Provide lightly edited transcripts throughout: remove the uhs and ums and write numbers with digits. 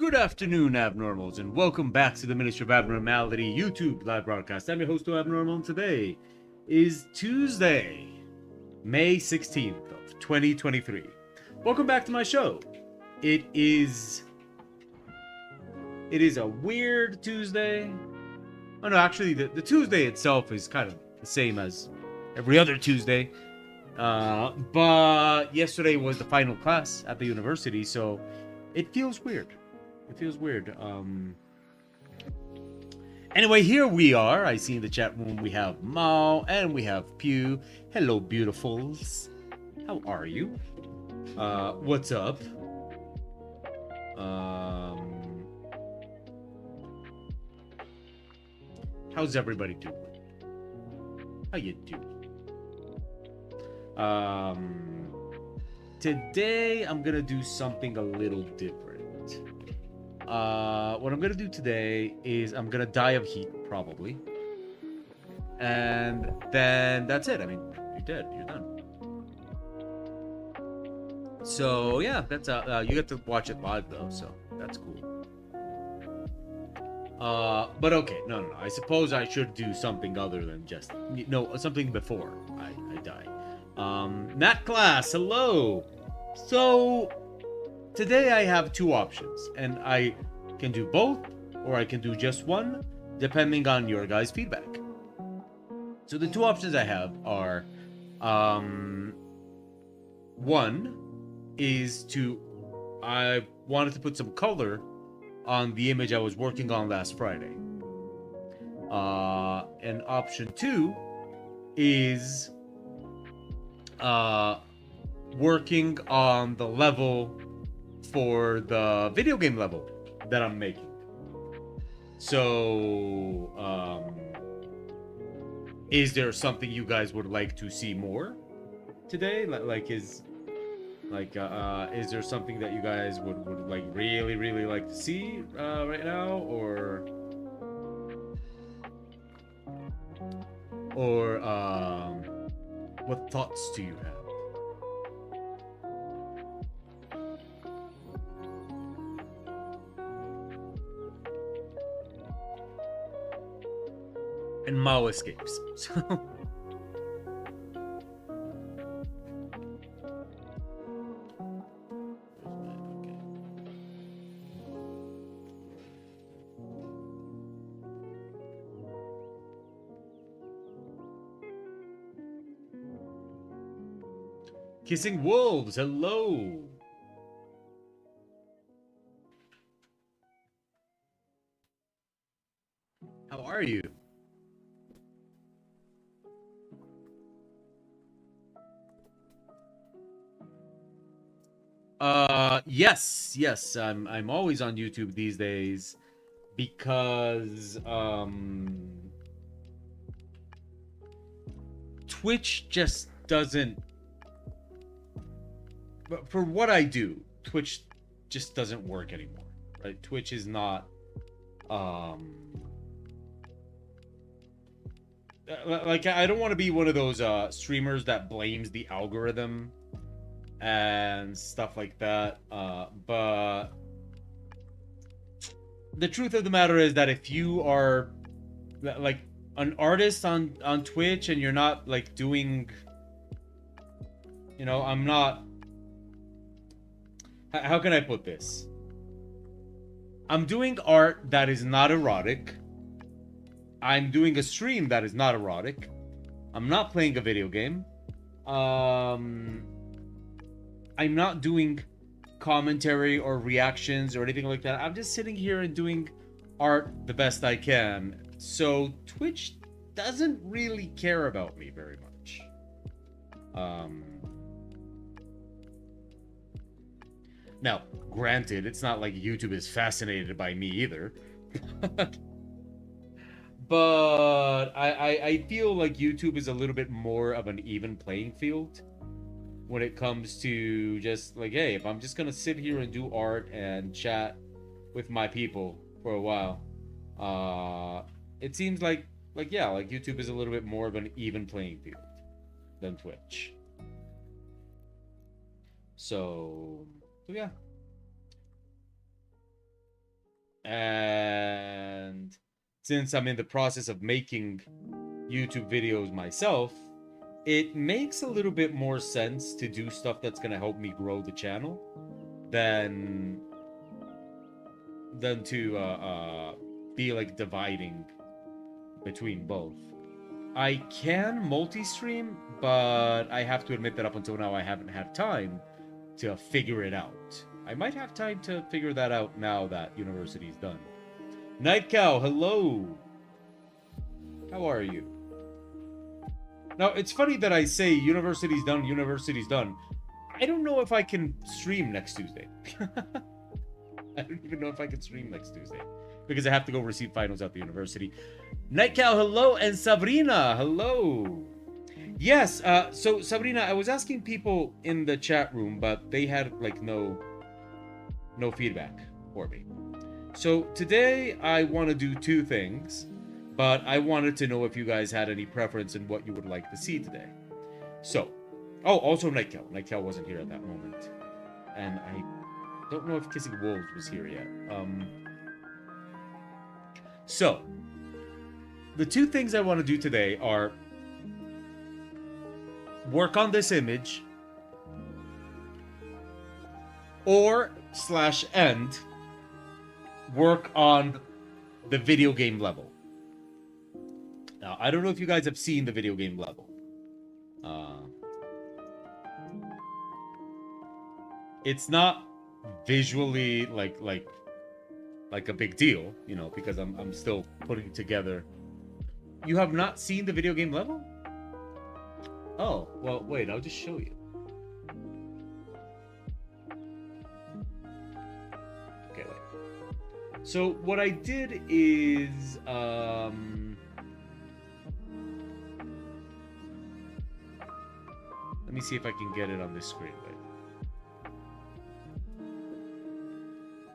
Good afternoon, Abnormals, and welcome back to the Ministry of Abnormality YouTube live broadcast. I'm your host, Abnormal, and today is Tuesday, May 16th of 2023. Welcome back to my show. It is a weird Tuesday. Oh no, actually, the Tuesday itself is kind of the same as every other Tuesday. But yesterday was the final class at the university, so it feels weird. Anyway, here we are. I see in the chat room we have Mao and we have Pew. Hello, beautifuls. How are you? What's up? How's everybody doing? How you doing? Today I'm gonna do something a little different. What I'm gonna do today is I'm gonna die of heat, probably. And then that's it. I mean, you're dead. You're done. So yeah, that's you get to watch it live though, so that's cool. But okay, no. I suppose I should do something other than just something before I die. Nat Class, hello. So today I have two options, and I can do both, or I can do just one, depending on your guys' feedback. So the two options I have are, one is I wanted to put some color on the image I was working on last Friday. And option two is working on the level for the video game level that I'm making. So, is there something you guys would like to see more today? Is there something that you guys would like really like to see right now, or what thoughts do you have? And Mao escapes. So Kissing Wolves, hello. How are you? Yes. I'm always on YouTube these days because Twitch just doesn't, but for what I do, Twitch just doesn't work anymore, right? Twitch is not like, I don't want to be one of those streamers that blames the algorithm and stuff like that, but the truth of the matter is that if you are like an artist on Twitch and you're not like doing, I'm not, how can I put this? I'm doing art that is not erotic. I'm doing a stream that is not erotic. I'm not playing a video game. I'm not doing commentary or reactions or anything like that. I'm just sitting here and doing art the best I can. So Twitch doesn't really care about me very much. Now, granted, it's not like YouTube is fascinated by me either. But I feel like YouTube is a little bit more of an even playing field when it comes to just like, hey, if I'm just gonna sit here and do art and chat with my people for a while, it seems like YouTube is a little bit more of an even playing field than Twitch. So yeah. And since I'm in the process of making YouTube videos myself, it makes a little bit more sense to do stuff that's gonna help me grow the channel than to be like dividing between both. I can multi-stream, but I have to admit that up until now I haven't had time to figure it out. I might have time to figure that out now that university's done. Night Cow, hello! How are you? Now, it's funny that I say university's done, university's done. I don't know if I can stream next Tuesday. I don't even know if I can stream next Tuesday. Because I have to go receive finals at the university. Night Cow, hello! And Sabrina, hello! Yes, so Sabrina, I was asking people in the chat room, but they had, like, no feedback for me. So today I want to do two things, but I wanted to know if you guys had any preference in what you would like to see today. So, oh, also Nightcow. Nightcow wasn't here at that moment. And I don't know if Kissing Wolves was here yet. So, the two things I want to do today are work on this image or/end work on the video game level. Now, I don't know if you guys have seen the video game level. It's not visually like a big deal, you know, because I'm still putting together. You have not seen the video game level? Oh, well, wait, I'll just show you. Okay, wait. So what I did is, let me see if I can get it on this screen. Wait.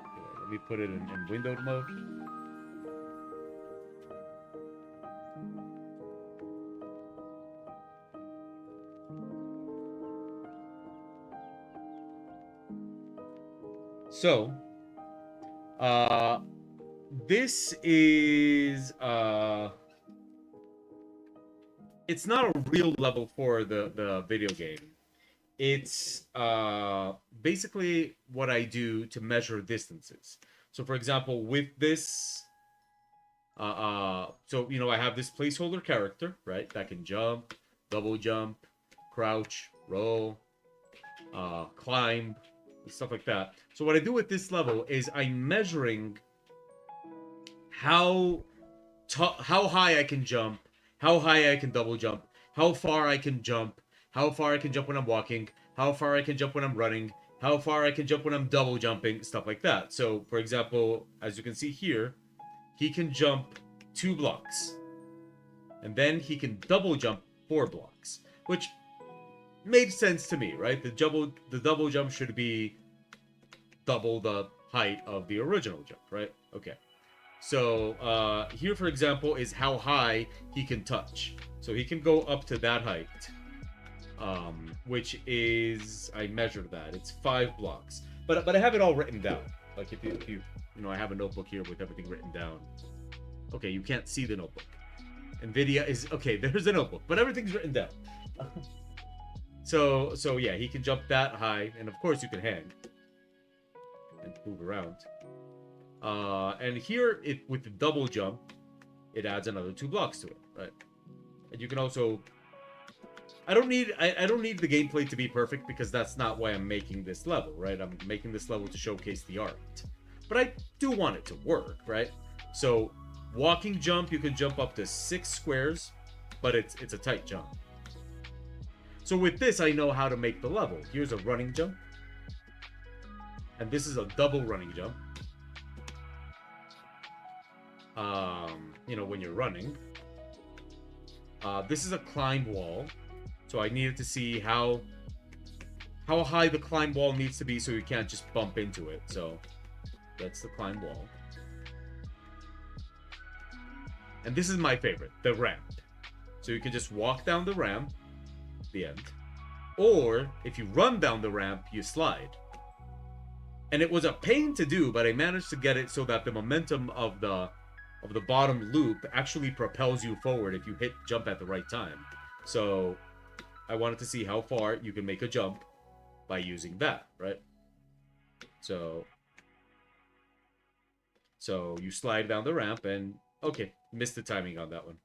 Okay, let me put it in windowed mode. So, this is, it's not a real level for the video game. It's basically what I do to measure distances. So, for example, with this, so, you know, I have this placeholder character, right? That can jump, double jump, crouch, roll, climb, stuff like that. So what I do with this level is I'm measuring how high I can jump, how high I can double jump, how far I can jump, how far I can jump when I'm walking, how far I can jump when I'm running, how far I can jump when I'm double jumping, stuff like that. So, for example, as you can see here, he can jump 2 blocks. And then he can double jump 4 blocks, which made sense to me, right? The double jump should be double the height of the original jump, right? Okay. So here, for example, is how high he can touch. So he can go up to that height, which is, I measured that. It's 5 blocks. But I have it all written down. Like if you know, I have a notebook here with everything written down. Okay, you can't see the notebook. NVIDIA is, okay, there's a notebook, but everything's written down. So yeah, he can jump that high, and of course you can hang and move around. And here, with the double jump, it adds another 2 blocks to it, right? And you can also, I don't need the gameplay to be perfect, because that's not why I'm making this level, right? I'm making this level to showcase the art, but I do want it to work, right? So walking jump, you can jump up to 6 squares, but it's a tight jump. So with this, I know how to make the level. Here's a running jump. And this is a double running jump. You know, when you're running. This is a climb wall. So I needed to see how high the climb wall needs to be so you can't just bump into it. So that's the climb wall. And this is my favorite, the ramp. So you can just walk down the ramp. The end. Or if you run down the ramp, you slide. And it was a pain to do, but I managed to get it so that the momentum of the bottom loop actually propels you forward if you hit jump at the right time. So I wanted to see how far you can make a jump by using that, right? So you slide down the ramp and okay, missed the timing on that one.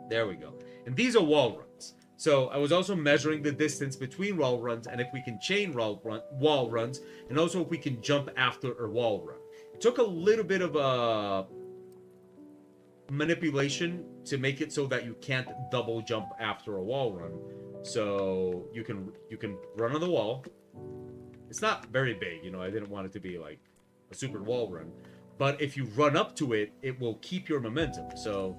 There we go. And these are wall runs. So I was also measuring the distance between wall runs and if we can chain wall runs, and also if we can jump after a wall run. It took a little bit of a manipulation to make it so that you can't double jump after a wall run. So you can run on the wall. It's not very big, you know, I didn't want it to be like a super wall run. But if you run up to it, it will keep your momentum. So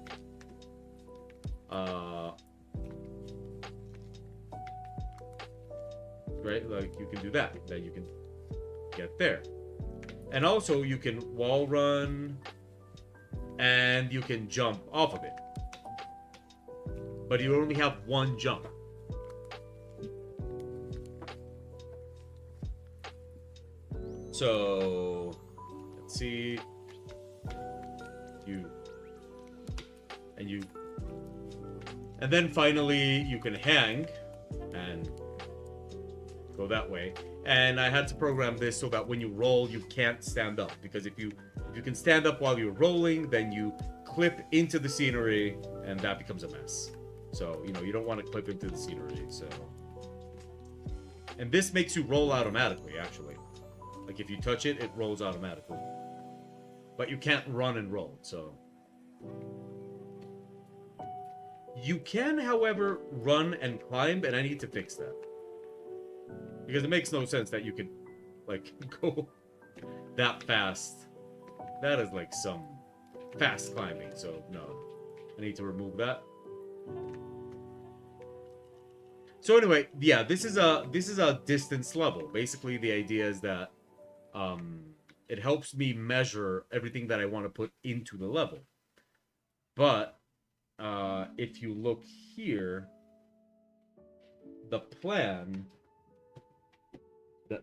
right, like you can do that, then you can get there. And also you can wall run and you can jump off of it, but you only have one jump. So let's see, and then finally you can hang and go that way. And I had to program this so that when you roll, you can't stand up, because if you can stand up while you're rolling, then you clip into the scenery, and that becomes a mess. So you know you don't want to clip into the scenery. So, and this makes you roll automatically. Actually, like if you touch it, it rolls automatically. But you can't run and roll. So you can, however, run and climb, and I need to fix that. Because it makes no sense that you could, like, go that fast. That is like some fast climbing, so no. I need to remove that. So anyway, yeah, this is a distance level. Basically, the idea is that it helps me measure everything that I want to put into the level. But if you look here, the plan,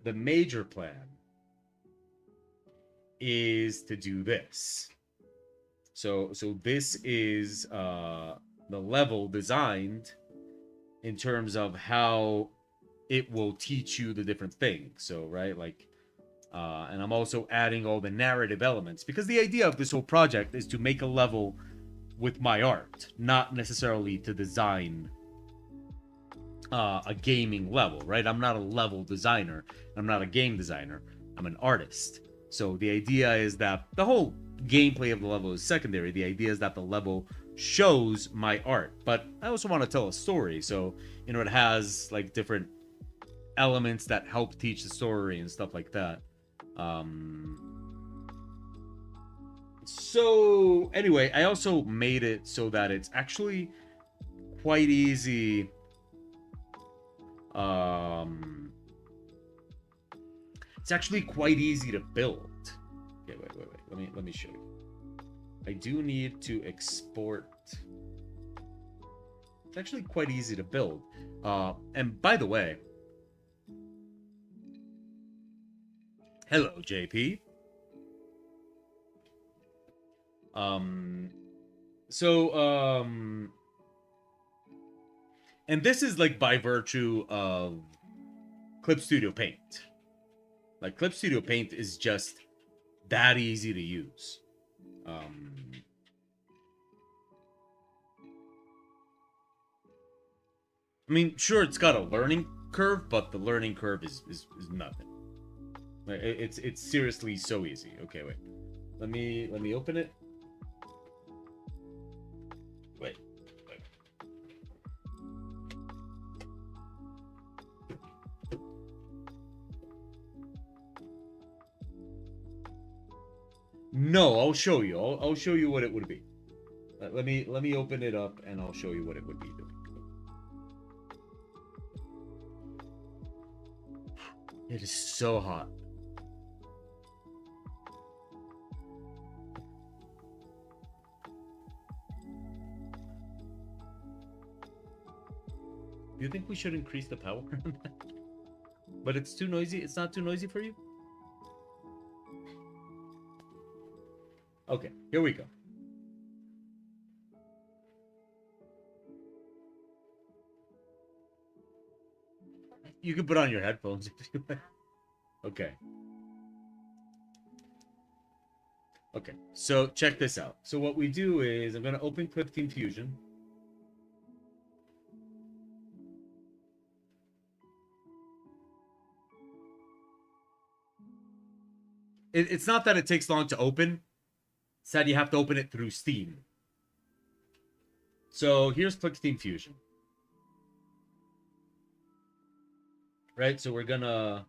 the major plan is to do this. So this is the level designed in terms of how it will teach you the different things. So right, like and I'm also adding all the narrative elements, because the idea of this whole project is to make a level with my art, not necessarily to design a gaming level, right? I'm not a level designer. I'm not a game designer. I'm an artist. So the idea is that the whole gameplay of the level is secondary. The idea is that the level shows my art, but I also want to tell a story. So, you know, it has like different elements that help teach the story and stuff like that. So anyway, I also made it so that it's actually quite easy. It's actually quite easy to build. Okay, wait. Let me show you. I do need to export. It's actually quite easy to build. And by the way, hello, JP. And this is like by virtue of Clip Studio Paint. Like Clip Studio Paint is just that easy to use. I mean, sure, it's got a learning curve, but the learning curve is nothing. It's seriously so easy. Okay, wait. Let me open it. Wait. No, I'll show you. I'll show you what it would be. Let me open it up and I'll show you what it would be doing. It is so hot. Do you think we should increase the power? But it's too noisy. It's not too noisy for you? Okay, here we go. You can put on your headphones if you like. Okay. Okay, so check this out. So what we do is I'm going to open Clickteam Fusion. It's not that it takes long to open. It's that you have to open it through Steam. So here's Clickteam Fusion. Right, so we're gonna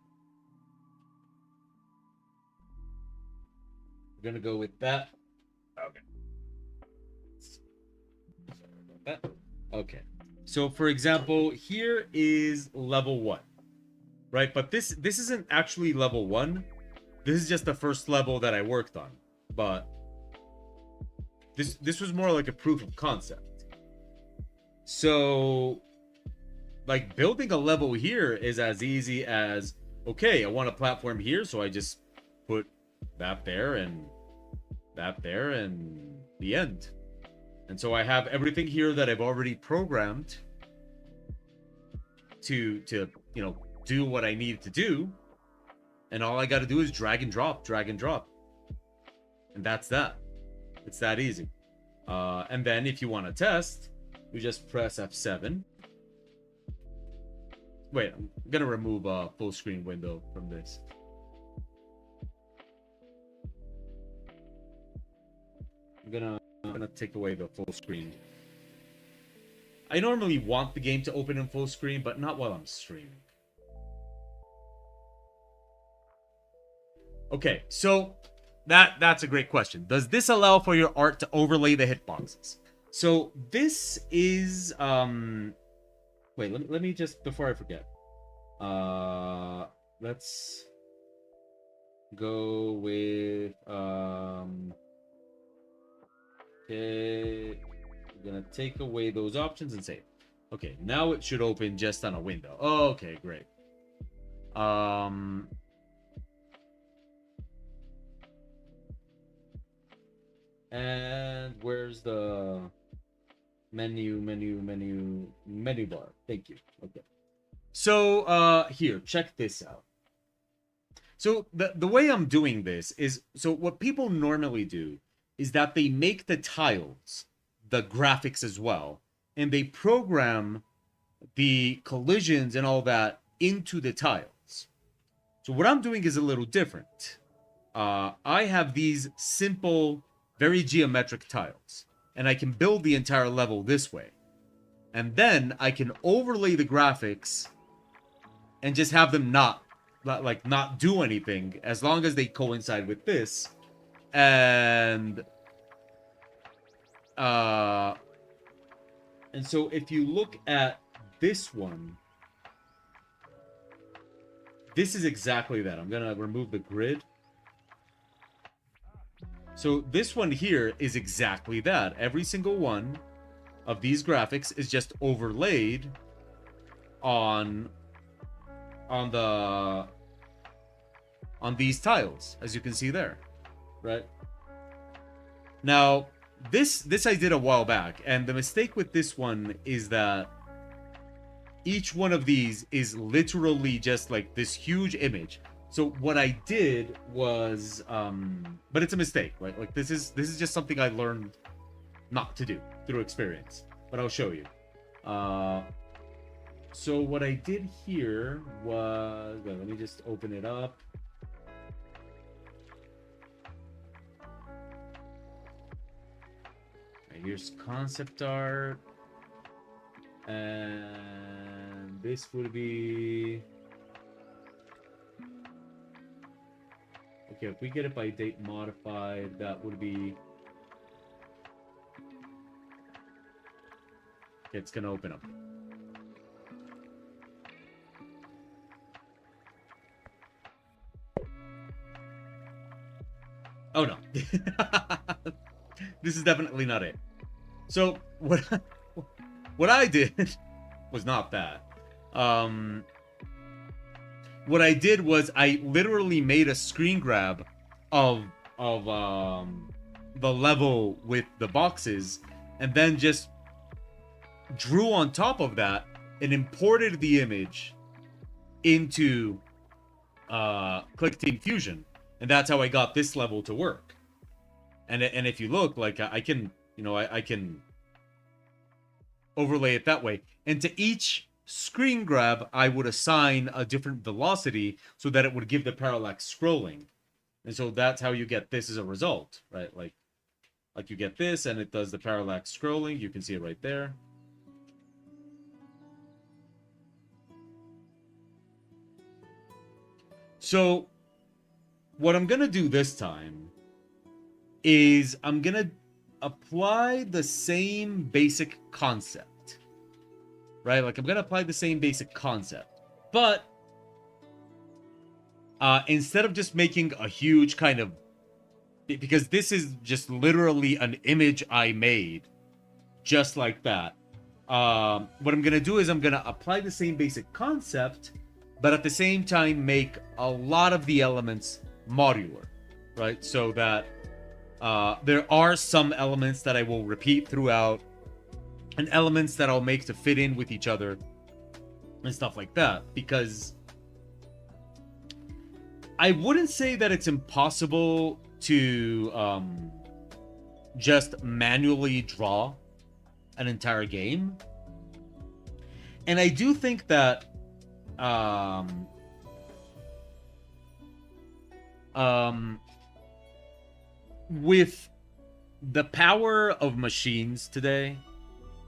go with that. Okay. Sorry about that. Okay. So for example, here is level 1. Right, but this isn't actually level 1. This is just the first level that I worked on. But this was more like a proof of concept. So like building a level here is as easy as, okay, I want a platform here, so I just put that there and that there and the end. And so I have everything here that I've already programmed to you know, do what I need to do. And all I got to do is drag and drop. And that's that. It's that easy. And then if you want to test, you just press F7. Wait, I'm going to remove a full screen window from this. I'm gonna take away the full screen. I normally want the game to open in full screen, but not while I'm streaming. Okay, so that's a great question. Does this allow for your art to overlay the hitboxes? So this is wait, let me just, before I forget. Let's go with okay, I'm gonna take away those options and save. Okay, now it should open just on a window. Oh, okay, great. And where's the menu bar? Thank you. Okay. So here, check this out. So the way I'm doing this is, so what people normally do is that they make the tiles the graphics as well, and they program the collisions and all that into the tiles. So what I'm doing is a little different. I have these simple, very geometric tiles, and I can build the entire level this way. And then I can overlay the graphics and just have them not do anything as long as they coincide with this. And so if you look at this one, this is exactly that. I'm gonna remove the grid. So this one here is exactly that. Every single one of these graphics is just overlaid on these tiles, as you can see there, right? Now, this I did a while back, and the mistake with this one is that each one of these is literally just like this huge image. So what I did was, but it's a mistake, right? Like this is just something I learned not to do through experience, but I'll show you. So what I did here was, wait, let me just open it up. Okay, here's concept art, and this would be. Okay, if we get it by date modified, that would be... It's gonna open up. Oh no. This is definitely not it. So, what I did was not that. Um, what I did was I literally made a screen grab of the level with the boxes, and then just drew on top of that and imported the image into Clickteam Fusion, and that's how I got this level to work. And if you look, like I can, I can overlay it that way. And to each screen grab, I would assign a different velocity so that it would give the parallax scrolling. And so that's how you get this as a result, right? Like you get this, and it does the parallax scrolling. You can see it right there. So what I'm gonna do this time is I'm gonna apply the same basic concept, right? Like I'm gonna apply the same basic concept, but instead of just making a huge kind of, because this is just literally an image I made just like that. What I'm gonna do is I'm gonna apply the same basic concept, but at the same time make a lot of the elements modular, right? So that there are some elements that I will repeat throughout, and elements that I'll make to fit in with each other and stuff like that, because I wouldn't say that it's impossible to just manually draw an entire game. And I do think that with the power of machines today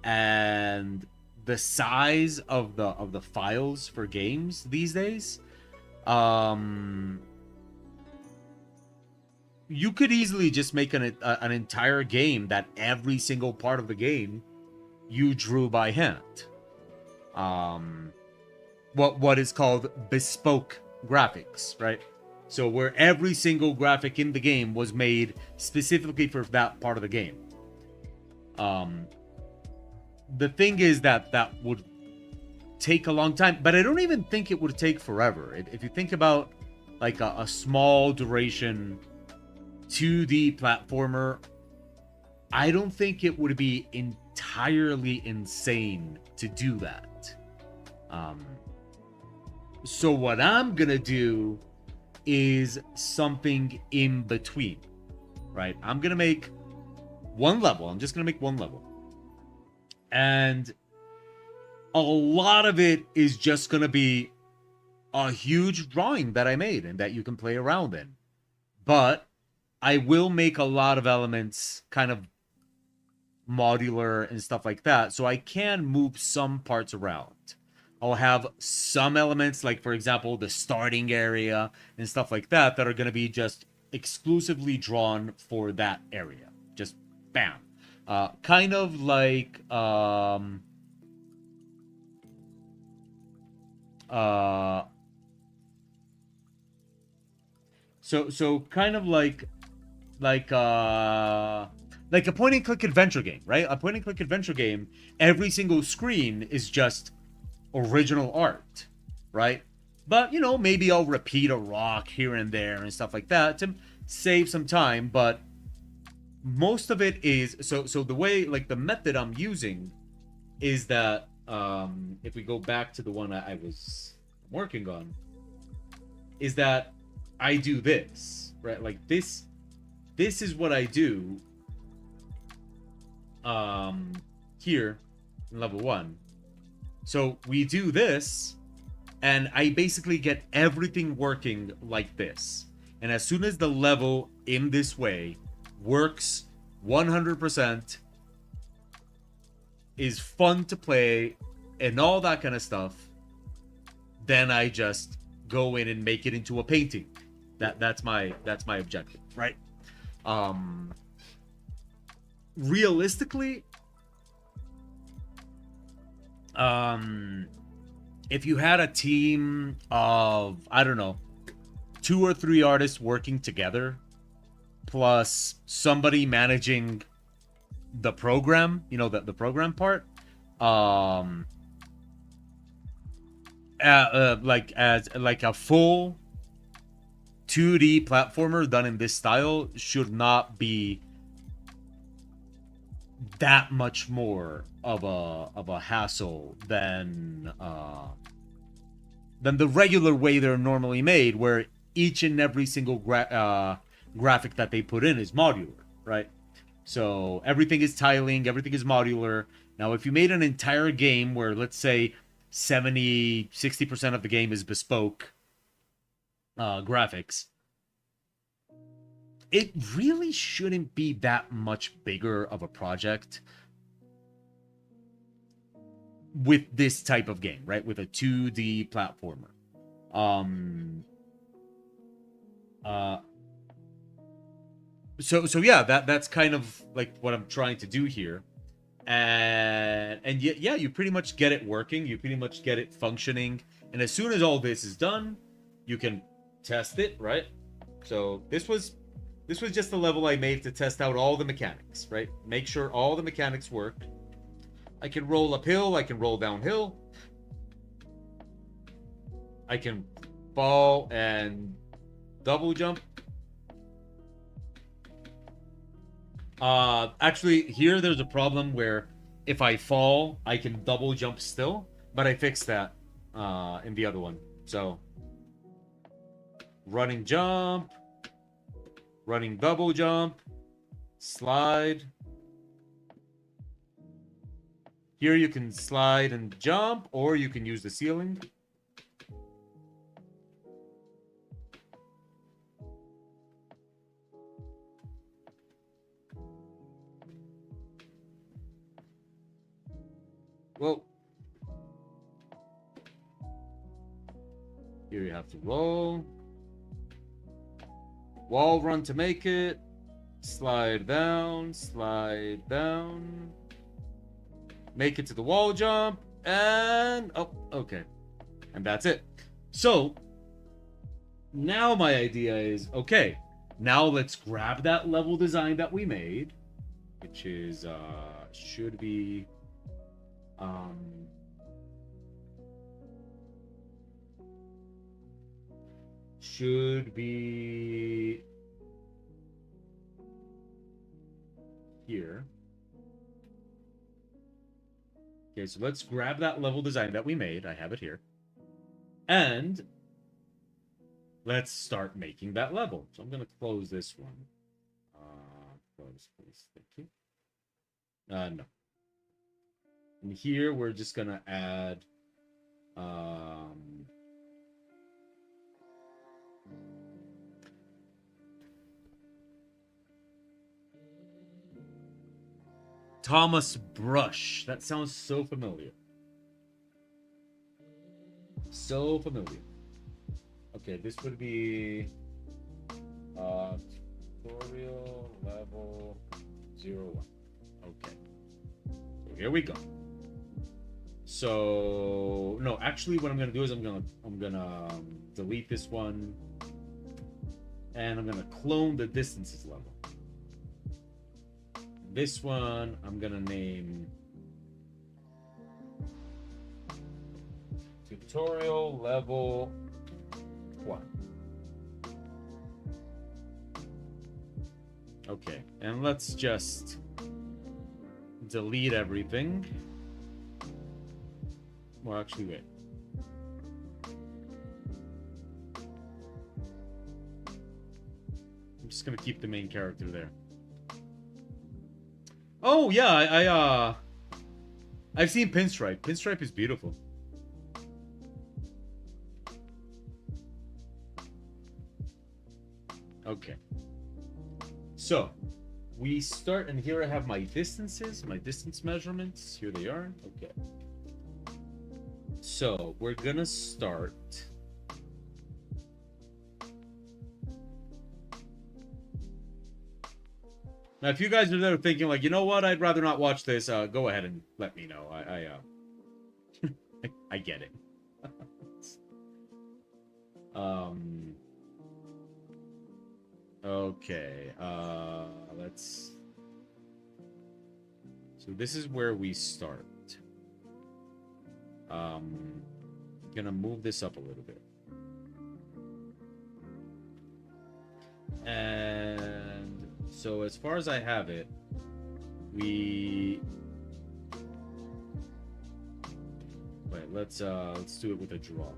and the size of the files for games these days, you could easily just make an entire game that every single part of the game you drew by hand. What is called bespoke graphics, right? So where every single graphic in the game was made specifically for that part of the game. The thing is that would take a long time, but I don't even think it would take forever. If you think about like a small duration 2D platformer, I don't think it would be entirely insane to do that. So what I'm gonna do is something in between, right? I'm gonna make one level. I'm just gonna make one level, and a lot of it is just gonna be a huge drawing that I made and that you can play around in. But I will make a lot of elements kind of modular and stuff like that, so I can move some parts around. I'll have some elements, like for example the starting area and stuff like that, that are going to be just exclusively drawn for that area. Just bam. Kind of like so kind of like a point and click adventure game, right? A point and click adventure game, every single screen is just original art, right? But maybe I'll repeat a rock here and there and stuff like that to save some time, but most of it is so the way, like the method I'm using is that if we go back to the one I was working on, is that I do this, right? Like this is what I do here in level 1. So we do this, and I basically get everything working like this. And as soon as the level in this way works 100%, is fun to play, and all that kind of stuff, then I just go in and make it into a painting. That's my objective, right? Realistically, if you had a team of, I don't know, 2 or 3 artists working together, plus somebody managing the program, the program part, like as like a full 2D platformer done in this style should not be that much more of a hassle than the regular way they're normally made, where each and every single graphic that they put in is modular, right? So everything is tiling, everything is modular. Now, if you made an entire game where, let's say, 60% of the game is bespoke graphics, it really shouldn't be that much bigger of a project with this type of game, right? With a 2D platformer. So yeah, that's kind of like what I'm trying to do here. And yeah, you pretty much get it working, you pretty much get it functioning, and as soon as all this is done, you can test it, right? So this was just the level I made to test out all the mechanics, right? Make sure all the mechanics worked. I can roll uphill, I can roll downhill, I can fall and double jump. Actually, here there's a problem where if I fall, I can double jump still, but I fixed that in the other one. So, running jump, running double jump, slide. Here you can slide and jump, or you can use the ceiling. Well, here you have to roll. Wall run to make it. Slide down, slide down. Make it to the wall jump, and oh, okay. And that's it. So, now my idea is, okay, now let's grab that level design that we made, which is, should be, here. Okay, so let's grab that level design that we made. I have it here. And let's start making that level. So I'm going to close this one. Close, please. Thank you. No. And here we're just going to add Thomas Brush. That sounds so familiar. So familiar. Okay, this would be tutorial level 01. Okay. So here we go. So no, actually what I'm gonna do is I'm gonna delete this one, and I'm gonna clone the distances level. This one I'm gonna name tutorial level 1. Okay, and let's just delete everything. Well, actually, wait. I'm just gonna keep the main character there. Oh yeah, I've seen Pinstripe. Pinstripe is beautiful. Okay. So, we start, and here I have my distances, my distance measurements. Here they are. Okay. So, we're gonna start. Now, if you guys are there thinking, like, you know what, I'd rather not watch this, go ahead and let me know. I get it. Okay, let's... So this is where we start. Gonna move this up a little bit. And so as far as I have it, wait, let's do it with a draw.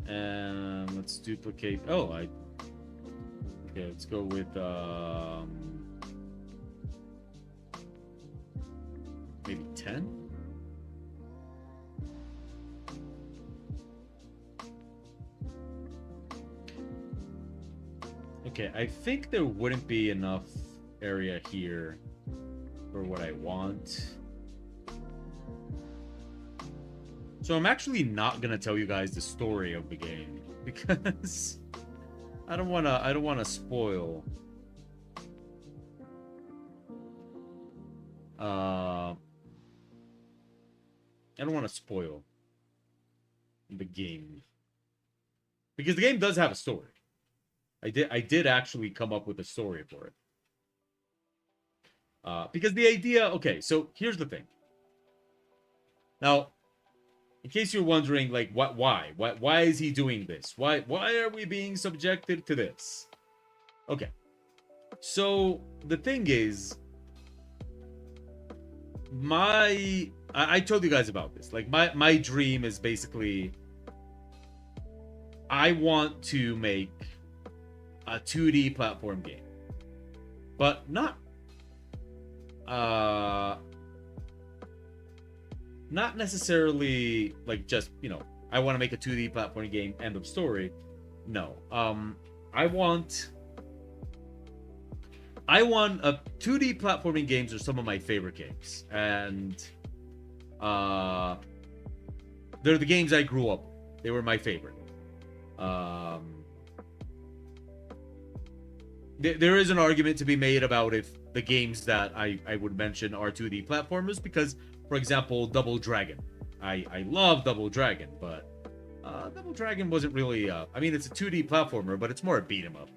And let's duplicate. Okay, let's go with maybe 10. Okay, I think there wouldn't be enough area here for what I want. So I'm actually not gonna tell you guys the story of the game because I don't wanna spoil. I don't want to spoil the game because the game does have a story. I did actually come up with a story for it. Because the idea, okay, so here's the thing. Now, in case you're wondering, like, why is he doing this? Why are we being subjected to this? Okay, so the thing is, I told you guys about this. Like, my dream is basically, I want to make a 2D platform game, but not necessarily like just, you know, I want to make a 2D platform game, end of story. No. I want a 2D platforming games are some of my favorite games, and they're the games I grew up with. They were my favorite. There is an argument to be made about if the games that I would mention are 2D platformers, because, for example, Double Dragon. I love Double Dragon, but Double Dragon wasn't really... I mean, it's a 2D platformer, but it's more a beat-em-up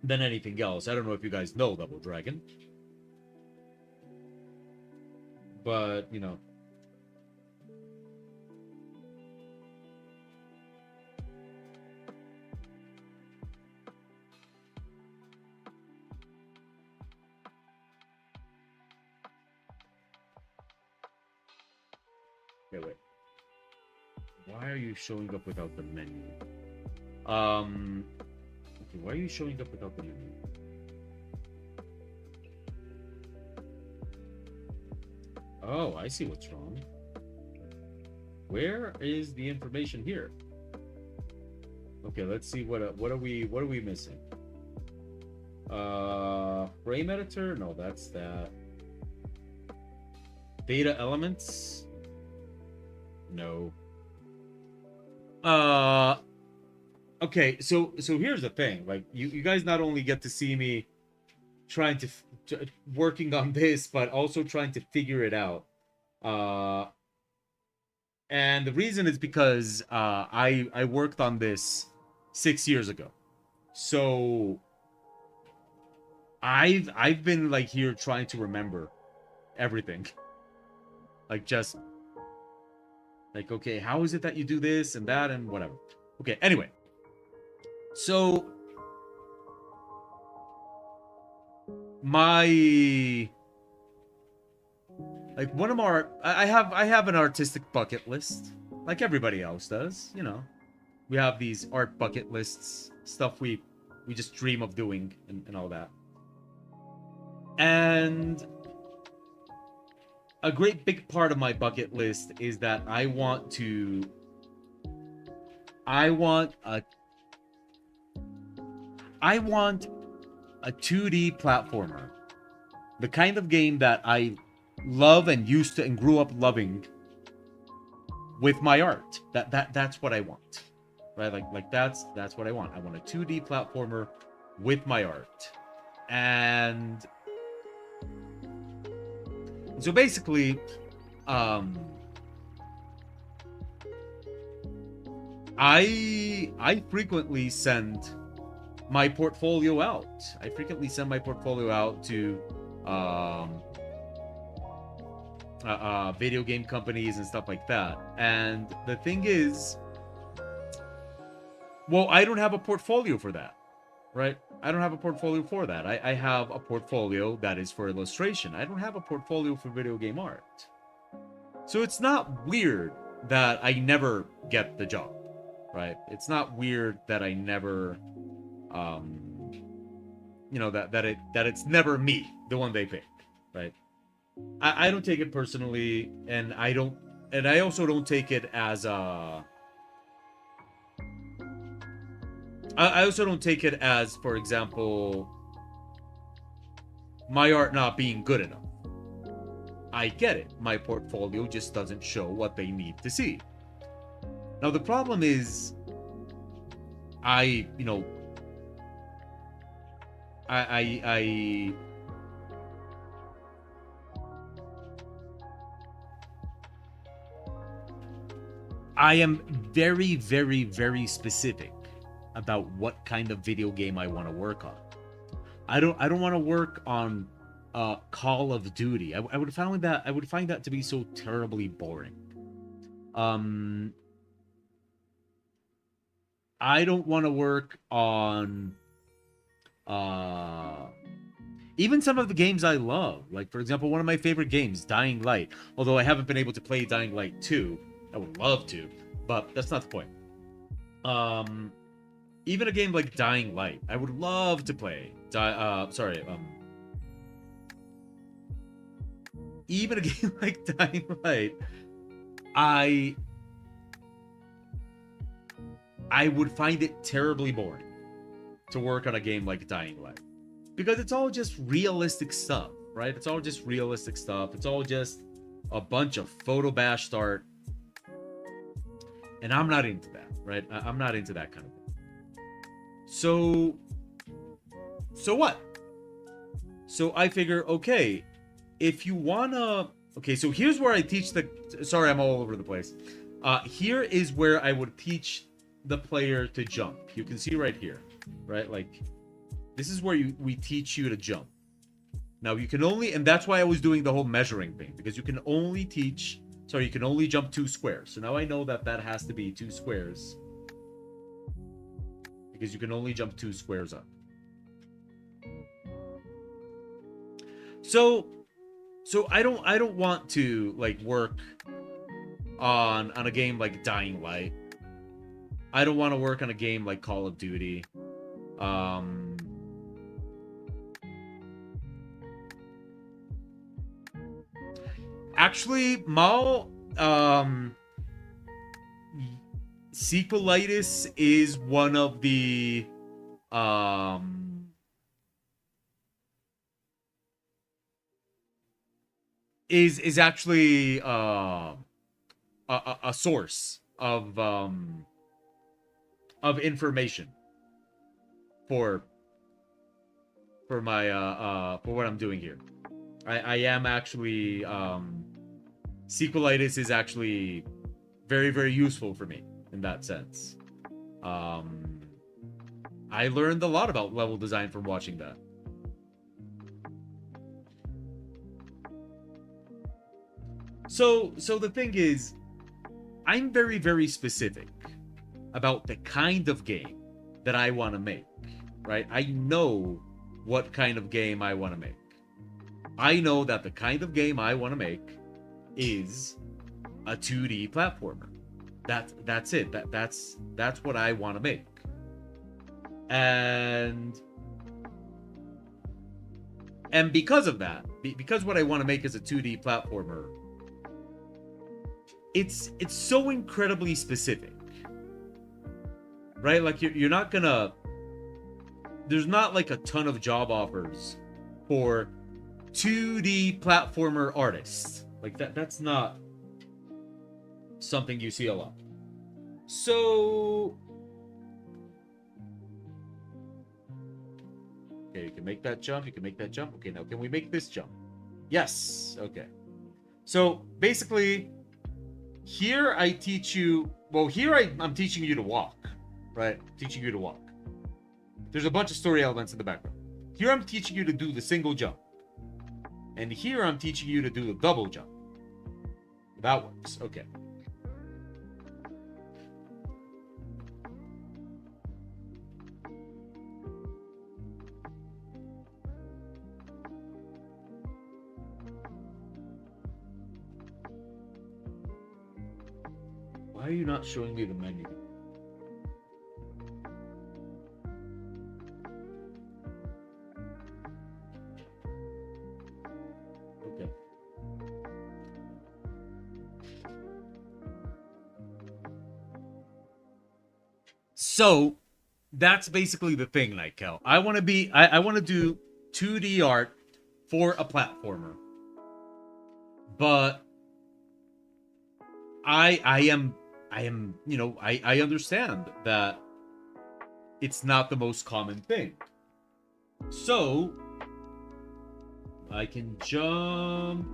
than anything else. I don't know if you guys know Double Dragon. But, you know... Okay, wait. Why are you showing up without the menu? Okay, why are you showing up without the menu? Oh, I see what's wrong. Where is the information here? Okay, let's see what are we missing? Frame editor? No, that's that. Data elements? No. Okay, so here's the thing. Like, you guys not only get to see me trying to working on this, but also trying to figure it out. And the reason is because I worked on this 6 years ago. So I've been like here trying to remember everything. Like, just like, okay, how is it that you do this and that and whatever. Okay, anyway. So my, like, one of our, I have an artistic bucket list, like everybody else does, you know. We have these art bucket lists, stuff we just dream of doing and all that. And a great big part of my bucket list is that I want a 2D platformer. The kind of game that I love and used to and grew up loving with my art. That's what I want. Right? Like that's what I want. I want a 2D platformer with my art. And so basically, I frequently send my portfolio out. I frequently send my portfolio out to video game companies and stuff like that. And the thing is, well, I don't have a portfolio for that, right? I don't have a portfolio for that. I have a portfolio that is for illustration. I don't have a portfolio for video game art. So it's not weird that I never get the job, right? It's not weird that I never, that it's never me, the one they pick, right? I don't take it personally, and I also don't take it as a. I also don't take it as, for example, my art not being good enough. I get it. My portfolio just doesn't show what they need to see. Now, the problem is, I am very, very, very specific about what kind of video game I want to work on. I don't want to work on Call of Duty. I would find that to be so terribly boring. I don't want to work on even some of the games I love. Like, for example, one of my favorite games, Dying Light. Although I haven't been able to play Dying Light 2. I would love to, but that's not the point. Even a game like Dying Light, I would love to play. Even a game like Dying Light, I would find it terribly boring to work on a game like Dying Light, because it's all just realistic stuff, right? It's all just realistic stuff. It's all just a bunch of photo bashed art, and I'm not into that, right? I'm not into that kind of thing. So what? So I figure, okay, if you wanna, okay, so here's where I teach sorry, I'm all over the place. Here is where I would teach the player to jump. You can see right here, right? Like, this is where we teach you to jump. Now you can only, and that's why I was doing the whole measuring thing, because you can only jump 2 squares. So now I know that has to be 2 squares, because you can only jump 2 squares up. So I don't want to like work on a game like Dying Light. I don't want to work on a game like Call of Duty. Actually, Mal, Sequelitis is one of the is actually a source of information for my for what I'm doing here. I am actually Sequelitis is actually very, very useful for me in that sense. I learned a lot about level design from watching that. So the thing is, I'm very, very specific about the kind of game that I want to make, right? I know what kind of game I want to make. I know that the kind of game I want to make is a 2D platformer. That's it. That's what I want to make. And because of that, because what I want to make is a 2D platformer, it's so incredibly specific, right? Like you're not gonna, there's not like a ton of job offers for 2D platformer artists. Like that's not something you see a lot. So okay, you can make that jump, you can make that jump. Okay, now can we make this jump? Yes. Okay. So basically, here I teach you, well, here I'm teaching you to walk, right? Teaching you to walk. There's a bunch of story elements in the background. Here I'm teaching you to do the single jump. And here I'm teaching you to do the double jump. That works. Okay. Why are you not showing me the menu? Okay. So that's basically the thing, Nightkel. I want to do 2D art for a platformer. But I am, you know, I understand that it's not the most common thing. So I can jump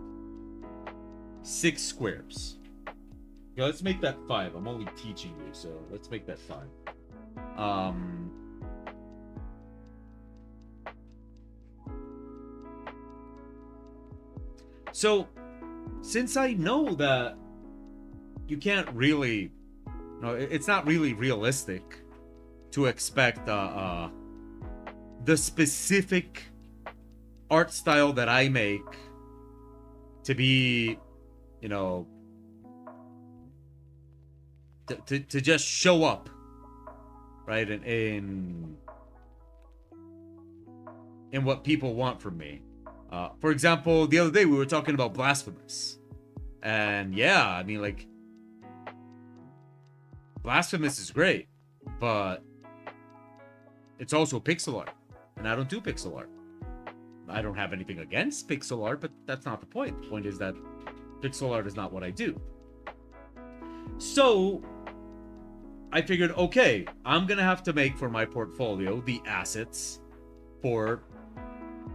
6 squares. Yeah, let's make that 5. I'm only teaching you, so let's make that 5. So since I know that you can't really, no, it's not really realistic to expect the specific art style that I make to be, you know, to just show up, right, in what people want from me. For example, the other day we were talking about Blasphemous, and yeah, I mean, like, Blasphemous is great, but it's also pixel art, and I don't do pixel art. I don't have anything against pixel art, but that's not the point. The point is that pixel art is not what I do. So I figured, okay, I'm gonna have to make for my portfolio the assets for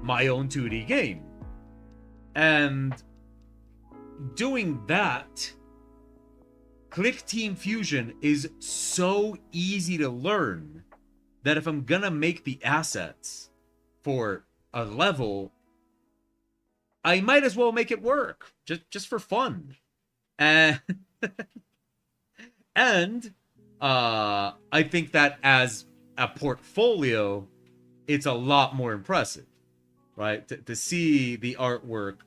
my own 2D game. And doing that, Clickteam Fusion is so easy to learn that if I'm gonna make the assets for a level, I might as well make it work just for fun. And and I think that as a portfolio, it's a lot more impressive, right? To see the artwork,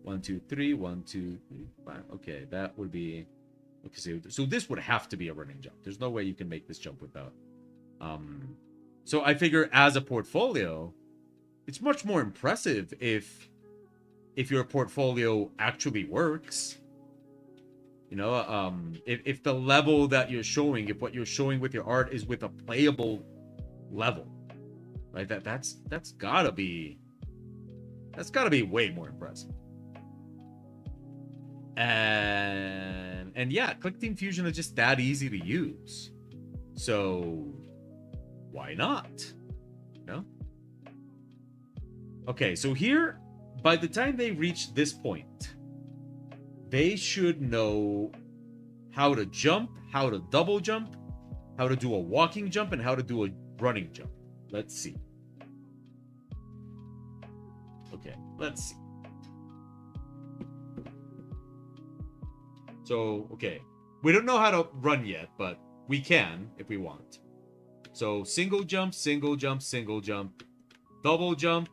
1, 2, 3, 1, 2, 3, 5. Okay, that would be okay. So this would have to be a running jump. There's no way you can make this jump without. So I figure as a portfolio, it's much more impressive if your portfolio actually works. You know, if the level that you're showing, if what you're showing with your art is with a playable level, right? That's gotta be way more impressive. And yeah, Clickteam Fusion is just that easy to use. So why not? You know? Okay, so here, by the time they reach this point, they should know how to jump, how to double jump, how to do a walking jump, and how to do a running jump. Let's see. Okay, let's see. So, okay. We don't know how to run yet, but we can if we want. So, single jump, single jump, single jump, double jump,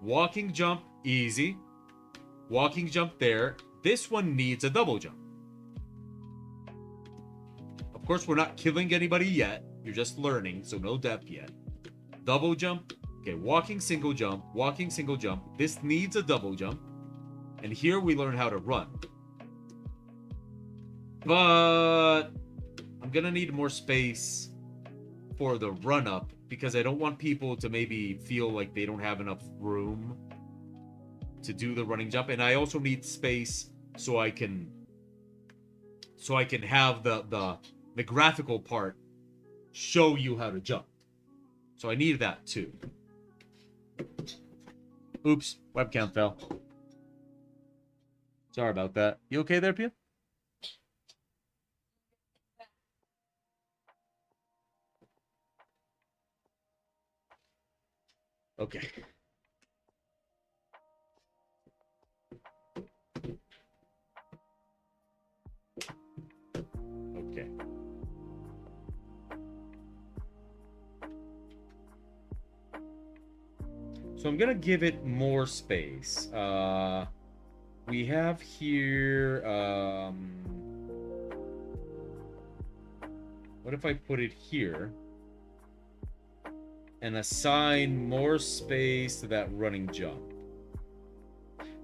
walking jump, easy. Walking jump there. This one needs a double jump. Of course, we're not killing anybody yet. You're just learning, so no death yet. Double jump. Okay, walking single jump, walking single jump. This needs a double jump. And here we learn how to run. But I'm gonna need more space for the run up because I don't want people to maybe feel like they don't have enough room to do the running jump, and I also need space so I can have the graphical part show you how to jump. So I need that too. Oops, webcam fell. Sorry about that. You okay there, Pia? Okay. So I'm gonna give it more space. We have here, what if I put it here and assign more space to that running jump?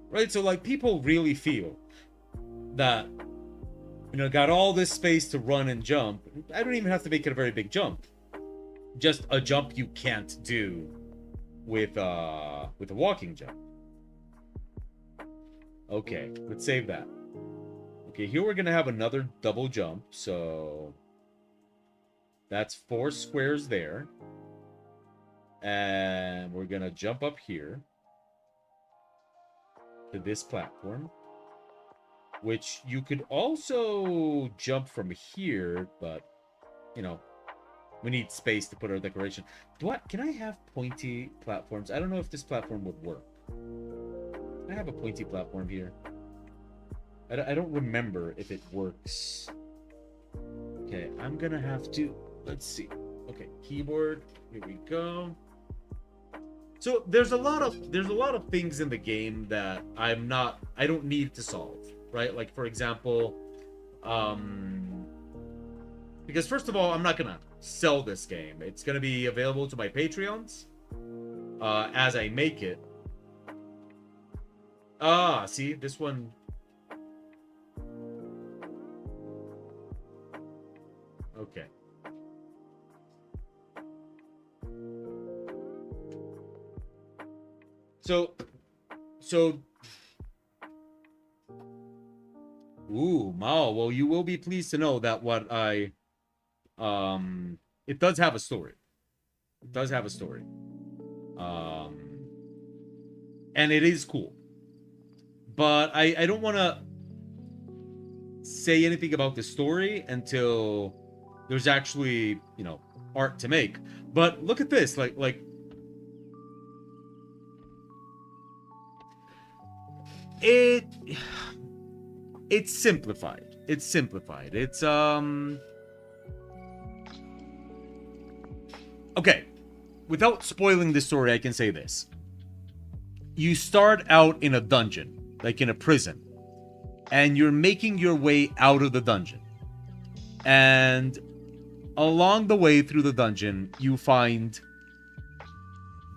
Right, so like people really feel that, you know, got all this space to run and jump. I don't even have to make it a very big jump. Just a jump you can't do with a walking jump. Okay, let's save that. Okay, here we're gonna have another double jump, so that's 4 squares there. And we're gonna jump up here to this platform, which you could also jump from here, but, you know, we need space to put our decoration. Can I have pointy platforms? I don't know if this platform would work. Can I have a pointy platform here? I don't remember if it works. Okay, I'm gonna have to, let's see. Okay, keyboard, here we go. So there's a lot of things in the game that I don't need to solve, right? Like, for example, because first of all, I'm not gonna sell this game. It's gonna be available to my Patreons as I make it. See, this one. Okay. So, ooh, Mao. Well, you will be pleased to know that it does have a story. It does have a story. And it is cool. But I don't want to say anything about the story until there's actually, you know, art to make. But look at this, like it's simplified. It's simplified. It's okay. Without spoiling the story, I can say this. You start out in a dungeon, like in a prison, and you're making your way out of the dungeon. And along the way through the dungeon, you find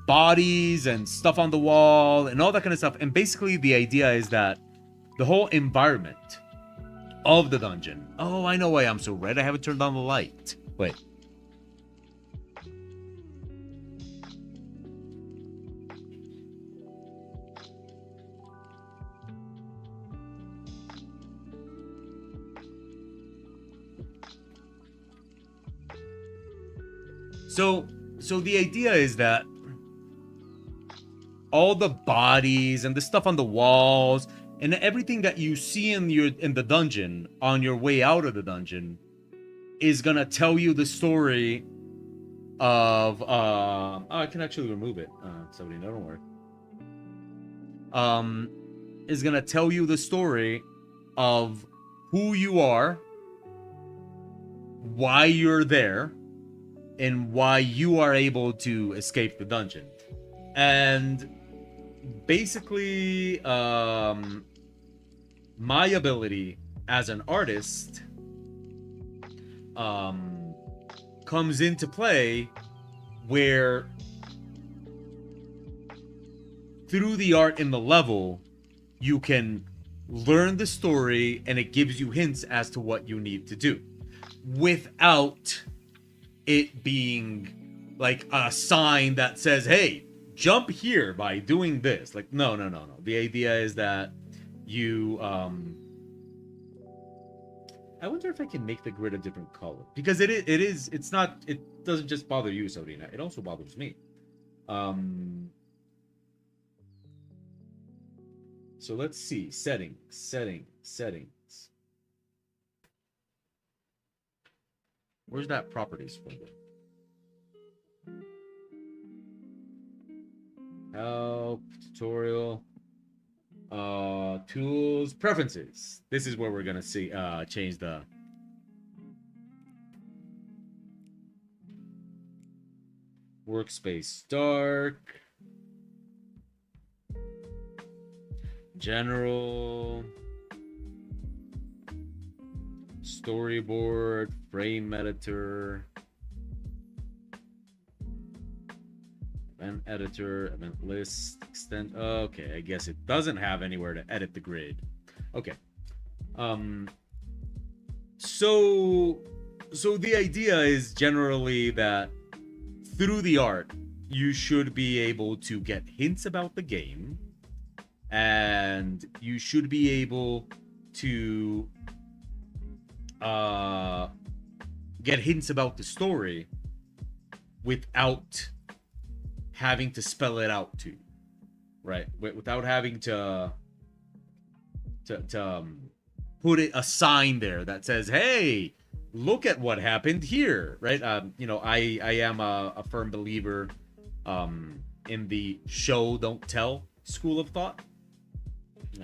bodies and stuff on the wall and all that kind of stuff. And basically the idea is that the whole environment of the dungeon. Oh, I know why I'm so red. I haven't turned on the light. Wait. So the idea is that all the bodies and the stuff on the walls and everything that you see in the dungeon on your way out of the dungeon is gonna tell you the story of I can actually remove it. Somebody, no, don't worry. Is gonna tell you the story of who you are, why you're there, and why you are able to escape the dungeon. And basically, my ability as an artist comes into play where through the art in the level, you can learn the story and it gives you hints as to what you need to do without it being like a sign that says, hey, jump here by doing this. Like, no. The idea is that you I wonder if I can make the grid a different color, because it doesn't just bother you, Sabrina, it also bothers me. So let's see, settings. Where's that properties folder? Help, tutorial, tools, preferences. This is where we're gonna see change the workspace dark. General, storyboard, frame editor, event editor, event list, extend. Okay, I guess it doesn't have anywhere to edit the grid. Okay. So the idea is generally that through the art, you should be able to get hints about the game, and you should be able to get hints about the story without having to spell it out to you, right? Without having to put a sign there that says, "Hey, look at what happened here," right? You know, I am a firm believer in the show don't tell school of thought.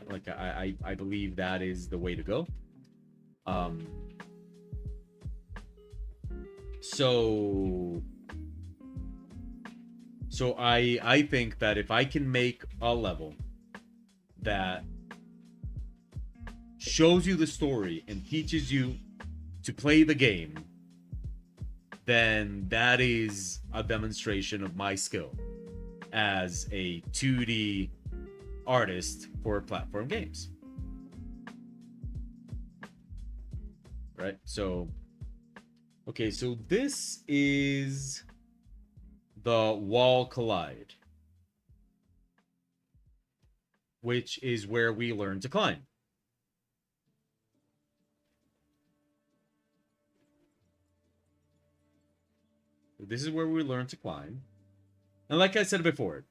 Like I believe that is the way to go. So I think that if I can make a level that shows you the story and teaches you to play the game, then that is a demonstration of my skill as a 2D artist for platform games. Right? So, okay, so this is the wall collide, which is where we learn to climb. This is where we learn to climb. And like I said before,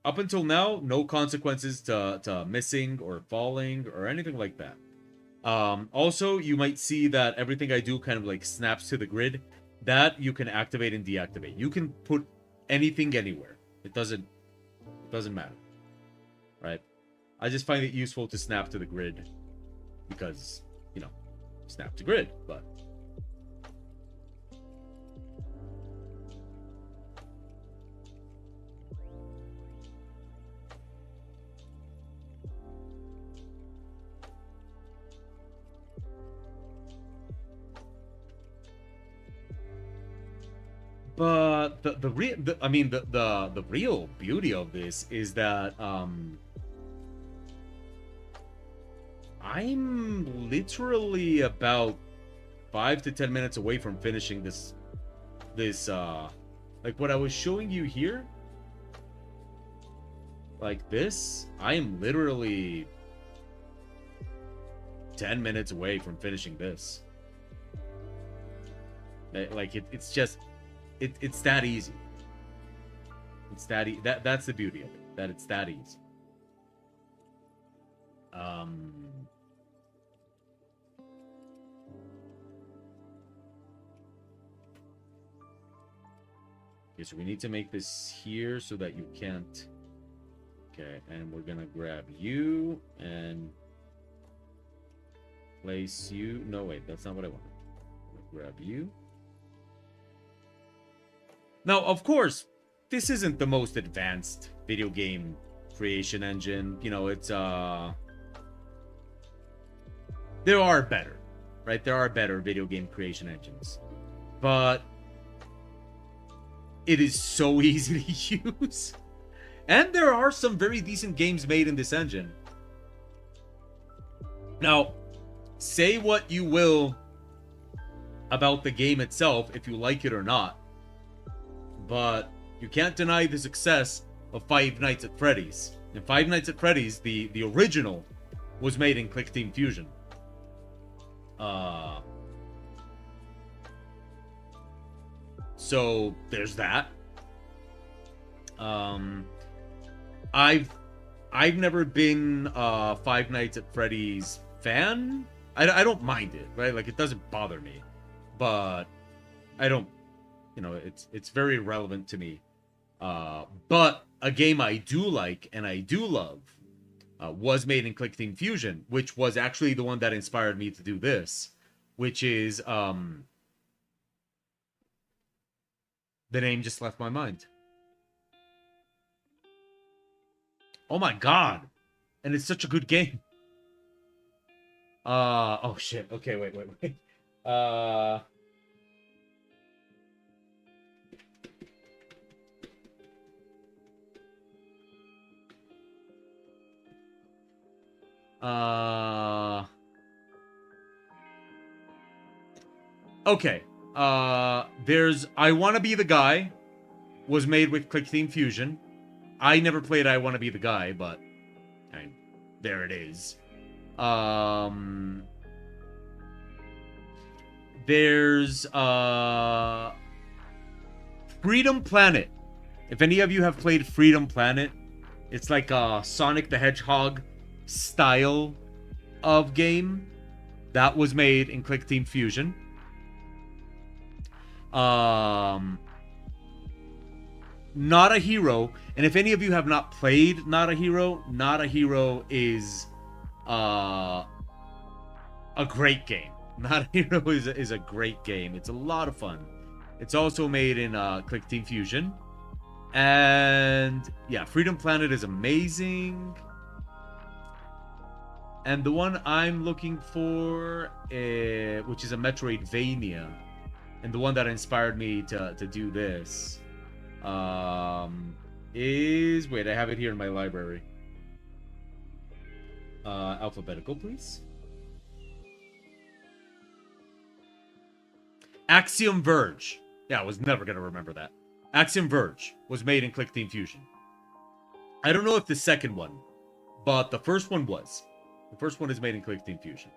up until now, no consequences to missing or falling or anything like that. Also, you might see that everything I do kind of like snaps to the grid. That you can activate and deactivate. You can put anything anywhere. It doesn't matter. Right? I just find it useful to snap to the grid because, you know, snap to grid, but the real beauty of this is that I'm literally about 5 to 10 minutes away from finishing this like what I was showing you here, like this. I am literally 10 minutes away from finishing this. Like it's just it's that easy. It's that that's the beauty of it, that it's that easy. Okay, so we need to make this here so that you can't. Okay, and we're gonna grab you and place you. No, wait, that's not what I wanted. Grab you. Now, of course, this isn't the most advanced video game creation engine. You know, it's there are better, right? There are better video game creation engines, but it is so easy to use. And there are some very decent games made in this engine. Now, say what you will about the game itself, if you like it or not, but you can't deny the success of Five Nights at Freddy's. And Five Nights at Freddy's, the original, was made in Clickteam Fusion. So there's that. I've never been a Five Nights at Freddy's fan. I don't mind it, right? Like, it doesn't bother me, but I don't, you know, it's very relevant to me. But a game I do like and I do love was made in Clickteam Fusion, which was actually the one that inspired me to do this, which is the name just left my mind. Oh my god. and it's such a good game. Oh shit. Okay, wait. Uh, okay. There's I Wanna Be the Guy was made with Click Theme Fusion. I never played I Wanna Be the Guy, but there it is. There's Freedom Planet. If any of you have played Freedom Planet, it's like a Sonic the Hedgehog style of game that was made in Click Theme Fusion. Not a Hero, and if any of you have not played Not a Hero is a great game. Not a Hero is a great game. It's a lot of fun. It's also made in Click Theme Fusion. And yeah, Freedom Planet is amazing. And the one I'm looking for, which is a Metroidvania, and the one that inspired me to do this, is... Wait, I have it here in my library. Alphabetical, please. Axiom Verge. Yeah, I was never going to remember that. Axiom Verge was made in Click Theme Fusion. I don't know if the second one, but the first one was. The first one is made in Click Theme Fusion.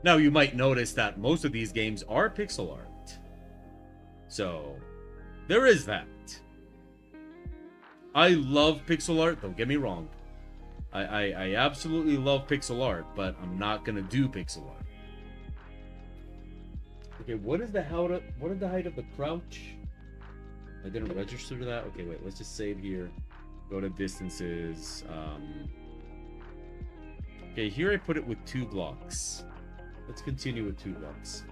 Now, you might notice that most of these games are pixel art. So, there is that. I love pixel art, don't get me wrong. I absolutely love pixel art, but I'm not gonna do pixel art. Okay, what is the height of the crouch? I didn't register that. Okay, wait, let's just save here. Go to distances. Okay, here I put it with 2 blocks. Let's continue with 2 blocks.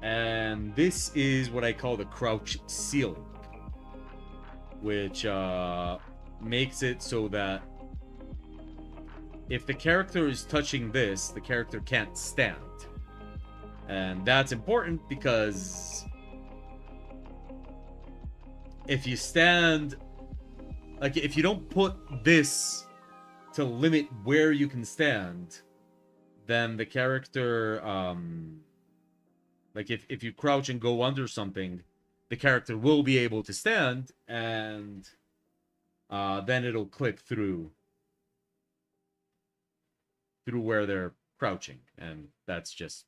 And this is what I call the crouch ceiling, which makes it so that if the character is touching this, the character can't stand. And that's important because if you stand, like if you don't put this to limit where you can stand, then the character, like if you crouch and go under something, the character will be able to stand, and then it'll click through where they're crouching, and that's just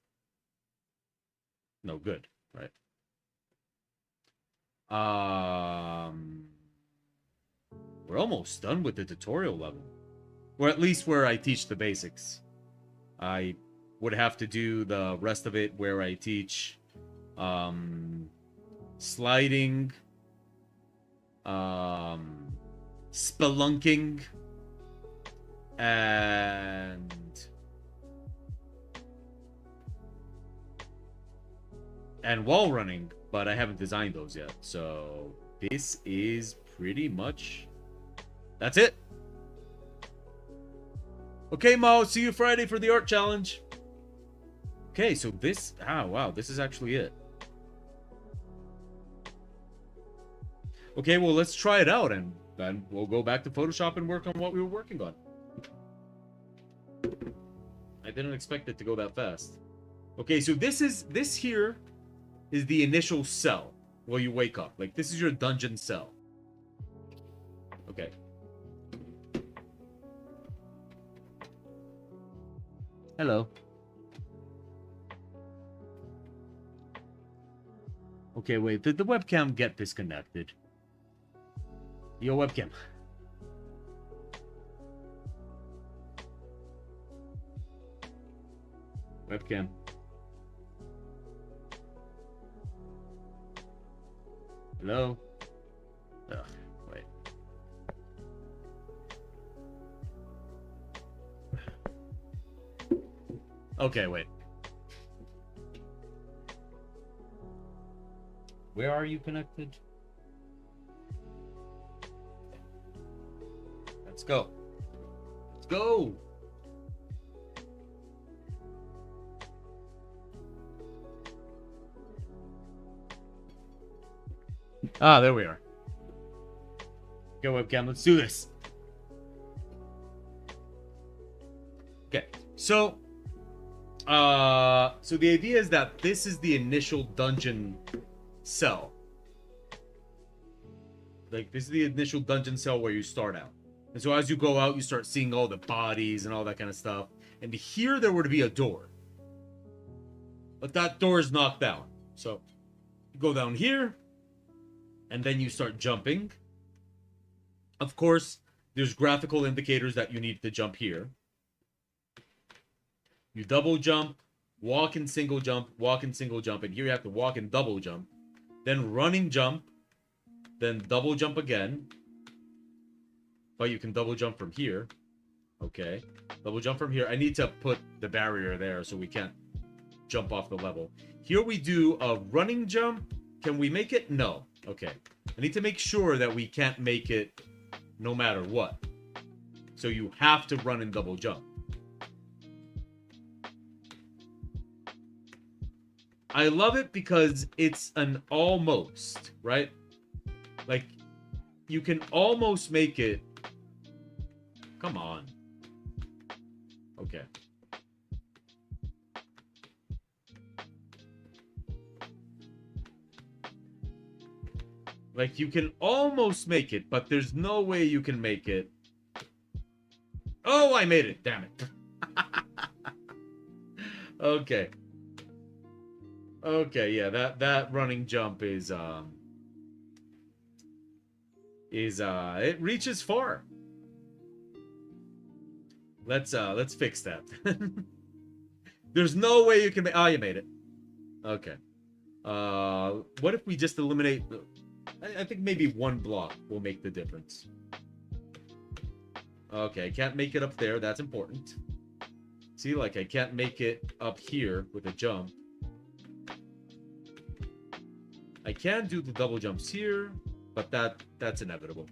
no good, right? We're almost done with the tutorial level, or at least where I teach the basics. I would have to do the rest of it where I teach sliding, spelunking, and wall running, but I haven't designed those yet. So this is pretty much... that's it. Okay, Mo, see you Friday for the art challenge. Okay, so this... oh, wow, this is actually it. Okay, well, let's try it out, and then we'll go back to Photoshop and work on what we were working on. I didn't expect it to go that fast. Okay, so this here is the initial cell while you wake up. Like, this is your dungeon cell. Okay. Hello. Okay, wait. Did the webcam get disconnected? Yo, webcam. Webcam. Hello? Ugh, wait. Okay, wait. Where are you connected? Let's go. Let's go. Ah, there we are. Go webcam, let's do this. Okay, so the idea is that this is the initial dungeon cell. Like, this is the initial dungeon cell where you start out. And so as you go out, you start seeing all the bodies and all that kind of stuff. And here there were to be a door. But that door is knocked down. So you go down here, and then you start jumping. Of course, there's graphical indicators that you need to jump here. You double jump, walk and single jump, walk and single jump, and here you have to walk and double jump. Then running jump, then double jump again. But you can double jump from here. Okay. Double jump from here. I need to put the barrier there so we can't jump off the level. Here we do a running jump. Can we make it? No. Okay. I need to make sure that we can't make it no matter what. So you have to run and double jump. I love it because it's an almost, right? Like, you can almost make it. Come on. Okay. Like, you can almost make it, but there's no way you can make it. Oh, I made it. Damn it. Okay. Okay, yeah, that running jump is it reaches far. Let's fix that. There's no way you can make. Oh, you made it. Okay. What if we just eliminate? I think maybe one block will make the difference. Okay, I can't make it up there. That's important. See, like, I can't make it up here with a jump. I can do the double jumps here, but that's inevitable.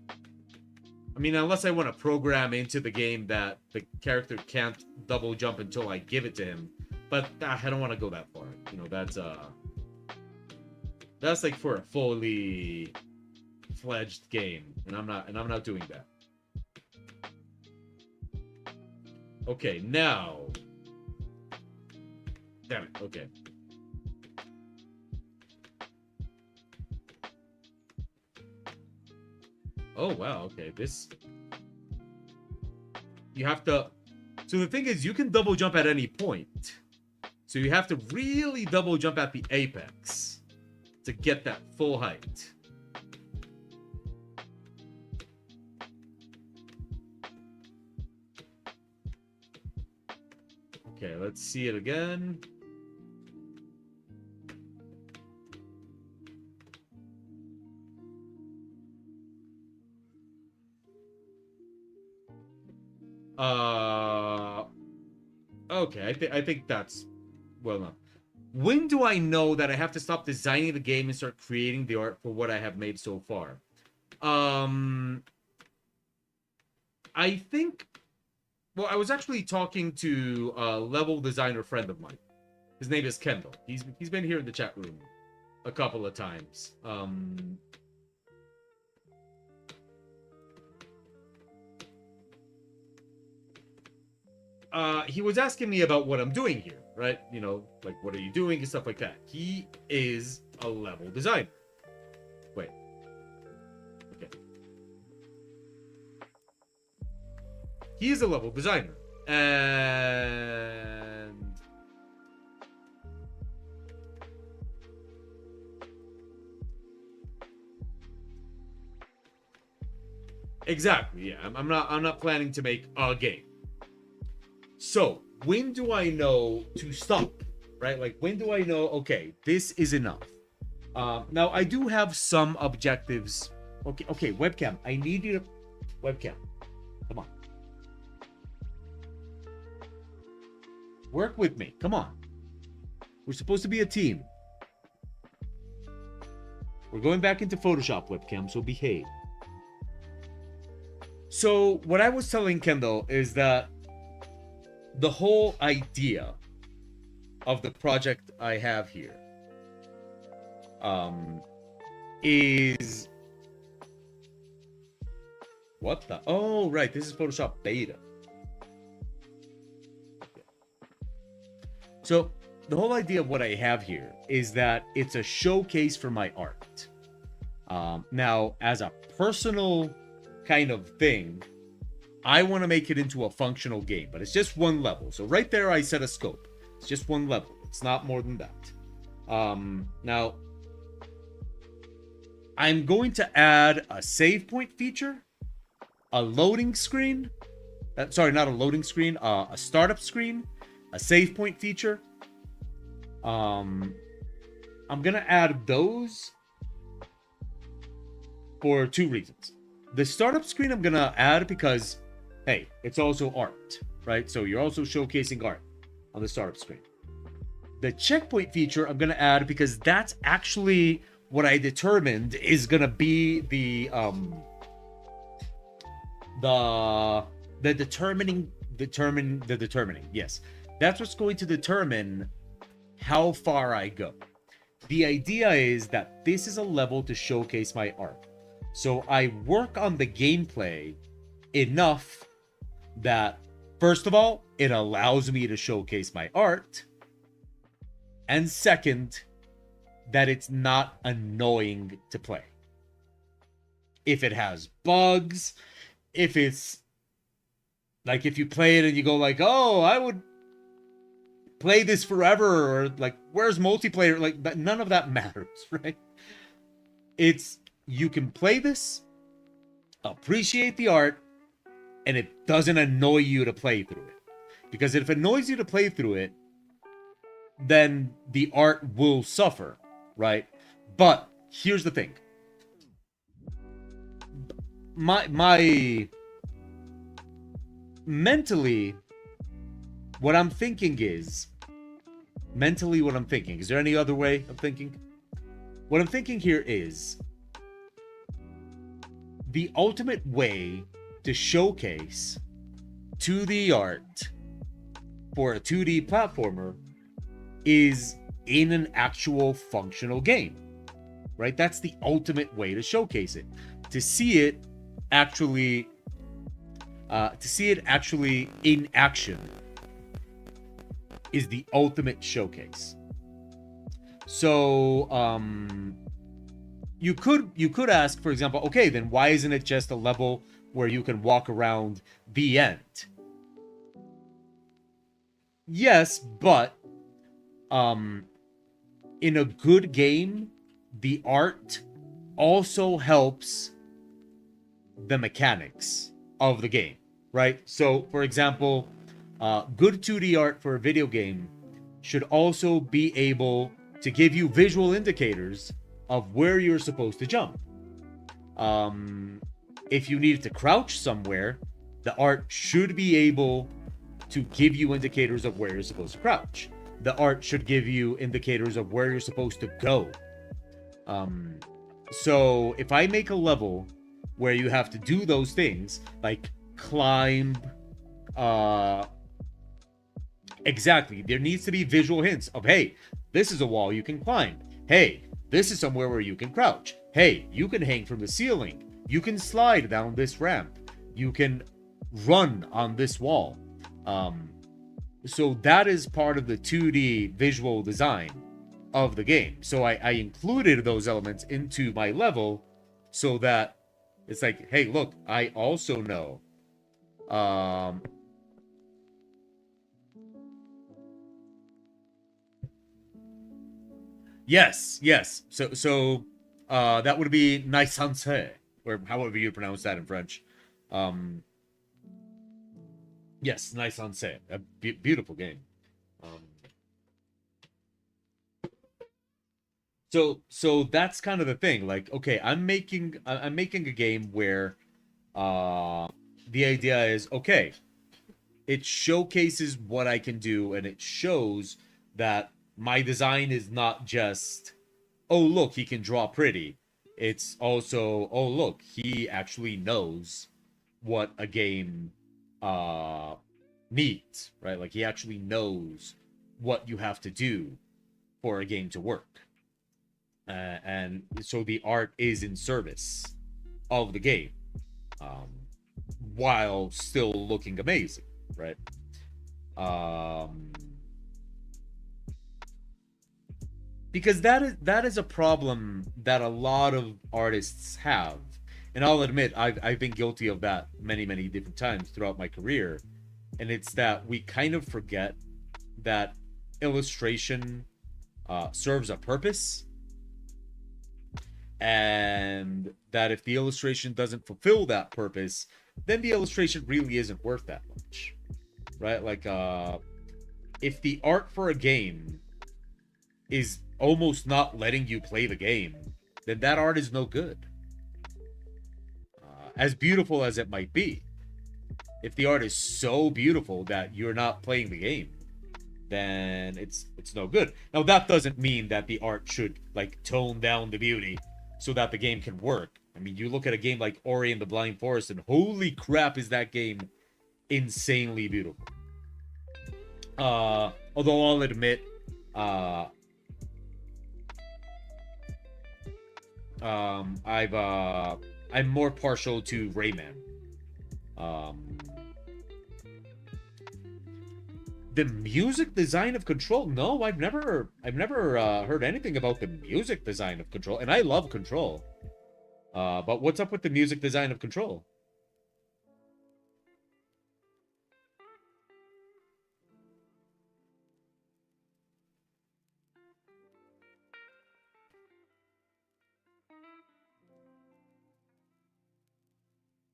I mean, unless I want to program into the game that the character can't double jump until I give it to him. But I don't want to go that far. You know, that's like for a fully fledged game, and I'm not doing that. Okay, now. Damn it. Okay. Oh, wow. Okay, this. You have to. So the thing is, you can double jump at any point. So you have to really double jump at the apex to get that full height. Okay, let's see it again. Okay, I think that's well enough. When do I know that I have to stop designing the game and start creating the art for what I have made so far? I think. Well, I was actually talking to a level designer friend of mine. His name is Kendall. He's been here in the chat room a couple of times. He was asking me about what I'm doing here, right? You know, like, what are you doing and stuff like that. He is a level designer. Wait. Okay. He is a level designer. And... Exactly, yeah. I'm not planning to make a game. So, when do I know to stop, right? Like, when do I know, okay, this is enough? Now, I do have some objectives. Okay, webcam. I need you to... Webcam. Come on. Work with me. Come on. We're supposed to be a team. We're going back into Photoshop, webcam, so behave. So, what I was telling Kendall is that the whole idea of the project I have here is... What the... Oh, right. This is Photoshop Beta. So, the whole idea of what I have here is that it's a showcase for my art. Now, as a personal kind of thing, I want to make it into a functional game, but it's just one level. So right there, I set a scope. It's just one level. It's not more than that. Now, I'm going to add a save point feature, a loading screen. Sorry, not a loading screen, a startup screen, a save point feature. I'm gonna add those for two reasons. The startup screen I'm gonna add because, hey, it's also art, right? So you're also showcasing art on the startup screen. The checkpoint feature I'm gonna add because that's actually what I determined is gonna be the determining. Yes, that's what's going to determine how far I go. The idea is that this is a level to showcase my art. So I work on the gameplay enough that, first of all, it allows me to showcase my art. And second, that it's not annoying to play. If it has bugs, if it's like, if you play it and you go like, oh, I would play this forever, or like, where's multiplayer? Like, that, none of that matters, right? It's, you can play this, appreciate the art, and it doesn't annoy you to play through it. Because if it annoys you to play through it, then the art will suffer, right? But here's the thing. My mentally, what I'm thinking is, is there any other way of thinking? What I'm thinking here is, the ultimate way to showcase 2D art for a 2D platformer is in an actual functional game, right? That's the ultimate way to showcase it. To see it actually in action is the ultimate showcase. So you could ask, for example, okay, then why isn't it just a level where you can walk around the end? Yes, but in a good game, the art also helps the mechanics of the game, right? So, for example, good 2D art for a video game should also be able to give you visual indicators of where you're supposed to jump. If you need to crouch somewhere, the art should be able to give you indicators of where you're supposed to crouch. The art should give you indicators of where you're supposed to go. So if I make a level where you have to do those things, like climb, exactly, there needs to be visual hints of, hey, this is a wall you can climb. Hey, this is somewhere where you can crouch. Hey, you can hang from the ceiling. You can slide down this ramp. You can run on this wall. So that is part of the 2D visual design of the game. So I included those elements into my level so that it's like, hey, look, I also know. Yes. So that would be naissance, or however you pronounce that in French. Yes, nice on set. A beautiful game. Um, so that's kind of the thing. Like, okay, I'm making a game where uh the idea is okay, it showcases what I can do, and it shows that my design is not just, oh look, he can draw pretty. It's also, oh look, he actually knows what a game uh needs, right? Like he actually knows what you have to do for a game to work. And so the art is in service of the game, um, while still looking amazing, right? Um, because that is a problem that a lot of artists have, and I'll admit I've been guilty of that many different times throughout my career, and it's that we kind of forget that illustration serves a purpose, and that if the illustration doesn't fulfill that purpose, then the illustration really isn't worth that much, right? Like if the art for a game is almost not letting you play the game, then that art is no good. As beautiful as it might be, if the art is so beautiful that you're not playing the game, then it's no good. Now that doesn't mean that the art should like tone down the beauty so that the game can work. I mean, you look at a game like Ori and the Blind Forest, and holy crap, is that game insanely beautiful. Although I'll admit, I'm more partial to Rayman. Um, the music design of Control, no, I've never heard anything about the music design of Control, and I love Control. But what's up with the music design of Control?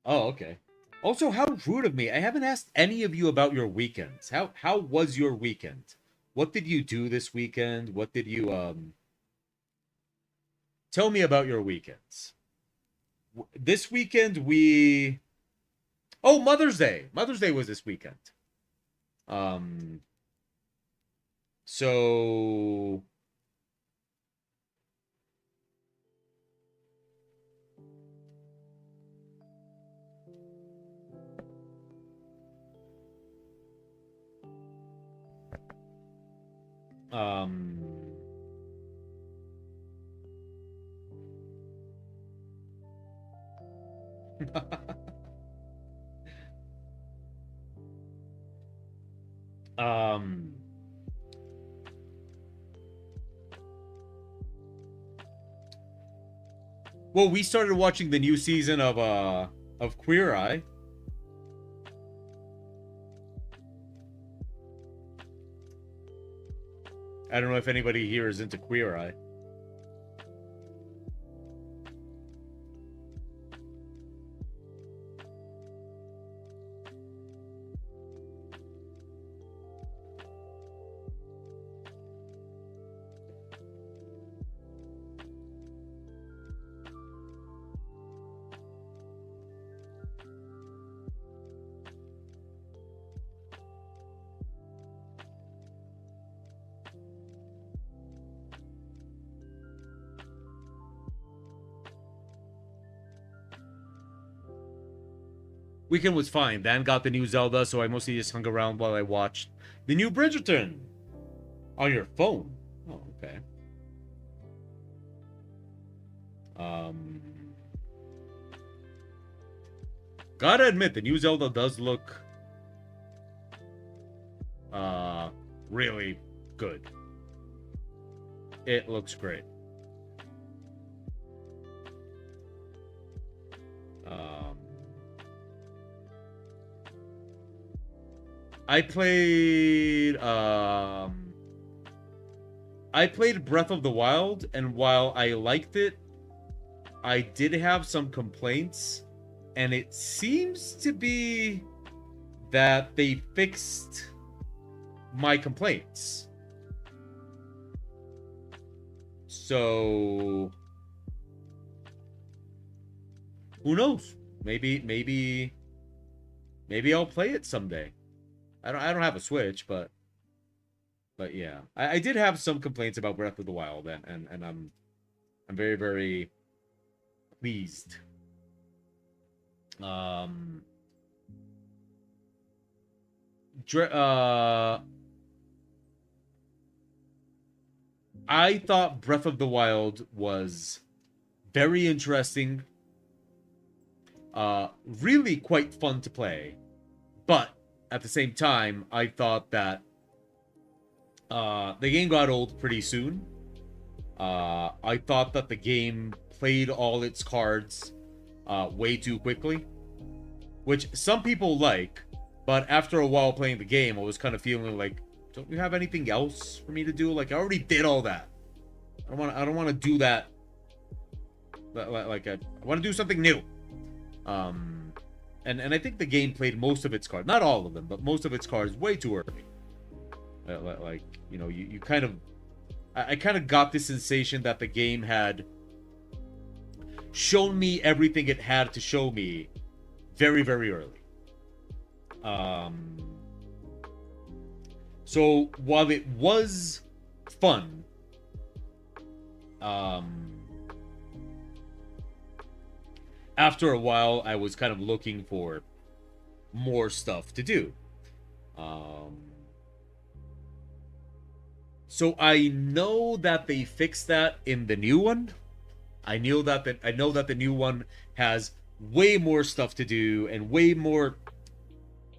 Oh, okay. Also, how rude of me. I haven't asked any of you about your weekends. How was your weekend? What did you do this weekend? What did you tell me about your weekends? This weekend we Oh, Mother's Day. Mother's Day was this weekend. Um so um um well, we started watching the new season of Queer Eye. I don't know if anybody here is into Queer Eye. Weekend was fine. Dan got the new Zelda, so I mostly just hung around while I watched the new Bridgerton on your phone. Oh, okay. Um, gotta admit, the new Zelda does look really good. It looks great. Um, I played Breath of the Wild, and while I liked it, I did have some complaints, and it seems to be that they fixed my complaints. So who knows? Maybe I'll play it someday. I don't have a Switch, but yeah. I did have some complaints about Breath of the Wild, and I'm very, very pleased. I thought Breath of the Wild was very interesting, really quite fun to play, but at the same time, I thought that the game got old pretty soon. I thought that the game played all its cards way too quickly, which some people like, but after a while playing the game, I was kind of feeling like, don't you have anything else for me to do? Like, I already did all that. I don't want to do that. Like, I want to do something new. And I think the game played most of its cards, not all of them, but most of its cards way too early. Like, you know, you kind of, I kind of got this sensation that the game had shown me everything it had to show me very, very early. So while it was fun, after a while, I was kind of looking for more stuff to do. So I know that they fixed that in the new one. I know that the new one has way more stuff to do and way more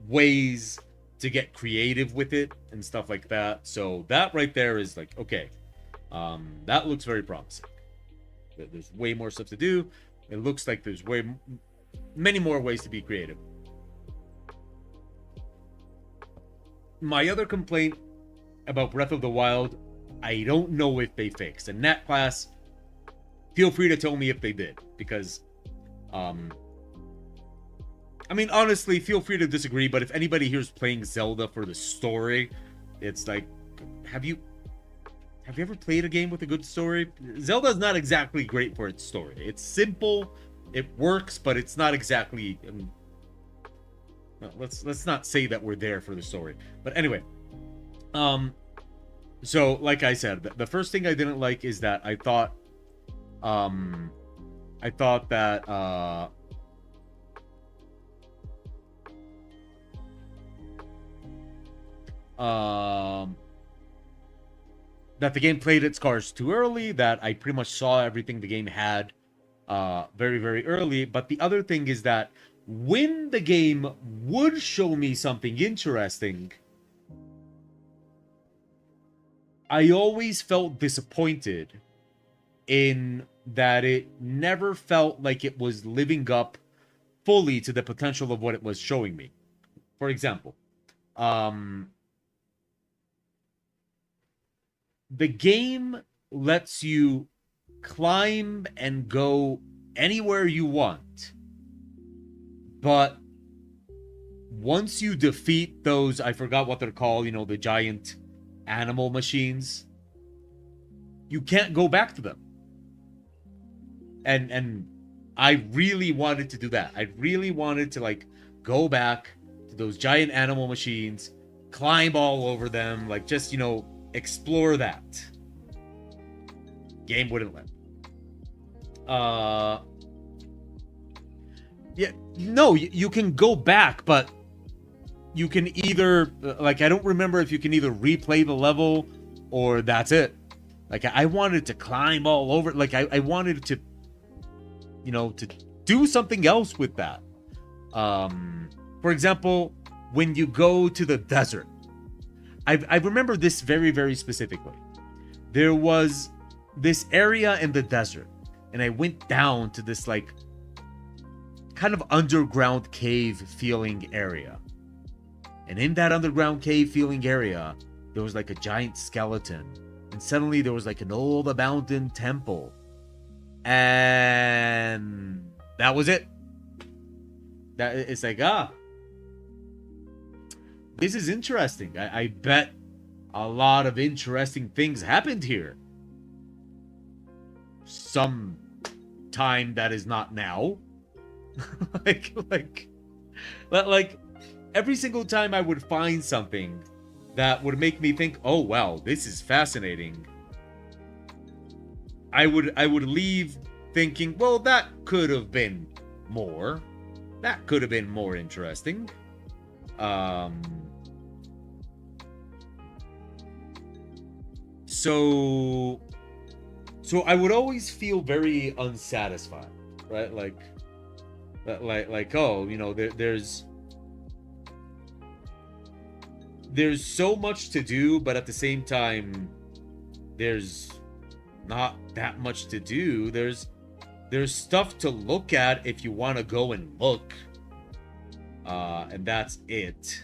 ways to get creative with it and stuff like that. So that right there is like, okay, that looks very promising. There's way more stuff to do. It looks like there's many more ways to be creative. My other complaint about Breath of the Wild, I don't know if they fixed. And Nat Class, feel free to tell me if they did, because I mean, honestly, feel free to disagree, but if anybody here's playing Zelda for the story, it's like, have you ever played a game with a good story? Zelda's not exactly great for its story. It's simple, it works, but it's not exactly let's not say that we're there for the story. But anyway, so like I said, the first thing I didn't like is that I thought that that the game played its cards too early, that I pretty much saw everything the game had very, very early. But the other thing is that when the game would show me something interesting, I always felt disappointed in that it never felt like it was living up fully to the potential of what it was showing me. For example, the game lets you climb and go anywhere you want. But once you defeat those, I forgot what they're called, you know, the giant animal machines, you can't go back to them. And I really wanted to do that. I really wanted to, like, go back to those giant animal machines, climb all over them, like, just, you know, explore that. Game wouldn't let. Yeah, no, you can go back, but you can either, like, I don't remember if you can either replay the level or that's it. Like, I wanted to climb all over, like, I wanted to, you know, to do something else with that. For example, when you go to the desert, I remember this very, very specifically. There was this area in the desert, and I went down to this, like, kind of underground cave feeling area. And in that underground cave feeling area, there was like a giant skeleton. And suddenly there was like an old abandoned temple. And that was it. That it's like, this is interesting. I bet a lot of interesting things happened here. Some time that is not now. like every single time I would find something that would make me think, oh wow, this is fascinating, I would leave thinking, well, that could have been more. That could have been more interesting. So I would always feel very unsatisfied, right? Like oh, you know, there's so much to do, but at the same time, there's not that much to do. There's stuff to look at if you want to go and look, and that's it.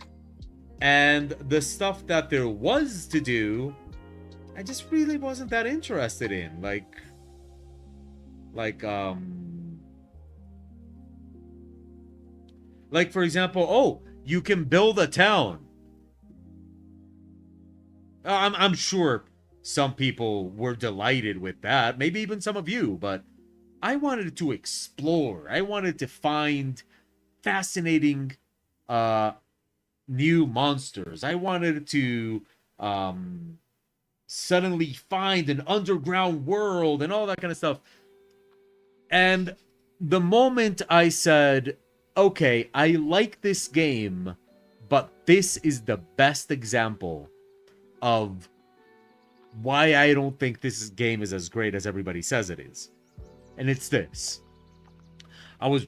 And the stuff that there was to do, I just really wasn't that interested in. Like for example, oh, you can build a town. I'm sure some people were delighted with that, maybe even some of you, but I wanted to explore. I wanted to find fascinating new monsters. I wanted to suddenly find an underground world and all that kind of stuff. And the moment I said, okay, I like this game, but this is the best example of why I don't think this game is as great as everybody says it is. And it's this. I was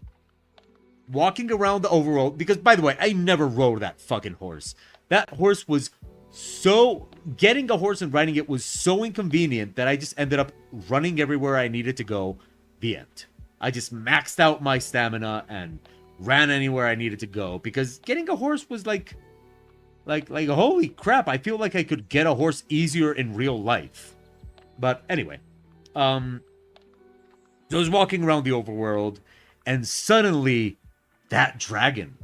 walking around the overworld, because, by the way, I never rode that fucking horse. That horse was so... Getting a horse and riding it was so inconvenient that I just ended up running everywhere I needed to go. The end. I just maxed out my stamina and ran anywhere I needed to go, because getting a horse was like holy crap, I feel like I could get a horse easier in real life. But anyway, so I was walking around the overworld, and suddenly that dragon.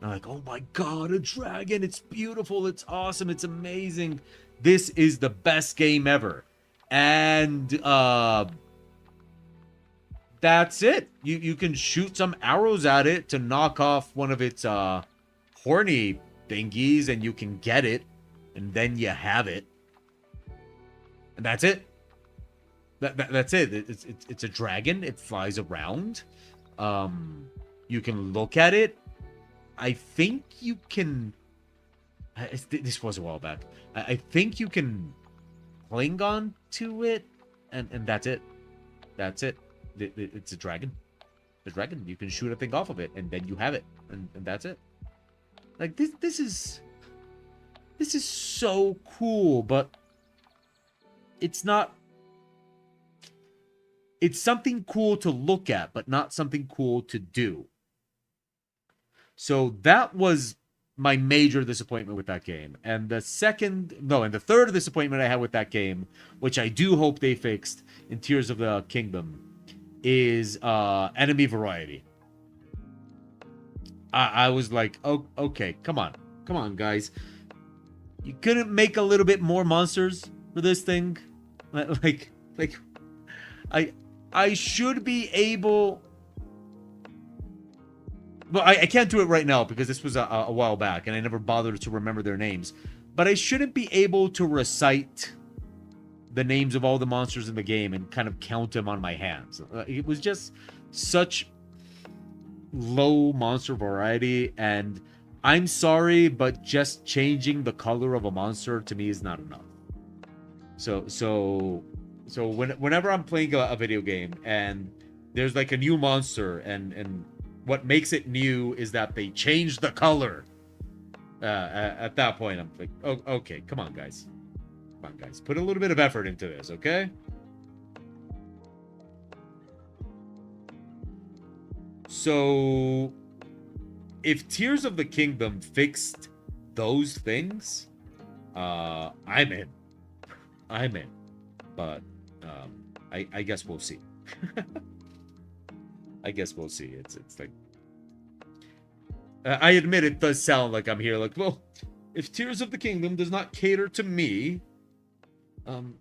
I'm like, oh my god, a dragon! It's beautiful, it's awesome, it's amazing. This is the best game ever. And that's it. You can shoot some arrows at it to knock off one of its horny thingies, and you can get it, and then you have it, and that's it. That's it. It's a dragon. It flies around. You can look at it. I think you can. This was a while back. I think you can cling on to it, and that's it. That's it. It's a dragon. The dragon. You can shoot a thing off of it, and then you have it, and that's it. Like this is so cool, but it's not. It's something cool to look at, but not something cool to do. So that was my major disappointment with that game. And the third disappointment I had with that game, which I do hope they fixed in Tears of the Kingdom, is enemy variety. I was like, oh, okay, come on, guys. You couldn't make a little bit more monsters for this thing? Like, I should be able... Well, I can't do it right now because this was a while back and I never bothered to remember their names. But I shouldn't be able to recite the names of all the monsters in the game and kind of count them on my hands. It was just such low monster variety, and I'm sorry, but just changing the color of a monster to me is not enough. So whenever I'm playing a video game and there's like a new monster, and what makes it new is that they changed the color, at that point I'm like, oh, okay, come on guys, put a little bit of effort into this, okay? So if Tears of the Kingdom fixed those things, I'm in. But I guess we'll see. I guess we'll see. It's like I admit it does sound like I'm here like, well, if Tears of the Kingdom does not cater to me, um,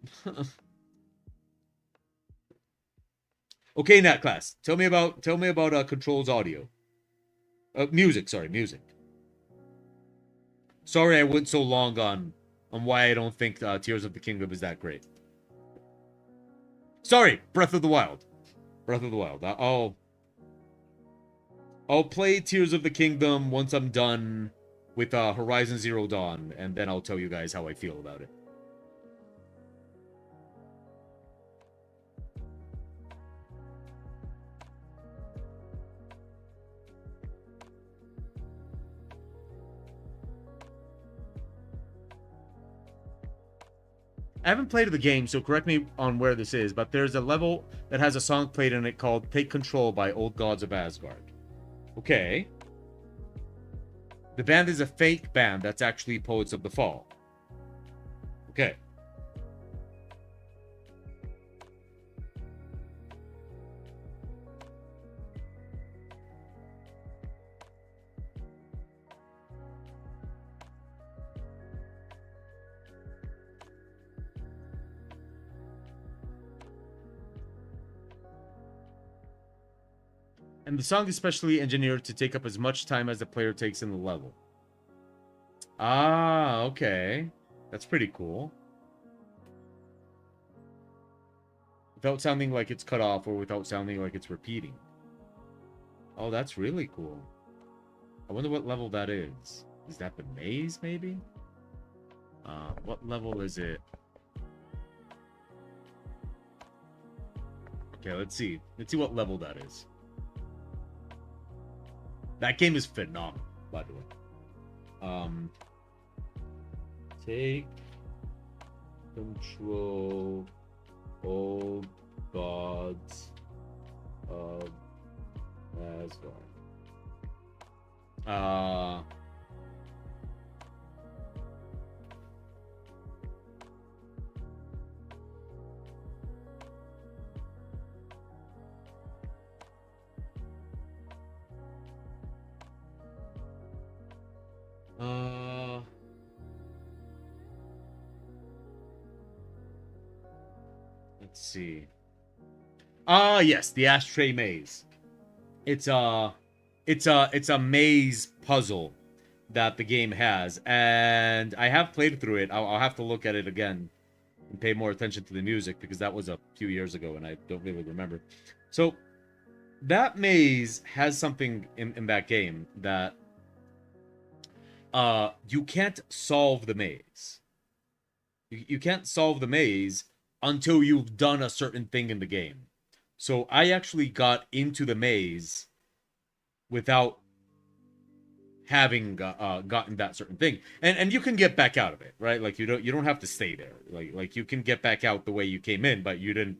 okay, Nat class, tell me about Control's audio, music. Sorry, music. Sorry, I went so long on why I don't think Tears of the Kingdom is that great. Sorry, Breath of the Wild. Breath of the Wild. I'll play Tears of the Kingdom once I'm done with Horizon Zero Dawn, and then I'll tell you guys how I feel about it. I haven't played the game, so correct me on where this is, but there's a level that has a song played in it called Take Control by Old Gods of Asgard. Okay. The band is a fake band that's actually Poets of the Fall. Okay. And the song is specially engineered to take up as much time as the player takes in the level. Ah, okay. That's pretty cool. Without sounding like it's cut off or without sounding like it's repeating. Oh, that's really cool. I wonder what level that is. Is that the maze, maybe? What level is it? Okay, let's see. Let's see what level that is. That game is phenomenal, by the way. Take control, old gods of Asgard. Let's see. Yes, the Ashtray Maze. It's a maze puzzle that the game has, and I have played through it. I'll have to look at it again and pay more attention to the music because that was a few years ago and I don't really remember. So that maze has something in that game that you can't solve the maze. You can't solve the maze until you've done a certain thing in the game. So I actually got into the maze without having gotten that certain thing, and you can get back out of it, right? Like you don't have to stay there. Like you can get back out the way you came in, but you didn't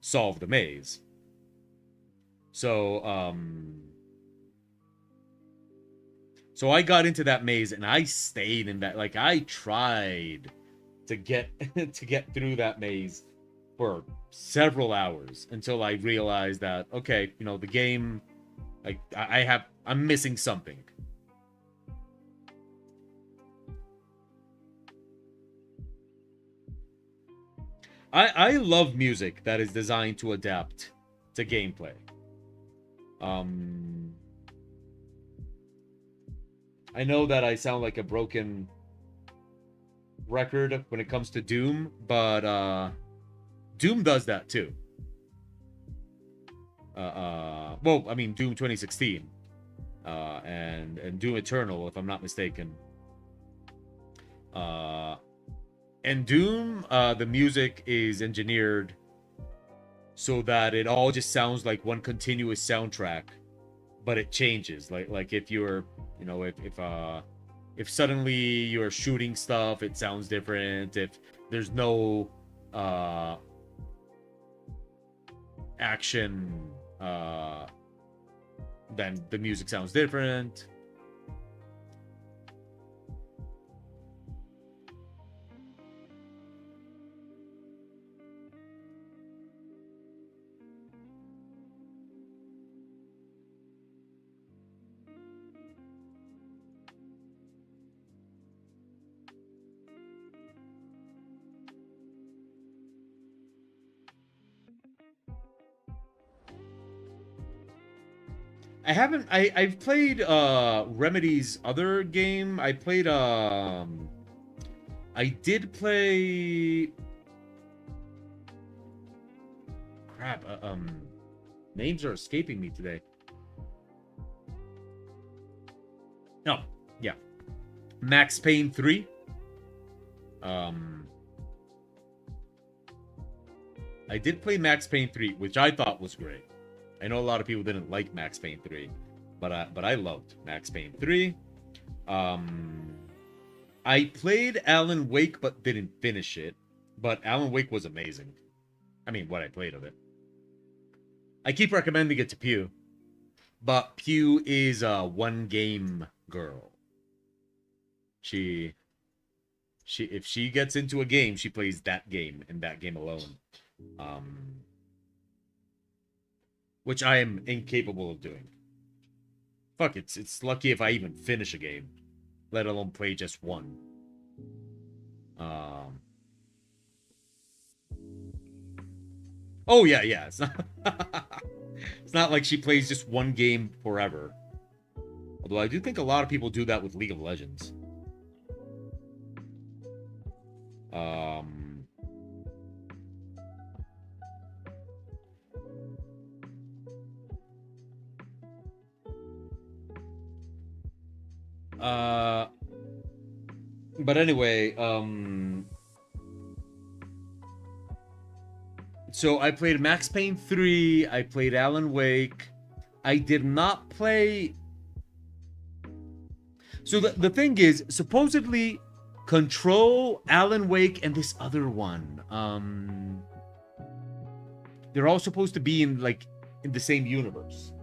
solve the maze. So so I got into that maze and I stayed in that. Like I tried to get to get through that maze for several hours until I realized that okay, you know, the game, like I'm missing something. I love music that is designed to adapt to gameplay. I know that I sound like a broken record when it comes to Doom, but Doom does that too. Well, I mean Doom 2016, and Doom Eternal, if I'm not mistaken. And Doom, the music is engineered so that it all just sounds like one continuous soundtrack, but it changes. Like if you're, you know, if suddenly you're shooting stuff, it sounds different. If there's no action, then the music sounds different. I haven't. I've played Remedy's other game. I played I did play. Crap. Names are escaping me today. No. Yeah. Max Payne 3. I did play Max Payne 3, which I thought was great. I know a lot of people didn't like Max Payne 3, but I loved Max Payne 3. I played Alan Wake but didn't finish it. But Alan Wake was amazing. I mean, what I played of it. I keep recommending it to Pew, but Pew is a one game girl. She if she gets into a game, she plays that game and that game alone. Which I am incapable of doing. Fuck, it's lucky if I even finish a game, let alone play just one. Oh yeah, it's not it's not like she plays just one game forever. Although I do think a lot of people do that with League of Legends. But anyway, so I played Max Payne 3, I played Alan Wake. I did not play. So the thing is, supposedly Control, Alan Wake, and this other one, they're all supposed to be in the same universe.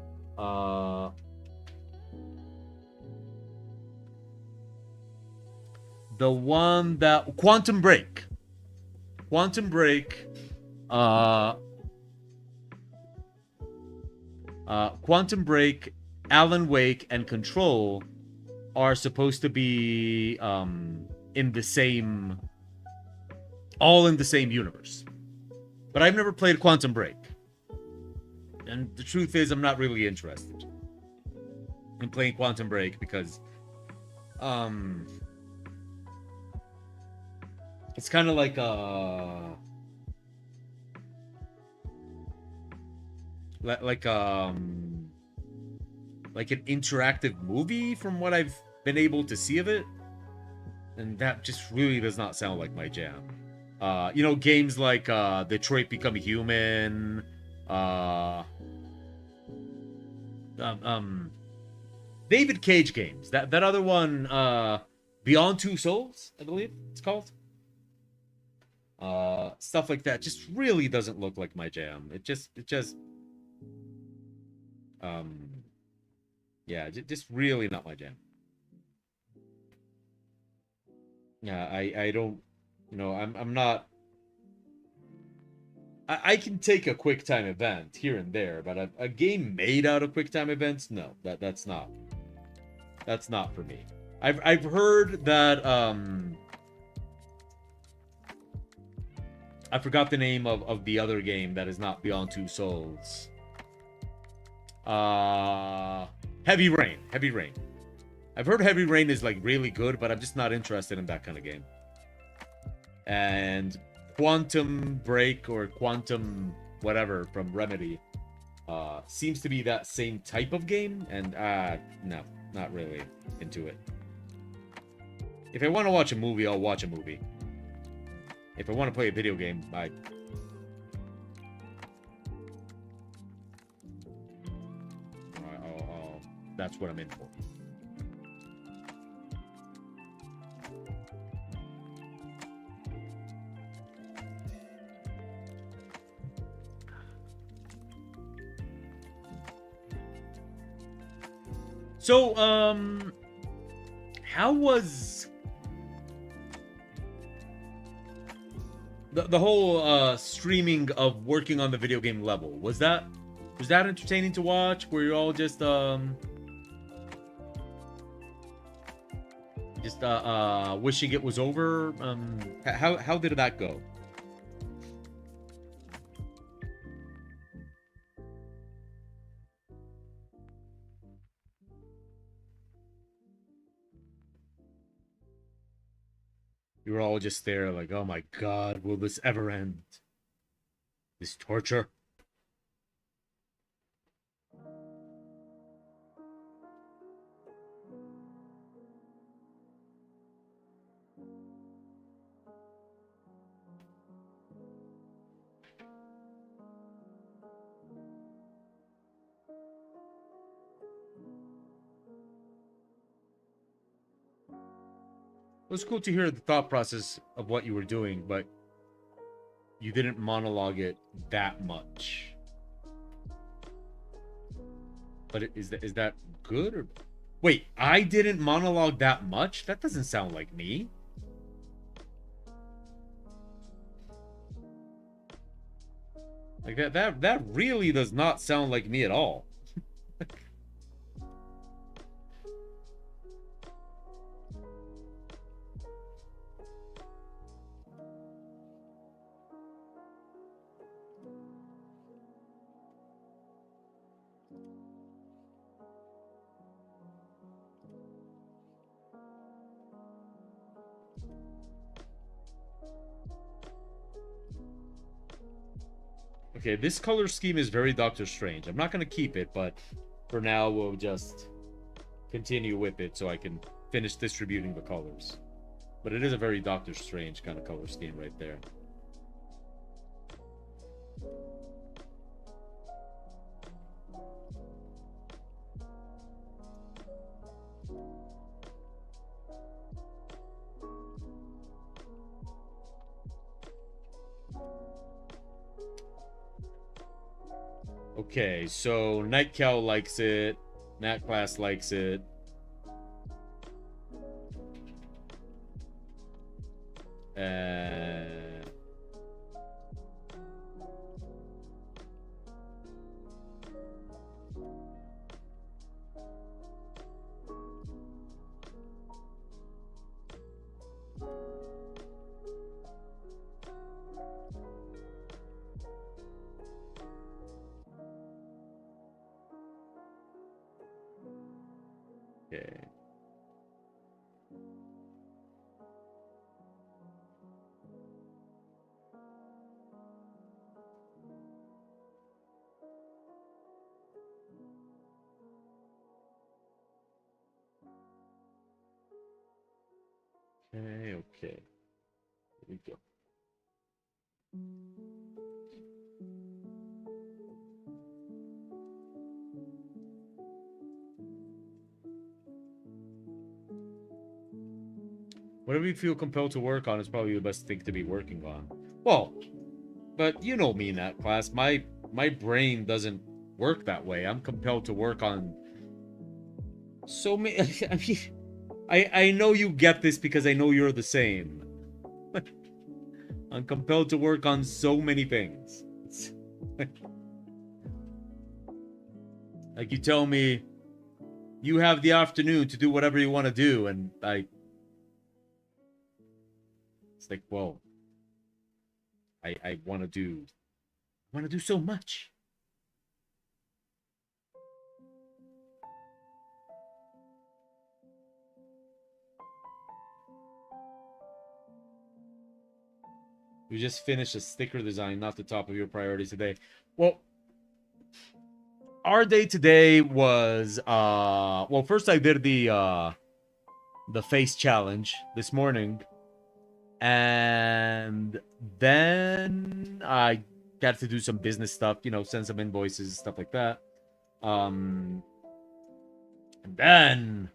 The one that Quantum Break, Quantum Break, Alan Wake, and Control are supposed to be in the same, all in the same universe. But I've never played Quantum Break, and the truth is, I'm not really interested in playing Quantum Break because it's kind of like an interactive movie from what I've been able to see of it, and that just really does not sound like my jam. Games like Detroit Become Human, David Cage games. That other one, Beyond Two Souls, I believe it's called. Stuff like that just really doesn't look like my jam. It just just really not my jam. Yeah, I don't, I'm not. I can take a QuickTime event here and there, but a game made out of QuickTime events, no, that's not for me. I've heard that I forgot the name of the other game that is not Beyond Two Souls. Heavy Rain. I've heard Heavy Rain is really good, but I'm just not interested in that kind of game. And Quantum Break or Quantum whatever from Remedy seems to be that same type of game, and no, not really into it. If I want to watch a movie, I'll watch a movie. If I want to play a video game, that's what I'm in for. So, how was the whole streaming of working on the video game level? Was that entertaining to watch? Were you all just wishing it was over? How did that go? You were all just there like, oh my god, will this ever end? This torture? It was cool to hear the thought process of what you were doing, but you didn't monologue it that much. But is that good or wait, I didn't monologue that much? That doesn't sound like me. Like that really does not sound like me at all. Okay, this color scheme is very Doctor Strange. I'm not gonna keep it, but for now we'll just continue with it so I can finish distributing the colors. But it is a very Doctor Strange kind of color scheme right there. Okay, so Nightcow likes it. Natclass likes it. Uh, okay. Okay, okay. Here we go. Whatever you feel compelled to work on is probably the best thing to be working on. Well, but you know me in that class. My brain doesn't work that way. I'm compelled to work on so many. I mean, I know you get this because I know you're the same. I'm compelled to work on so many things. Like you tell me, you have the afternoon to do whatever you want to do, and it's like, well, I want to do so much. You just finished a sticker design, not the top of your priorities today. Well, our day today was well, first I did the face challenge this morning, and then I got to do some business stuff, you know, send some invoices, stuff like that. And then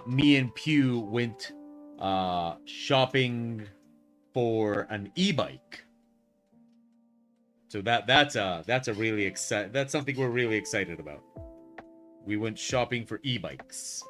me and Pew went shopping for an e-bike. So that's a really that's something we're really excited about. We went shopping for e-bikes.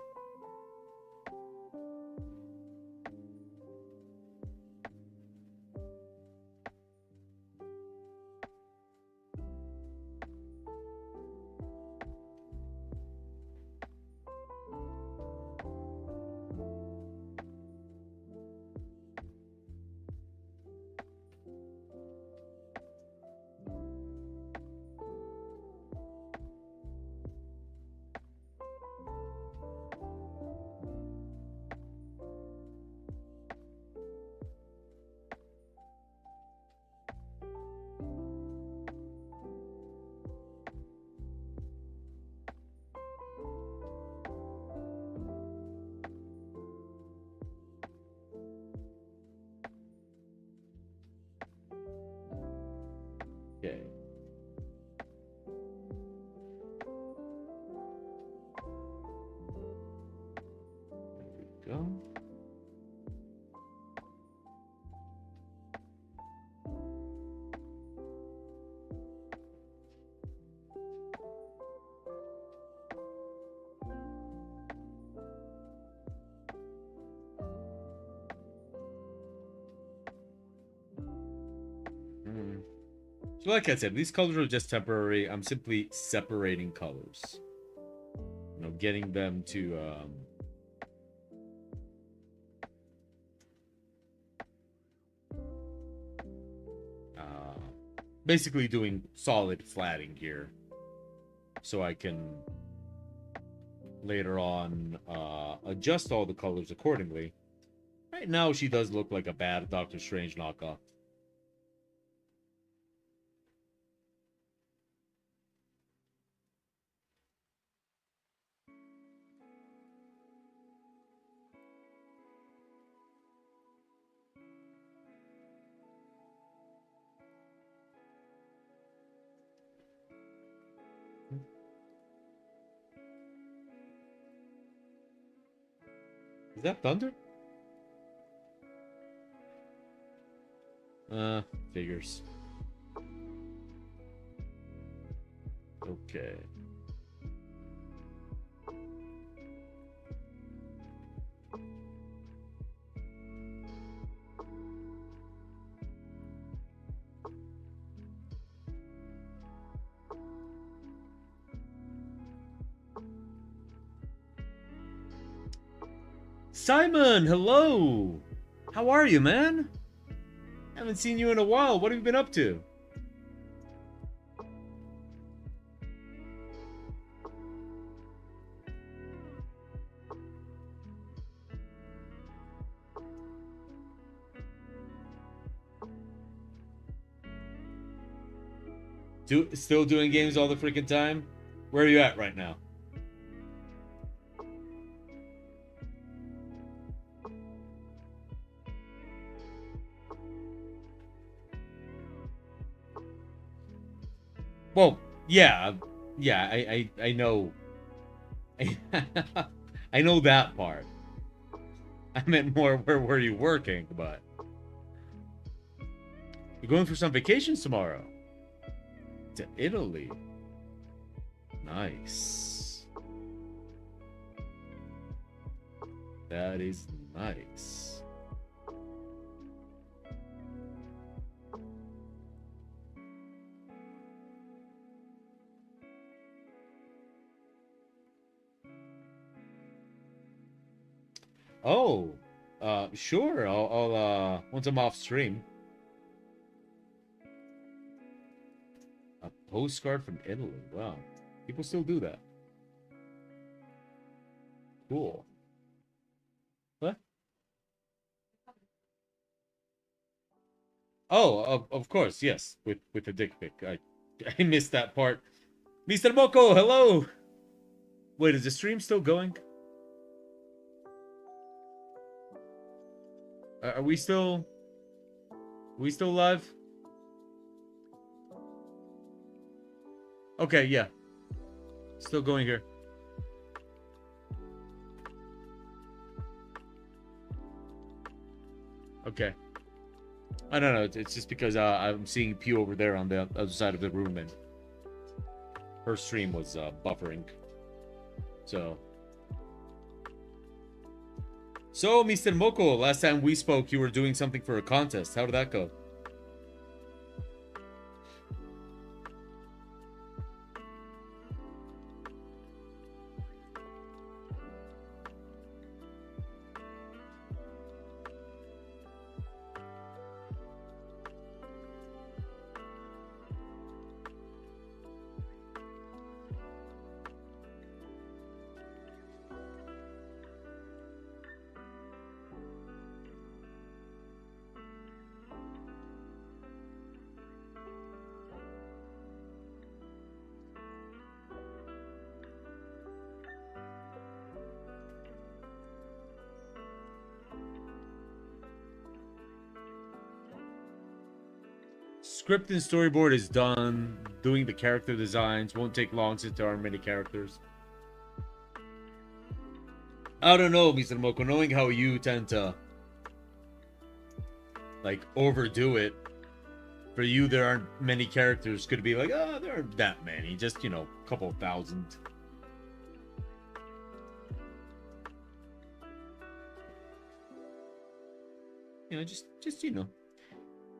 go. So like I said, these colors are just temporary. I'm simply separating colors. You know, getting them to basically doing solid flatting here. So I can later on adjust all the colors accordingly. Right now she does look like a bad Doctor Strange knockoff. Is that thunder? Figures. Okay. Simon, hello. How are you, man? Haven't seen you in a while. What have you been up to? Still doing games all the freaking time? Where are you at right now? Well, yeah, I know. I know that part. I meant more where were you working, but you're going for some vacations tomorrow to Italy. Nice. That is nice. Oh, sure. I'll once I'm off stream. A postcard from Italy. Wow, people still do that. Cool. What? Oh, of course, yes. With the dick pic. I missed that part. Mr. Moko, hello. Wait, is the stream still going? Are we still? Are we still live? Okay, yeah. Still going here. Okay. I don't know. It's just because I'm seeing Pew over there on the other side of the room, and her stream was buffering. So, Mr. Moko, last time we spoke, you were doing something for a contest. How did that go? Script and storyboard is done. Doing the character designs won't take long since there aren't many characters. I don't know, Mr. Moko, knowing how you tend to like overdo it. For you, there aren't many characters. Could be like, oh, there aren't that many. Just, you know, a couple thousand. You know, just you know,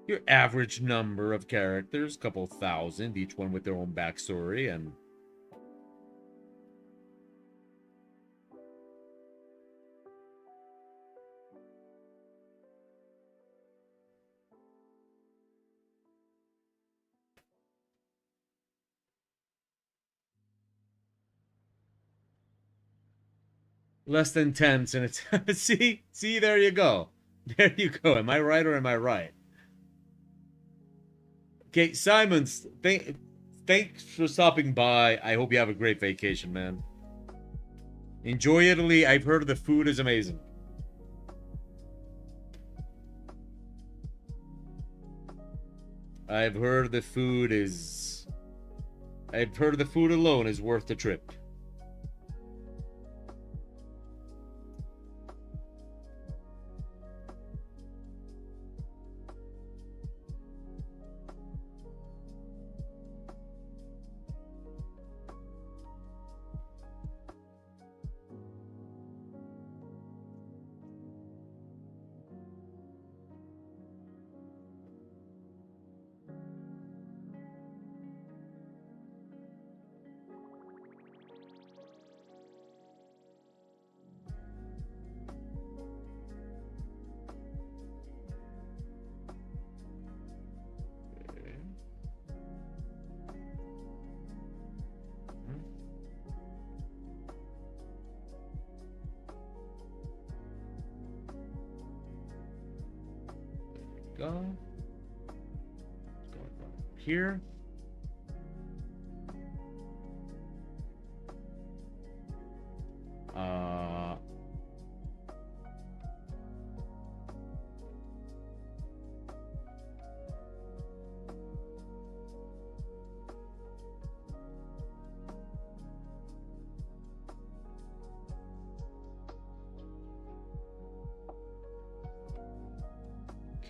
your average number of characters, a couple thousand, each one with their own backstory, and less than tense, and it's see, there you go. There you go. Am I right or am I right? Okay, Simons, thanks for stopping by. I hope you have a great vacation, man. Enjoy Italy. I've heard the food is amazing. I've heard the food alone is worth the trip. Go. Go here. Uh.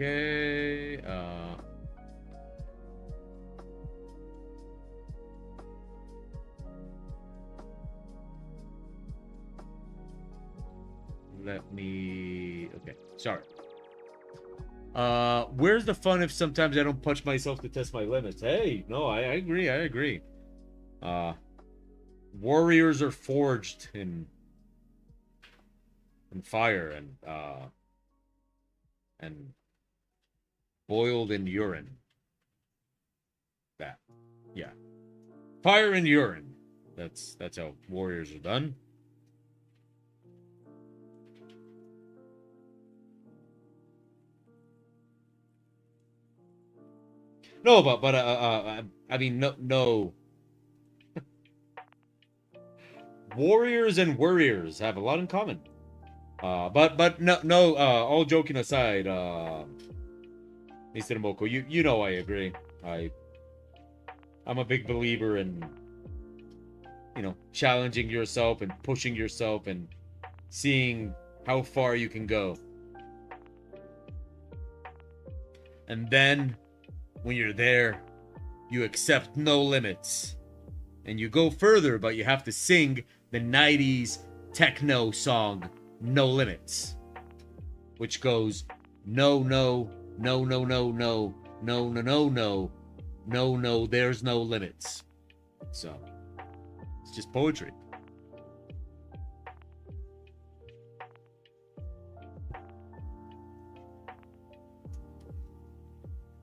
Okay. Let me. Okay. Sorry. Where's the fun if sometimes I don't punch myself to test my limits? Hey, no, I agree. I agree. Warriors are forged in fire and boiled in urine. That, yeah, fire and urine. That's how warriors are done. No, but I mean, no. Warriors and warriors have a lot in common. But no. All joking aside, Mr. Moko, you know I agree. I'm a big believer in, you know, challenging yourself and pushing yourself and seeing how far you can go. And then when you're there, you accept no limits. And you go further, but you have to sing the 90s techno song No Limits, which goes no, no, no, no, no, no, no, no, no, no, no, no, there's no limits. So it's just poetry.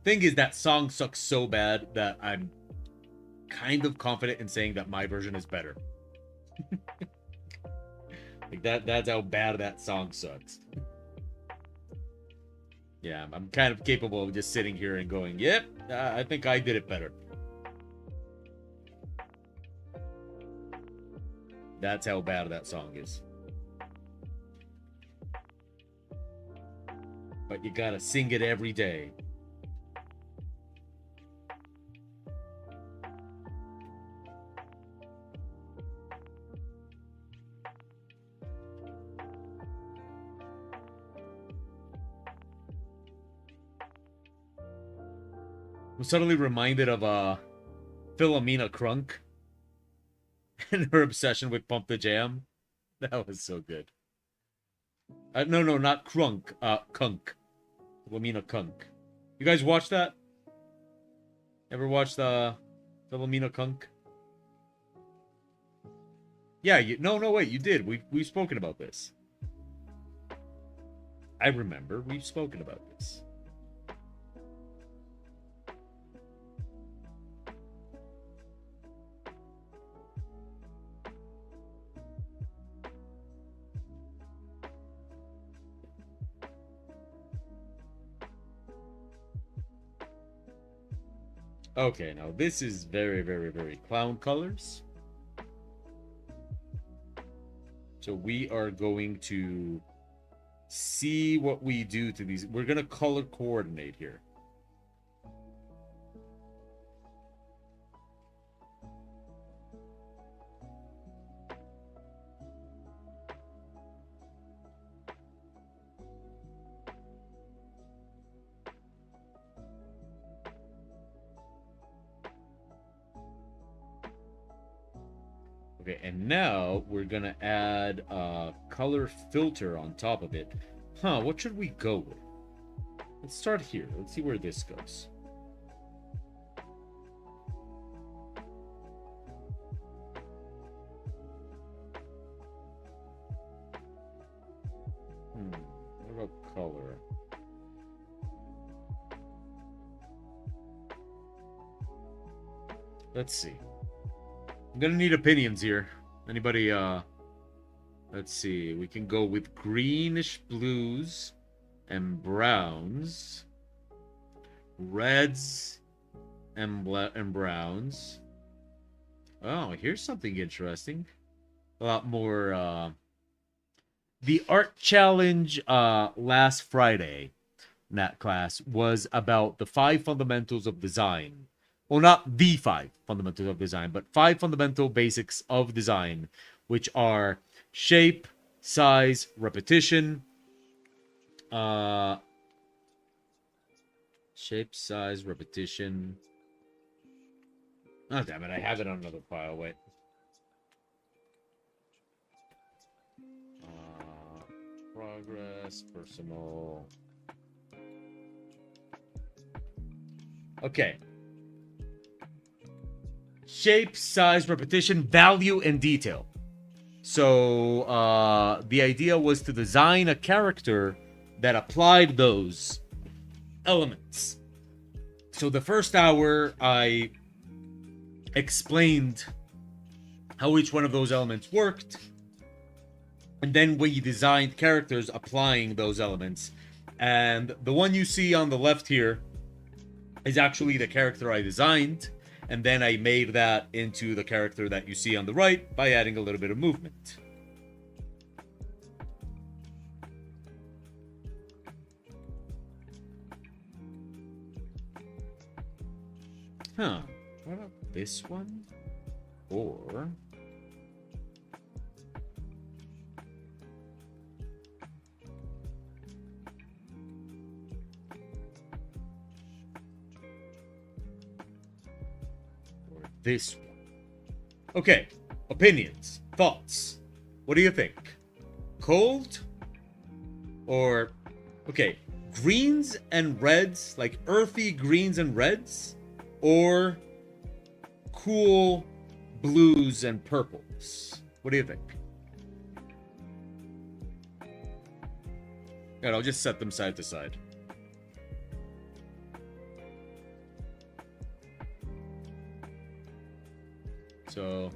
Thing is, that song sucks so bad that I'm kind of confident in saying that my version is better. Like that's how bad that song sucks. Yeah, I'm kind of capable of just sitting here and going, yep, I think I did it better. That's how bad that song is. But you gotta sing it every day. I'm suddenly reminded of Philomena Crunk and her obsession with Pump the Jam. That was so good. No, not Crunk. Kunk. Philomena Kunk. You guys watch that? Ever watched Philomena Kunk? Yeah, no, wait, you did. We've spoken about this. I remember we've spoken about this. Okay, now this is very, very, very clown colors. So we are going to see what we do to these. We're going to color coordinate here. Okay, and now we're gonna add a color filter on top of it. Huh, what should we go with? Let's start here. Let's see where this goes. What about color? Let's see. I'm gonna need opinions here. Anybody, let's see. We can go with greenish blues and browns, reds and browns. Oh, here's something interesting. A lot more, the art challenge, last Friday, in that class, was about the 5 fundamentals of design. Well, not the 5 fundamentals of design, but 5 fundamental basics of design, which are shape, size, repetition, shape, size, repetition. Oh, damn it, I have it on another file. Wait. Progress, personal. Okay. Shape, size, repetition, value, and detail. So the idea was to design a character that applied those elements. So the first hour, I explained how each one of those elements worked. And then we designed characters applying those elements. And the one you see on the left here is actually the character I designed. And then I made that into the character that you see on the right by adding a little bit of movement. Huh. What about this one? Or... this one. Okay, opinions, thoughts. What do you think? Cold? Or, okay, greens and reds, like earthy greens and reds? Or cool blues and purples? What do you think? And I'll just set them side to side. So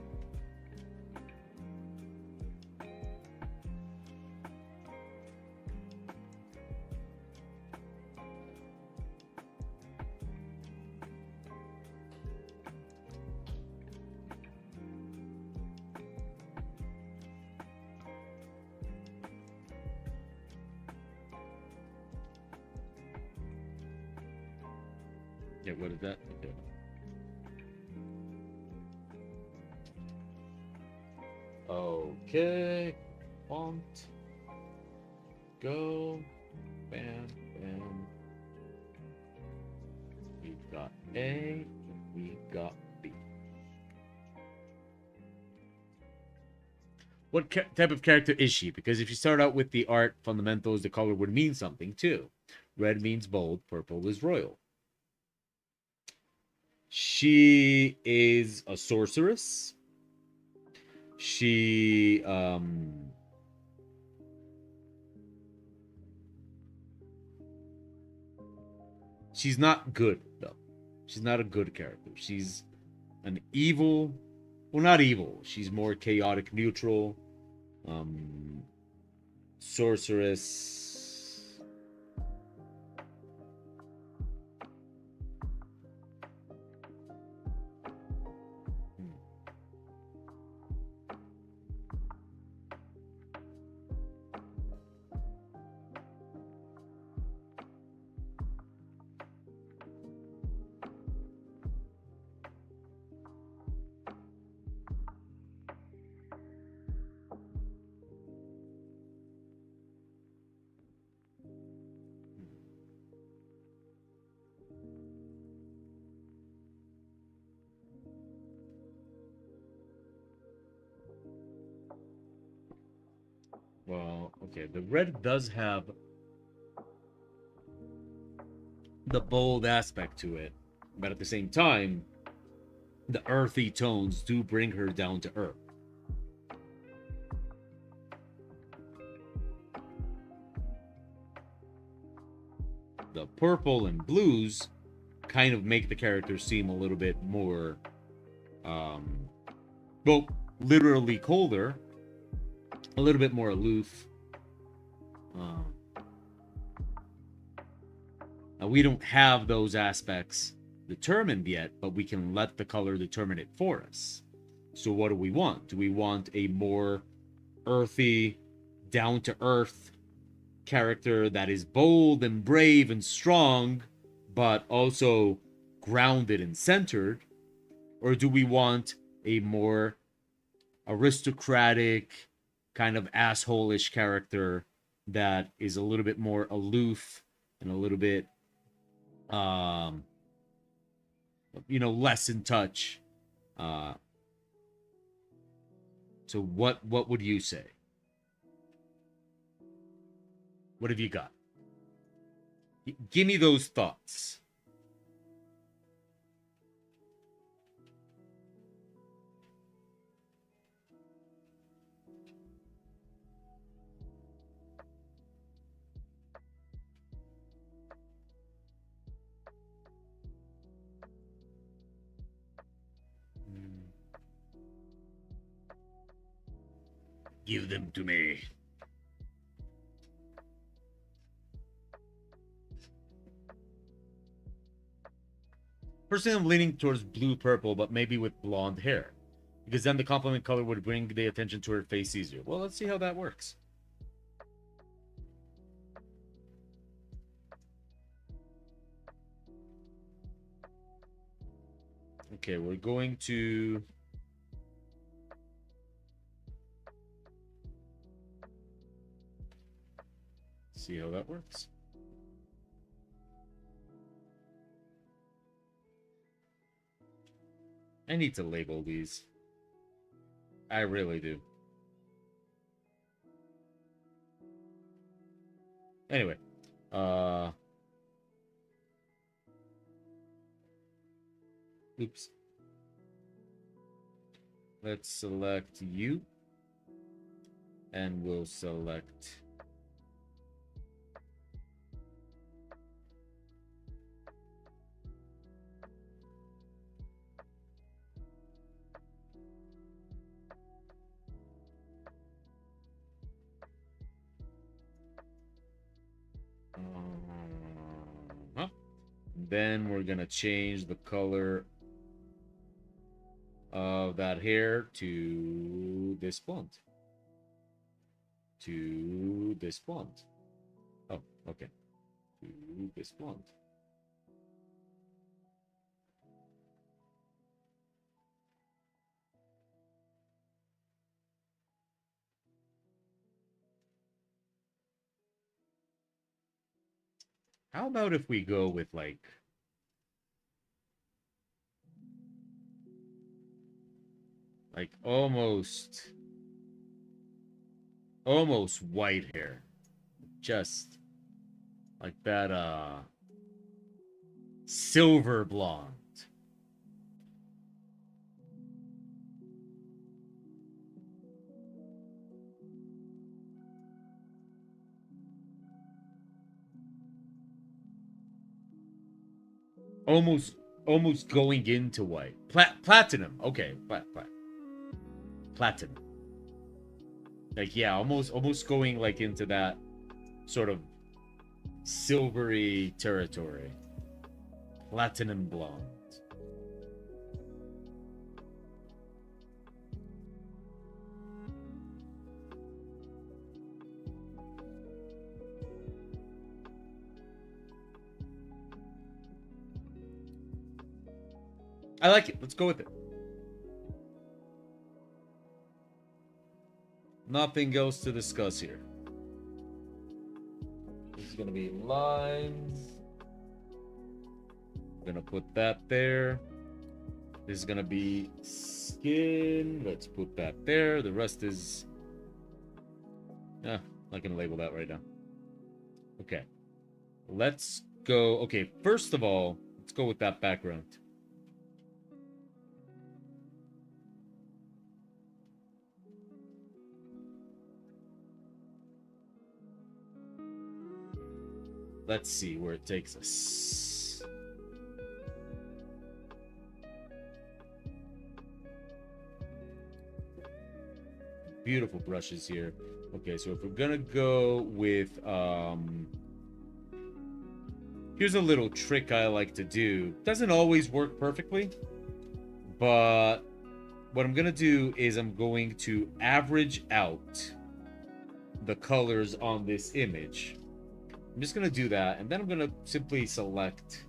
yeah, what is that? Okay. Okay, font, go, bam, bam. We've got A, we got B. What type of character is she? Because if you start out with the art fundamentals, the color would mean something too. Red means bold, purple is royal. She is a sorceress. She she's not good though. She's not a good character. She's an evil, well, not evil. She's more chaotic neutral. Um Sorceress. Hmm. Well, okay. The red does have the bold aspect to it, but at the same time, the earthy tones do bring her down to earth. The purple and blues kind of make the character seem a little bit more, um, well, literally colder, a little bit more aloof. Uh, Now, we don't have those aspects determined yet, but we can let the color determine it for us. So, what do we want? Do we want a more earthy, down to earth character that is bold and brave and strong, but also grounded and centered? Or do we want a more aristocratic, kind of asshole-ish character that is a little bit more aloof and a little bit um less in touch? uh so what would you say? What have you got? Give me those thoughts. Give them to me. Personally, I'm leaning towards blue purple, but maybe with blonde hair, because then the complement color would bring the attention to her face easier. Well, let's see how that works. Okay, we're going to see how that works. I need to label these. I really do. Anyway, uh oops. Let's select you, and we'll select huh? Then we're gonna change the color of that hair to this blonde. To this blonde. Oh, okay. To this blonde. How about if we go with like Like almost white hair. Just like that silver blonde. Almost going into white. Platinum. Okay, platinum. Like yeah, almost going like into that sort of silvery territory. Platinum blonde. I like it. Let's go with it. Nothing else to discuss here. This is gonna be lines. I'm gonna put that there. This is gonna be skin. Let's put that there. The rest is... not gonna label that right now. Okay. Let's go... Okay, first of all, let's go with that background. Let's see where it takes us. Beautiful brushes here. Okay, so if we're gonna go with here's a little trick I like to do. Doesn't always work perfectly, but what I'm gonna do is I'm going to average out the colors on this image. I'm just gonna do that, and then I'm gonna simply select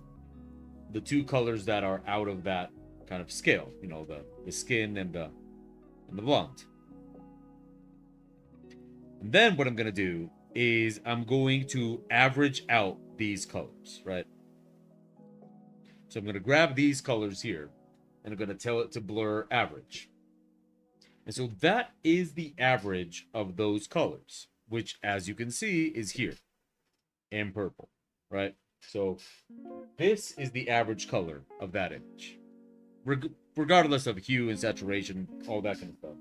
the two colors that are out of that kind of scale. You know, the skin and the blonde. And then what I'm gonna do is I'm going to average out these colors, right? So I'm gonna grab these colors here, and I'm gonna tell it to blur average. And so that is the average of those colors, which, as you can see, is here. And purple, right? So this is the average color of that image, regardless of hue and saturation, all that kind of stuff.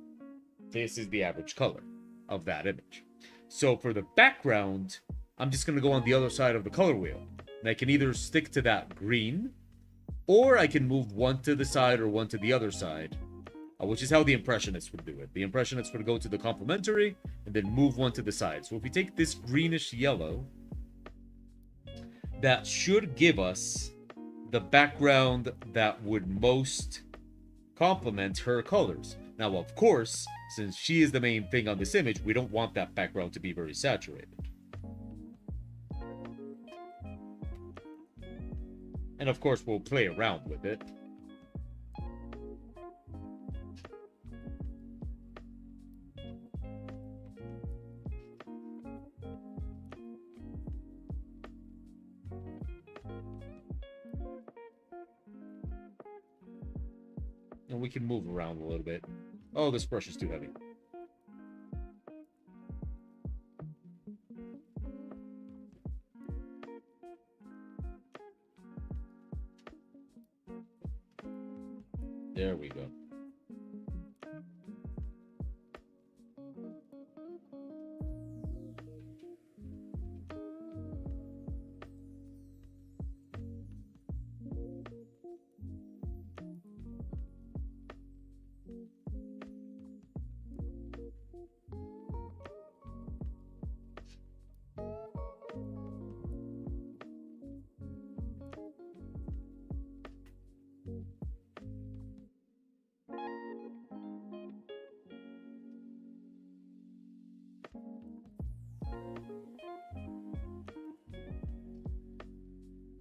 This is the average color of that image. So for the background, I'm just going to go on the other side of the color wheel, and I can either stick to that green, or I can move one to the side or one to the other side, which is how the Impressionists would do it. The Impressionists would go to the complementary and then move one to the side. So if we take this greenish yellow, that should give us the background that would most complement her colors. Now, of course, since she is the main thing on this image, we don't want that background to be very saturated. And of course, we'll play around with it. And we can move around a little bit. Oh, this brush is too heavy. There we go.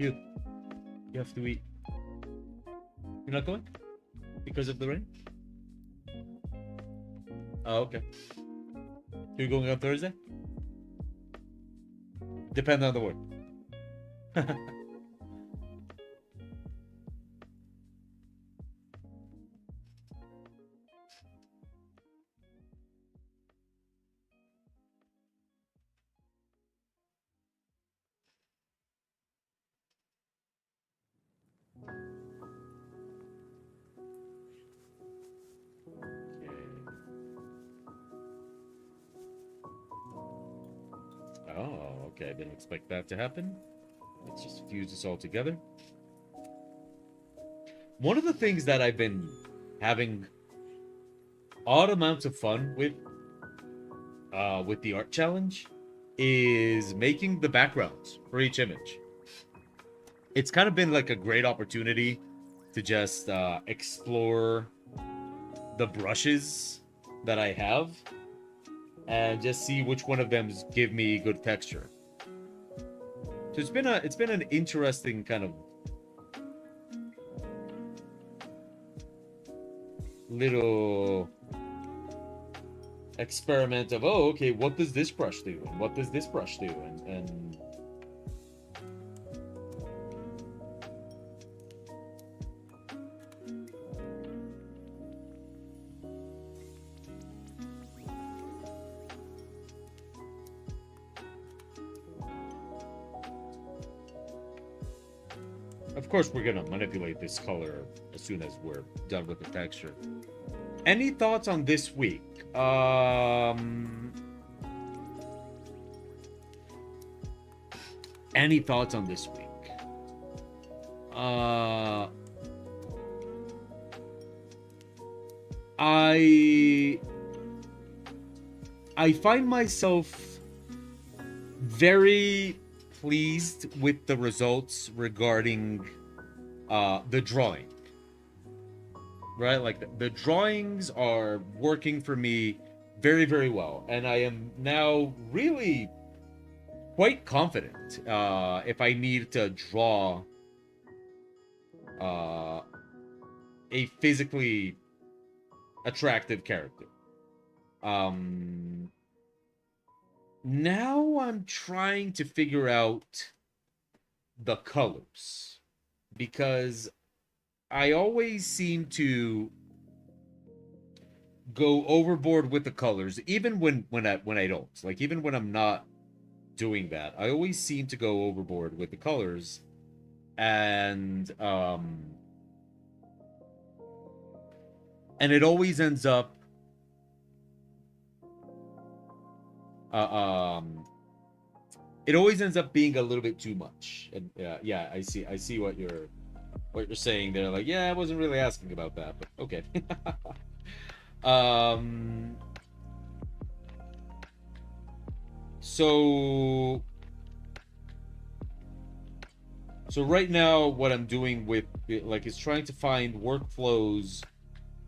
You have to eat. You're not going? Because of the rain? Oh, okay. You're going on Thursday? Depend on the work. Okay, I didn't expect that to happen. Let's just fuse this all together. One of the things that I've been having odd amounts of fun with the art challenge is making the backgrounds for each image. It's kind of been like a great opportunity to just explore the brushes that I have and just see which one of them give me good texture. So it's been an interesting kind of little experiment of, oh, okay, what does this brush do and what does this brush do, and of course we're gonna manipulate this color as soon as we're done with the texture. Any thoughts on this week? Any thoughts on this week? I find myself very pleased with the results regarding the drawing. Right? Like the drawings are working for me very, very well. And I am now really quite confident if I need to draw a physically attractive character. Now I'm trying to figure out the colors, because I always seem to go overboard with the colors, even when I don't. Like, even when I'm not doing that, I always seem to go overboard with the colors, and it always ends up it always ends up being a little bit too much. And yeah, I see what you're saying there. Like, yeah, I wasn't really asking about that, but okay. So right now what I'm doing with like is trying to find workflows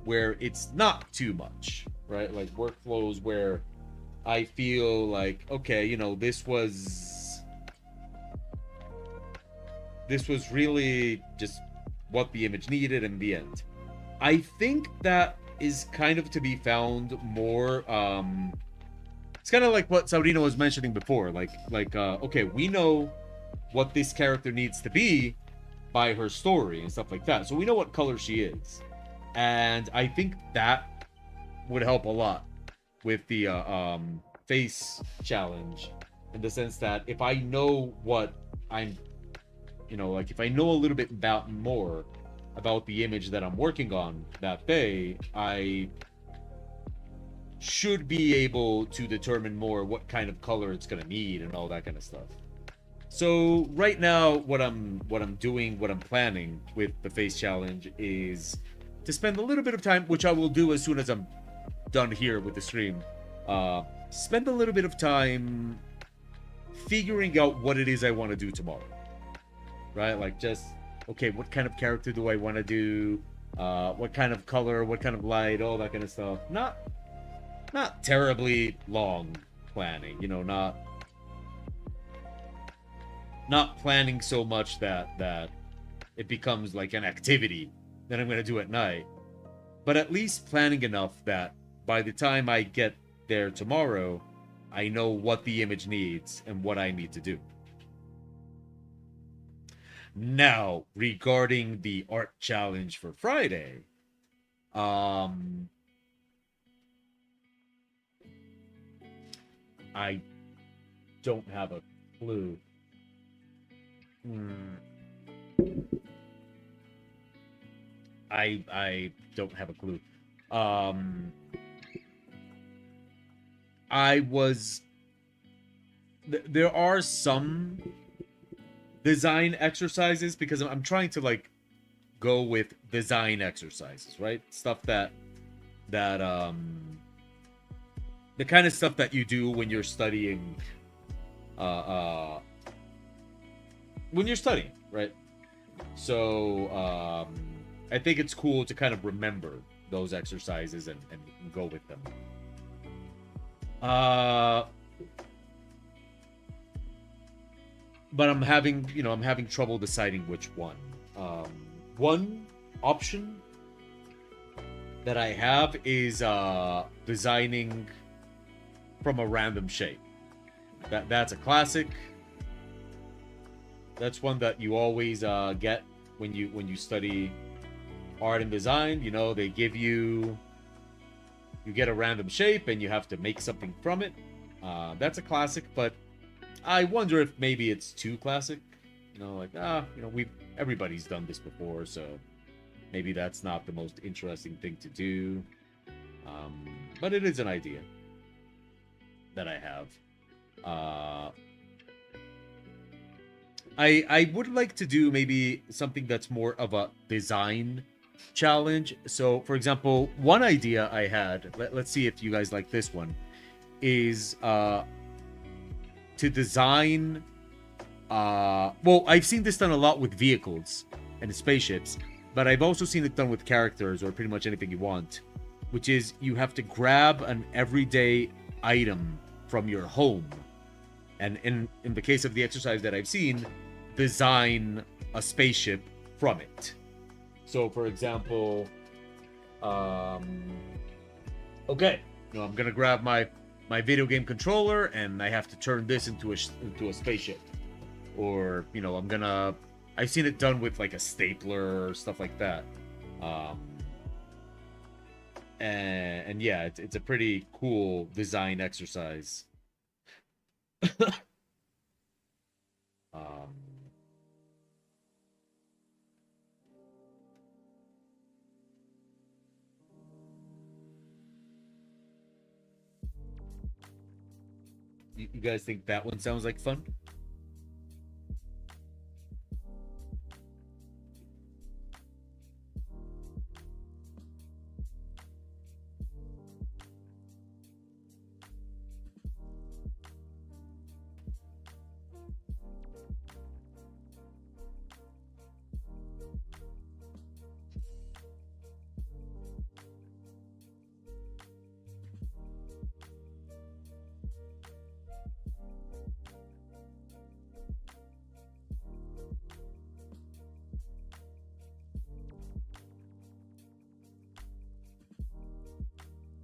where it's not too much, right? Like workflows where I feel like, okay, you know, this was really just what the image needed in the end. I think that is kind of to be found more. It's kind of like what Saurino was mentioning before. Like okay, we know what this character needs to be by her story and stuff like that. So we know what color she is, and I think that would help a lot with the face challenge, in the sense that if I know what I'm, you know, like if I know a little bit more about the image that I'm working on that day, I should be able to determine more what kind of color it's gonna need and all that kind of stuff. So right now, what I'm planning with the face challenge is to spend a little bit of time, which I will do as soon as I'm done here with the stream. Spend a little bit of time figuring out what it is I want to do tomorrow. Right? Like, just, okay, what kind of character do I want to do? What kind of color, what kind of light, all that kind of stuff. Not terribly long planning, you know, not planning so much that it becomes like an activity that I'm going to do at night, but at least planning enough that by the time I get there tomorrow, I know what the image needs and what I need to do. Now, regarding the art challenge for Friday, I don't have a clue. I don't have a clue. I was there are some design exercises because I'm trying to like go with design exercises, right? Stuff that the kind of stuff that you do uh uh when you're studying, right? So I think it's cool to kind of remember those exercises and go with them. Uh but I'm having trouble deciding which one. One option that I have is designing from a random shape. That's a classic. That's one that you always get when you study art and design. You know, they give you get a random shape and you have to make something from it. That's a classic, but I wonder if maybe it's too classic. You know, like we everybody's done this before, so maybe that's not the most interesting thing to do. But it is an idea that I have. I would like to do maybe something that's more of a design challenge. So, for example, one idea I had, let's see if you guys like this one, is to design. Well, I've seen this done a lot with vehicles and spaceships, but I've also seen it done with characters or pretty much anything you want, which is you have to grab an everyday item from your home, and in the case of the exercise that I've seen, design a spaceship from it. So, for example, okay, I'm gonna grab my video game controller and I have to turn this into a spaceship, or I've seen it done with like a stapler or stuff like that. And yeah, it's a pretty cool design exercise. um, you guys think that one sounds like fun?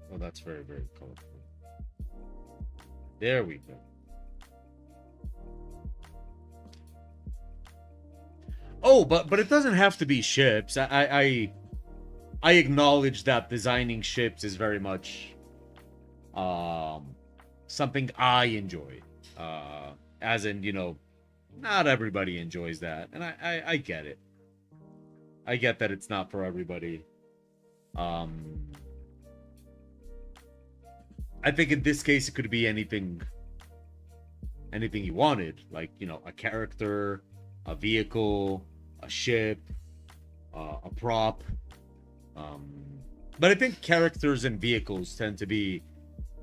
Oh, that's very, very colorful. There we go. Oh, but it doesn't have to be ships. I acknowledge that designing ships is very much something I enjoy. As in, not everybody enjoys that, and I get it. I get that it's not for everybody. Um, I think in this case it could be anything you wanted, like a character, a vehicle, a ship, a prop. Um, but I think characters and vehicles tend to be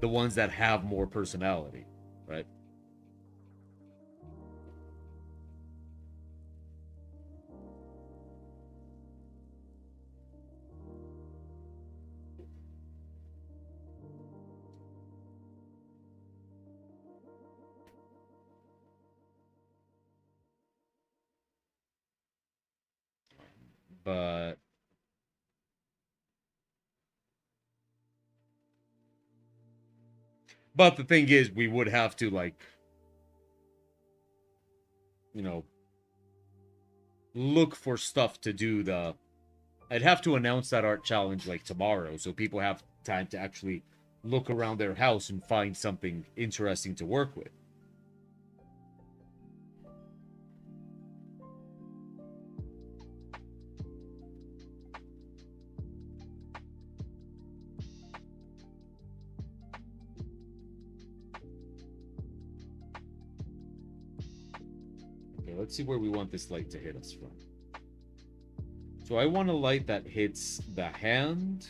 the ones that have more personality, right? But but the thing is, we would have to like you know look for stuff to do the. I'd have to announce that art challenge like tomorrow, so people have time to actually look around their house and find something interesting to work with. Okay, let's see where we want this light to hit us from. So I want a light that hits the hand.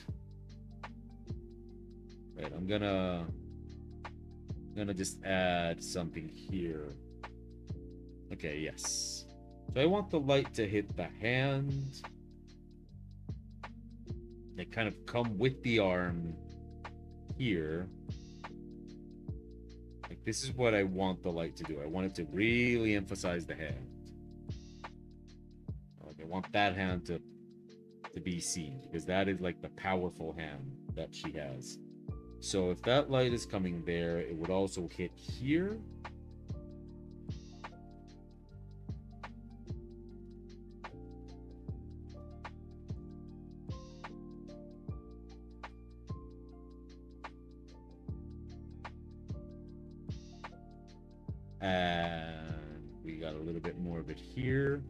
Right, I'm gonna just add something here. Okay, yes. So I want the light to hit the hand. They kind of come with the arm here. Like, this is what I want the light to do. I want it to really emphasize the hand. Like, I want that hand to be seen, because that is like the powerful hand that she has. So if that light is coming there, it would also hit here. And we got a little bit more of it here.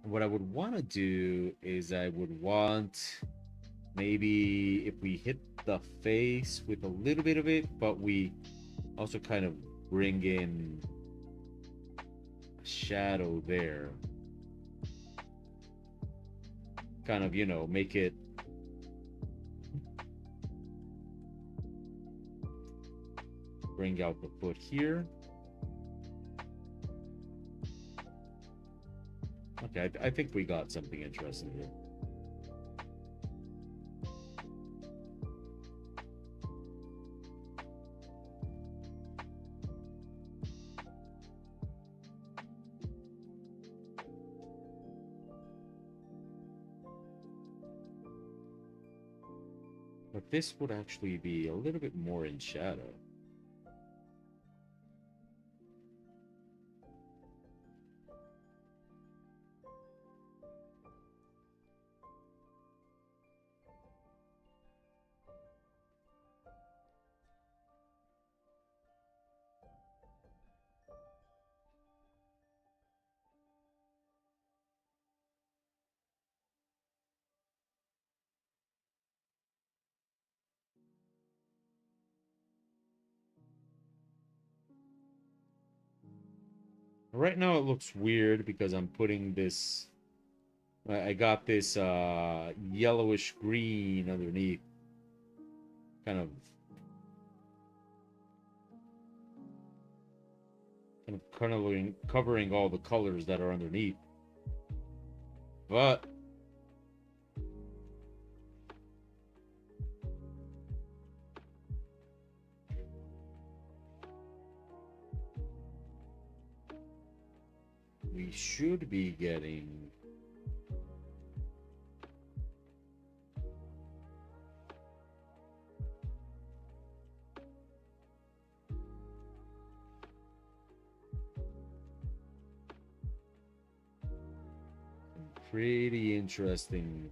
What I would want to do is I would want, maybe if we hit the face with a little bit of it, but we also kind of bring in a shadow there. Kind of, you know, make it bring out the foot here. Okay, I think we got something interesting here. But this would actually be a little bit more in shadow. Right now it looks weird because I'm putting this, I got this yellowish green underneath, kind of covering all the colors that are underneath. But we should be getting pretty interesting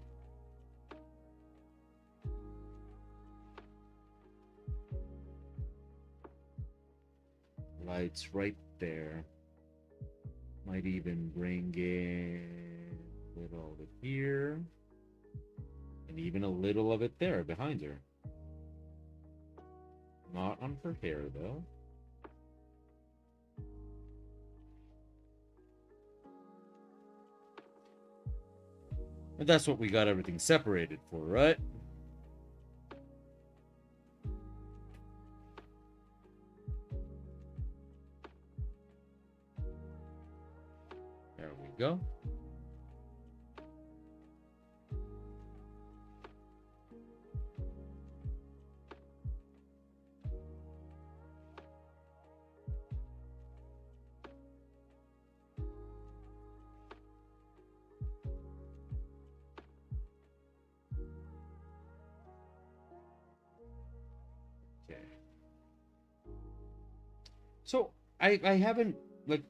lights right there. Might even bring in a little of it here, and even a little of it there behind her. Not on her hair though. And that's what we got everything separated for, right? There we go. Okay. So I haven't, like,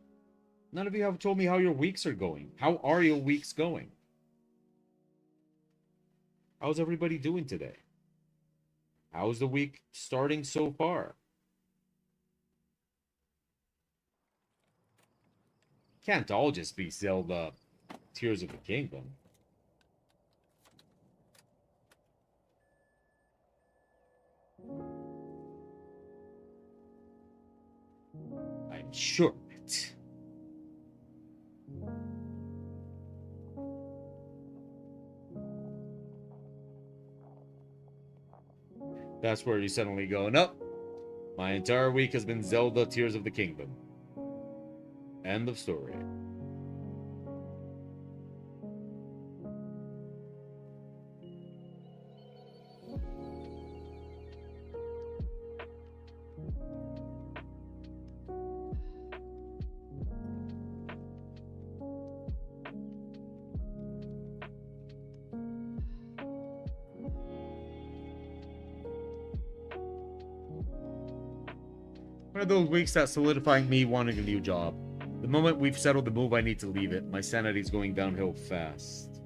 none of you have told me how your weeks are going. How are your weeks going? How's everybody doing today? How's the week starting so far? Can't all just be Zelda Tears of the Kingdom. Sure. That's where you suddenly go, nope. My entire week has been Zelda Tears of the Kingdom. End of story. One of those weeks that's solidifying me wanting a new job. The moment we've settled the move, I need to leave it. My sanity's going downhill fast.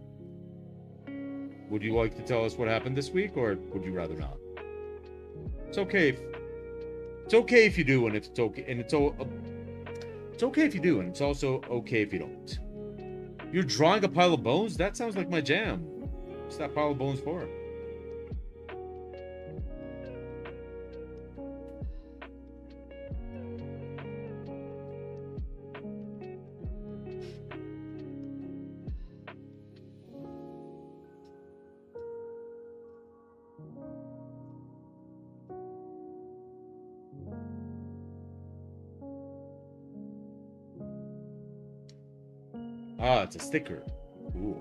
Would you like to tell us what happened this week, or would you rather not? It's okay. It's okay if you do, and it's okay, and it's okay if you do, and it's also okay if you don't. You're drawing a pile of bones? That sounds like my jam. What's that pile of bones for? Ah, it's a sticker. Ooh.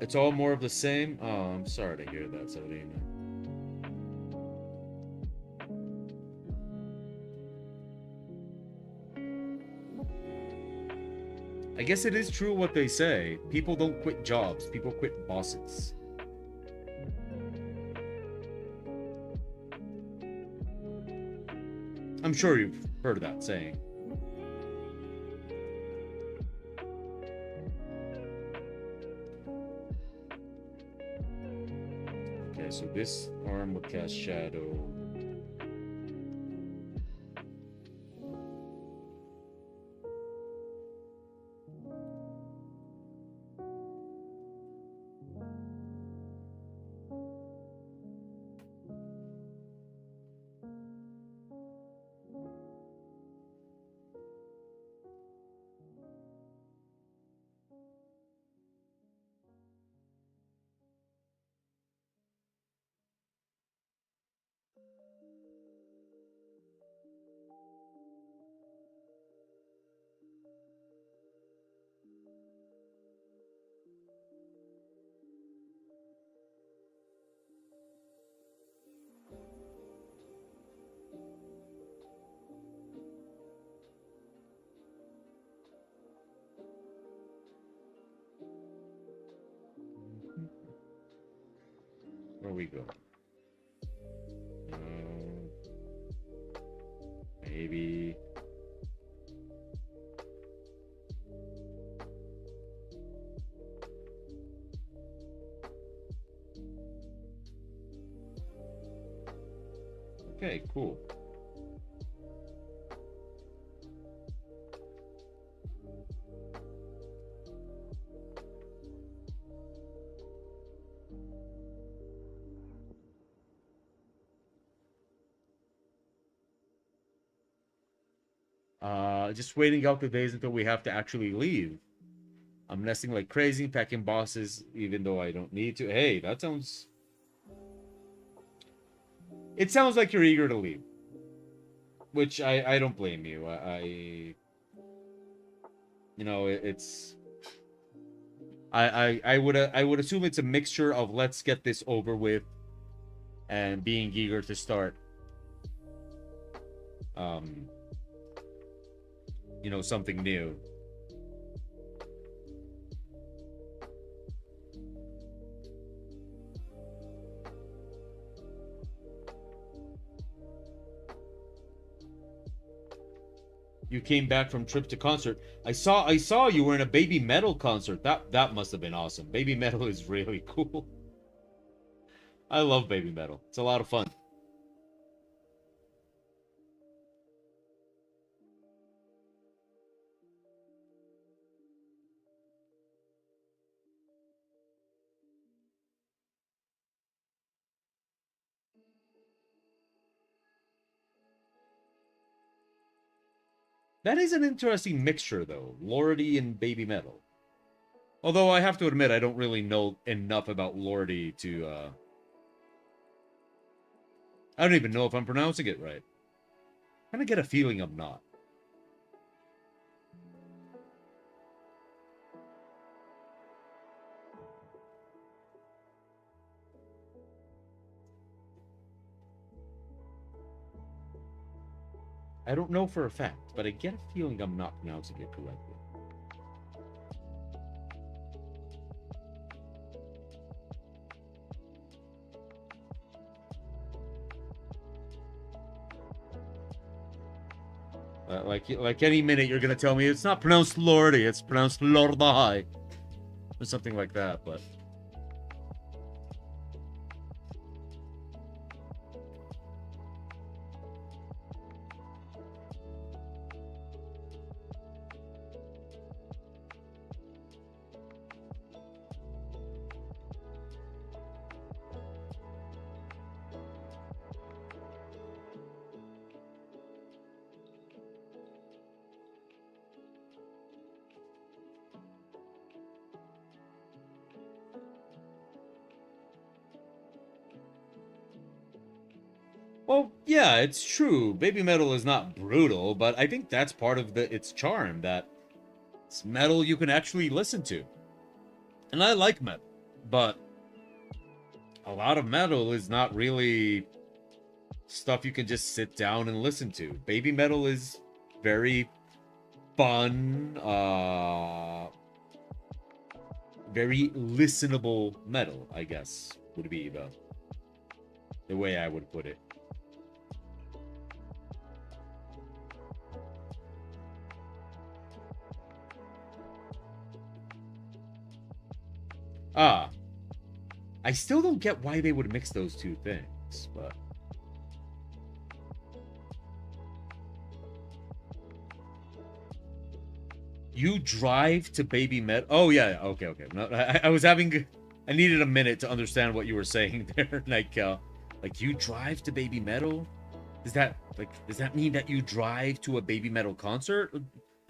It's all more of the same? Oh, I'm sorry to hear that, Sabrina. I guess it is true what they say. People don't quit jobs. People quit bosses. I'm sure you've heard that saying. Okay, so this arm will cast shadow. Where we go? Maybe. Okay, cool. Just waiting out the days until we have to actually leave. I'm nesting like crazy, packing boxes, even though I don't need to. Hey, that sounds... It sounds like you're eager to leave. Which I don't blame you. You know, it's... I would assume it's a mixture of let's get this over with and being eager to start you know, something new. You came back from trip to concert. I saw you were in a Baby Metal concert. That must have been awesome. Baby Metal is really cool. I love Baby Metal. It's a lot of fun. That is an interesting mixture, though. Lordy and Baby Metal. Although I have to admit, I don't really know enough about Lordy to, I don't even know if I'm pronouncing it right. I kind of get a feeling I'm not. I don't know for a fact, but I get a feeling I'm not pronouncing it correctly. Like any minute you're gonna tell me it's not pronounced Lordy, it's pronounced Lordai, or something like that. But well, yeah, it's true. Baby metal is not brutal, but I think that's part of its charm, that it's metal you can actually listen to. And I like metal, but a lot of metal is not really stuff you can just sit down and listen to. Baby metal is very fun, very listenable metal, I guess, would be the way I would put it. Ah, I still don't get why they would mix those two things, but you drive to Baby Metal. Oh yeah, okay. No, I was having, I needed a minute to understand what you were saying there. Like you drive to Baby Metal. Does that mean that you drive to a Baby Metal concert?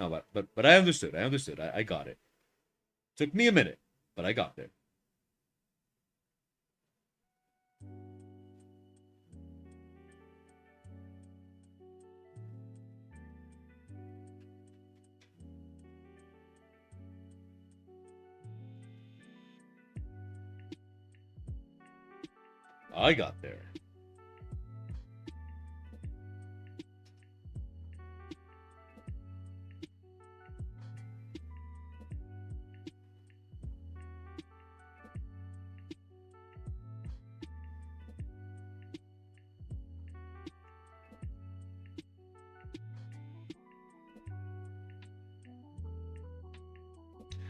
No, but I understood. I got it. Took me a minute, but I got there. I got there.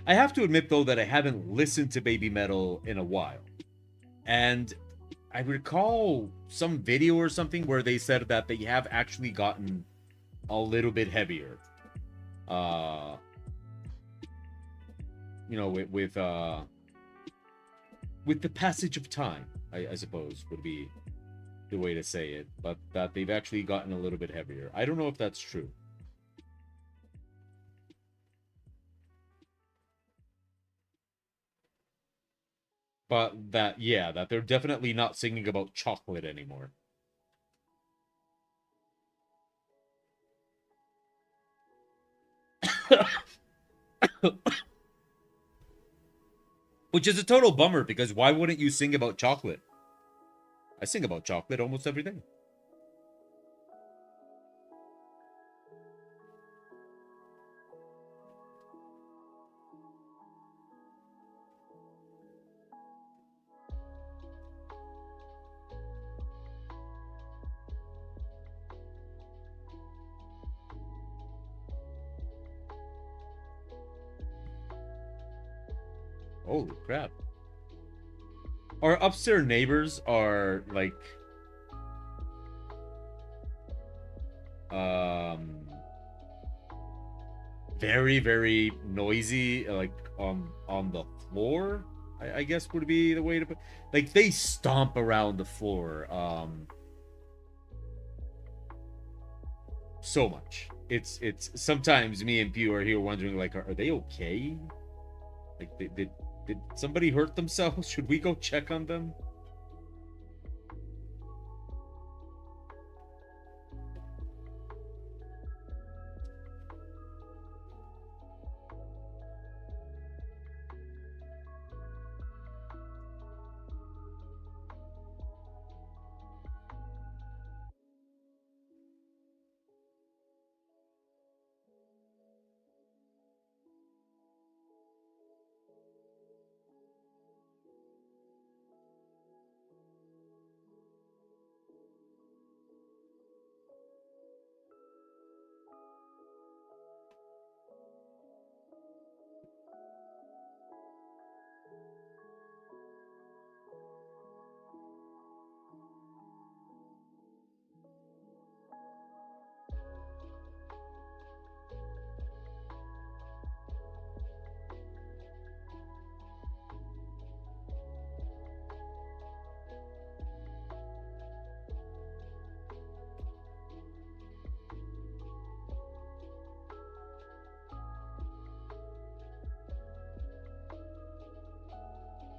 I have to admit though that I haven't listened to Baby Metal in a while. And I recall some video or something where they said that they have actually gotten a little bit heavier. You know, with the passage of time, I suppose would be the way to say it, but that they've actually gotten a little bit heavier. I don't know if that's true. But that, yeah, that they're definitely not singing about chocolate anymore. Which is a total bummer, because why wouldn't you sing about chocolate? I sing about chocolate almost every day. Holy crap. Our upstairs neighbors are like very, very noisy, like on the floor, I guess would be the way to put, like they stomp around the floor so much. it's sometimes me and Pew are here wondering, like, are they okay? Like, did somebody hurt themselves? Should we go check on them?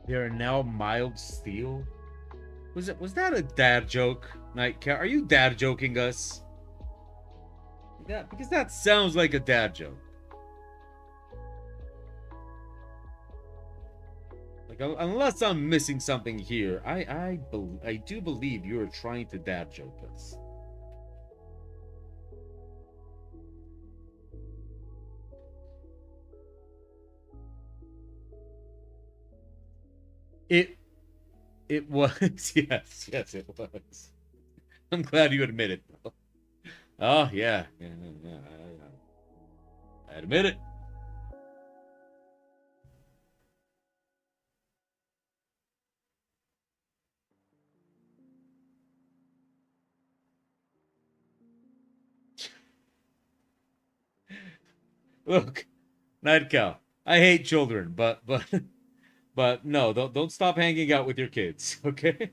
They are now mild steel. Was that a dad joke, Nightcat? Are you dad joking us? Yeah, because that sounds like a dad joke. Like, unless I'm missing something here, I do believe you are trying to dad joke us. It was. Yes, it was. I'm glad you admit it, though. Oh, yeah. I admit it. Look, Nightcow, I hate children, but no, don't stop hanging out with your kids, okay?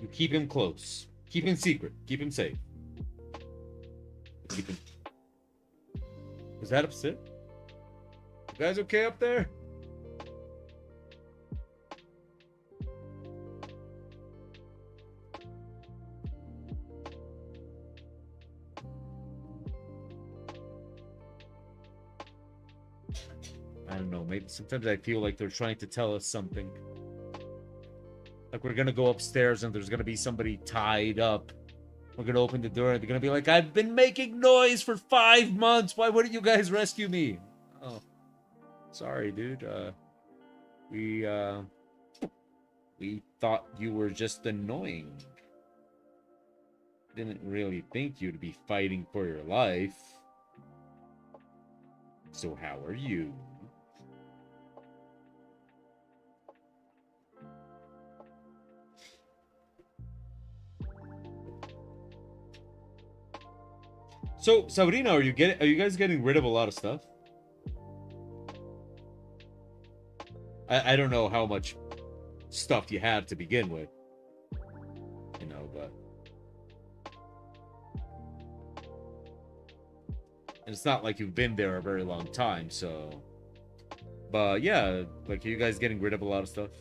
You keep him close. Keep him secret. Keep him safe. Keep him. Is that upset? You guys okay up there? I don't know. Maybe sometimes I feel like they're trying to tell us something. Like we're gonna go upstairs and there's gonna be somebody tied up. We're gonna open the door and they're gonna be like, I've been making noise for 5 months. Why wouldn't you guys rescue me? Oh, sorry, dude. We thought you were just annoying. Didn't really think you'd be fighting for your life. So how are you? So, Sabrina, are you guys getting rid of a lot of stuff? I don't know how much stuff you had to begin with. You know, but and it's not like you've been there a very long time, so but yeah, like are you guys getting rid of a lot of stuff?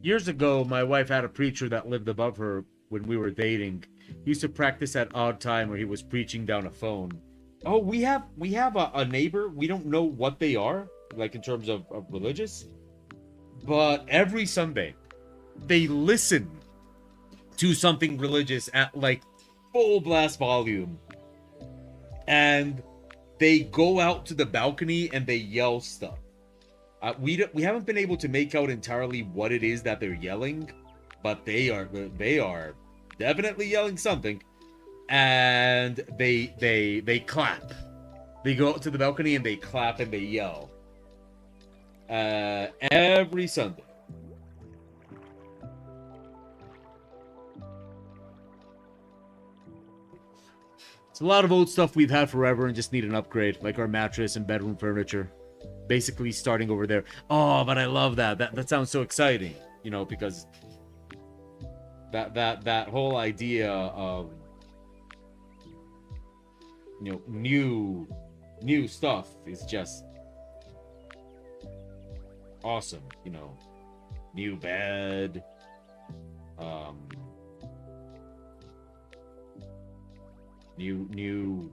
Years ago, my wife had a preacher that lived above her when we were dating. He used to practice at odd time where he was preaching down a phone. Oh, we have a neighbor. We don't know what they are, like in terms of religious, but every Sunday they listen to something religious at like full blast volume, and they go out to the balcony and they yell stuff. We haven't been able to make out entirely what it is that they're yelling, but they are definitely yelling something, and they clap. They go out to the balcony and they clap and they yell. Every Sunday. It's a lot of old stuff we've had forever and just need an upgrade, like our mattress and bedroom furniture. Basically starting over there. Oh, but I love that. That sounds so exciting. You know, because that whole idea of, you know, new stuff is just awesome. You know, new bed, new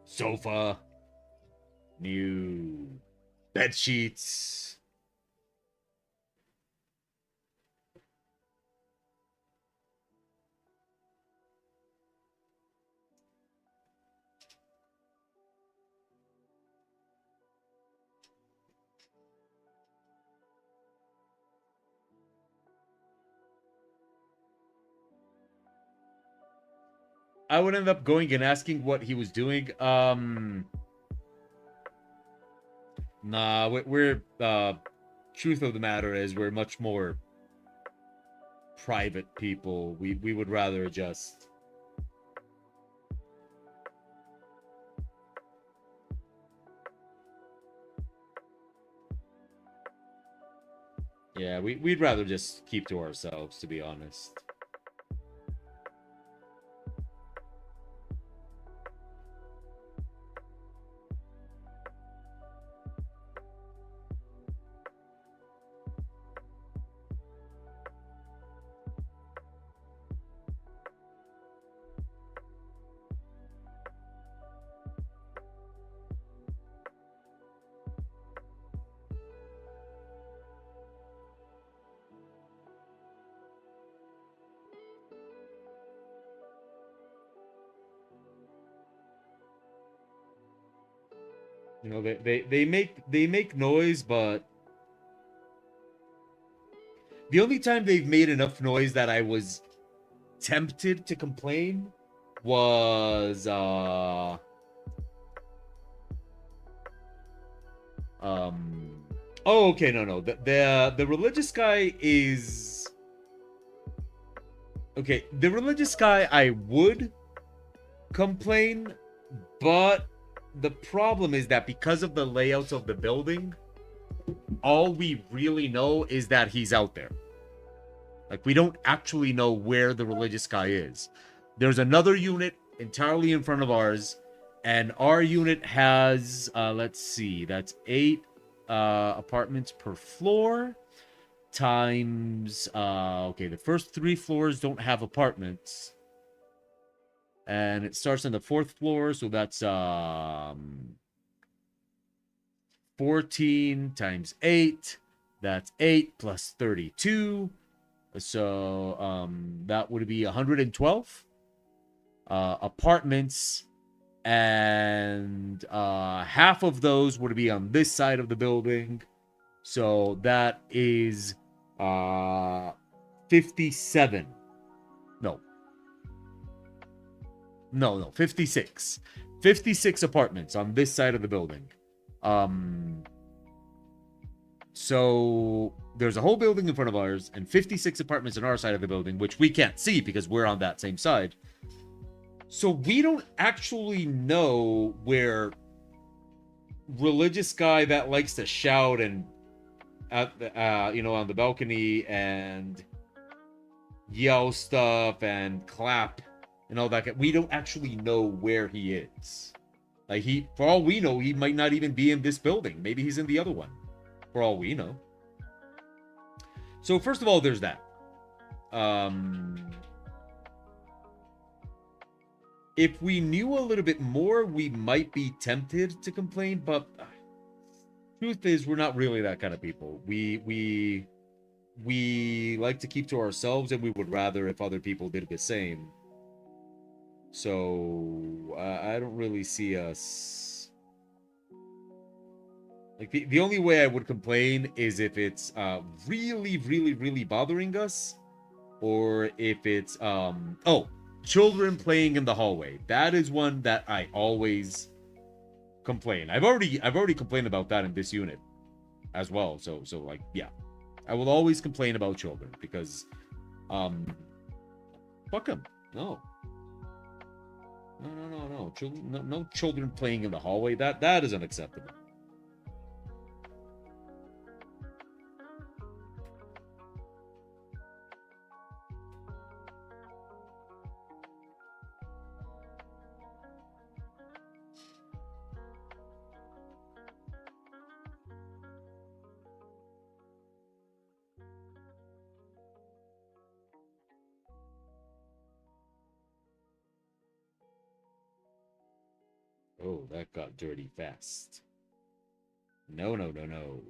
sofa, new bed sheets. I would end up going and asking what he was doing. Nah, we're truth of the matter is we're much more private people. We would rather just yeah, we'd rather just keep to ourselves, to be honest. You know, they make noise, but the only time they've made enough noise that I was tempted to complain was oh, okay, no, the religious guy is okay. The religious guy, I would complain, but the problem is that because of the layout of the building, all we really know is that he's out there. Like, we don't actually know where the religious guy is. There's another unit entirely in front of ours, and our unit has, let's see, that's 8 apartments per floor, times, okay, the first 3 floors don't have apartments. And it starts on the 4th floor, so that's 14 times 8. That's 8 plus 32. So that would be 112 apartments, and half of those would be on this side of the building. So that is 57. No, 56. 56 apartments on this side of the building. So there's a whole building in front of ours and 56 apartments on our side of the building, which we can't see because we're on that same side. So we don't actually know where religious guy that likes to shout and at the, you know, on the balcony and yell stuff and clap and all that. We don't actually know where he is. Like, for all we know, he might not even be in this building. Maybe he's in the other one. For all we know. So first of all, there's that. Um, if we knew a little bit more, we might be tempted to complain, but truth is, we're not really that kind of people. We like to keep to ourselves, and we would rather if other people did the same. So I don't really see us like the only way I would complain is if it's really, really, really bothering us, or if it's children playing in the hallway. That is one that I always complain. I've already complained about that in this unit as well. So like yeah, I will always complain about children because fuck them. No. No. Children, no children playing in the hallway. That is unacceptable. Oh, that got dirty fast. No.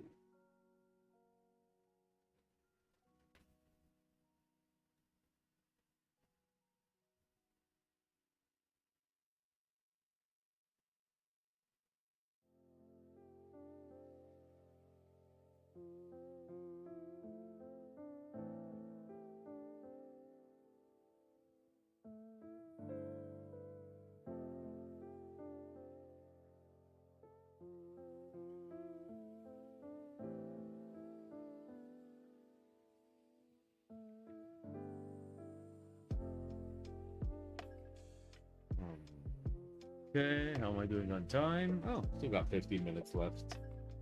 Okay, how am I doing on time? Oh, still got 15 minutes left.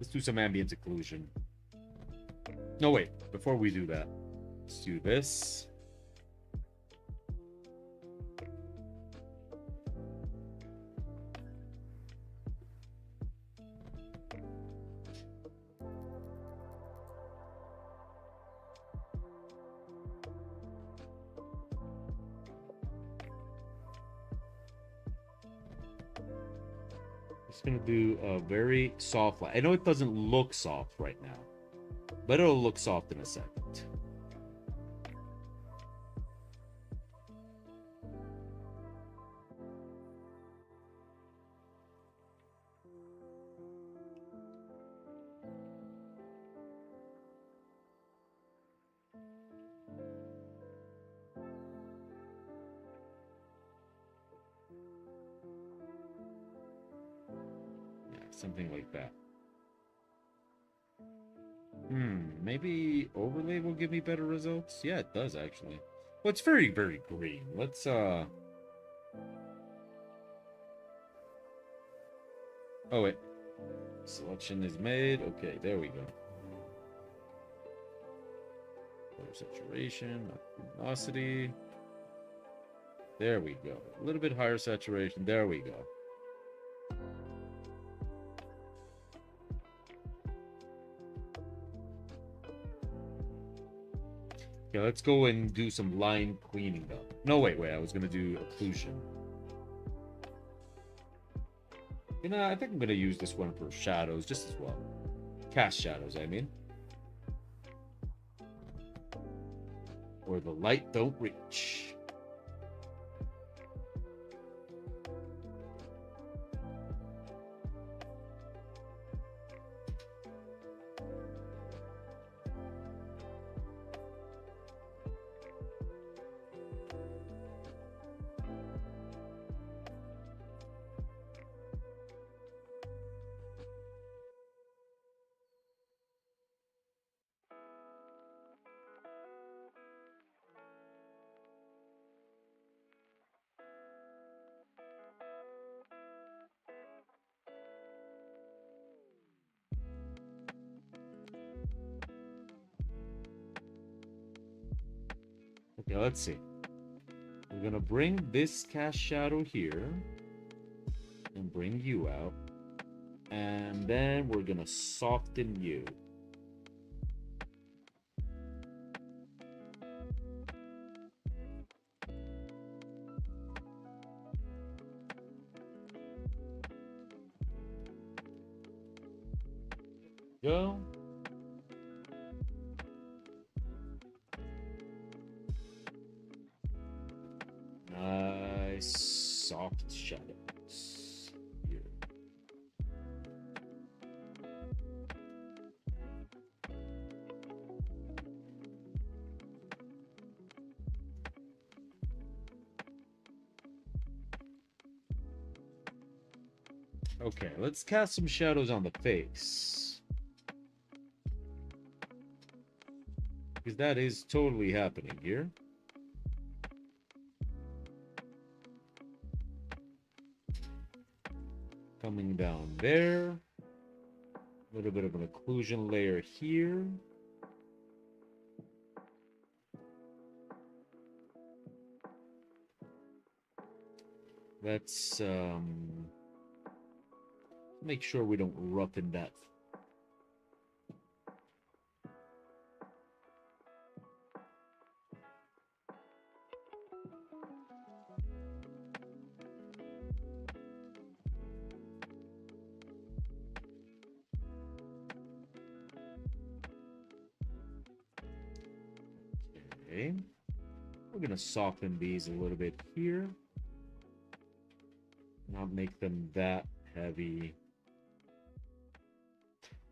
Let's do some ambient occlusion. No, wait. Before we do that, let's do this. Just gonna do a very soft light. I know it doesn't look soft right now, but it'll look soft in a second. Yeah, something like that. Maybe overlay will give me better results? Yeah, it does actually. Well, it's very, very green. Let's Oh wait. Selection is made. Okay, there we go. Color saturation, luminosity. There we go. A little bit higher saturation. There we go. Okay, let's go and do some line cleaning though. No, wait. I was gonna do occlusion. You know, I think I'm gonna use this one for shadows just as well. Cast shadows, I mean. Where the light don't reach. Okay, let's see. We're gonna bring this cast shadow here and bring you out. And then we're gonna soften you. Go. Nice soft shadows here. Okay, let's cast some shadows on the face. Because that is totally happening here. Coming down there. A little bit of an occlusion layer here. Let's make sure we don't roughen that. Okay. We're going to soften these a little bit here. Not make them that heavy.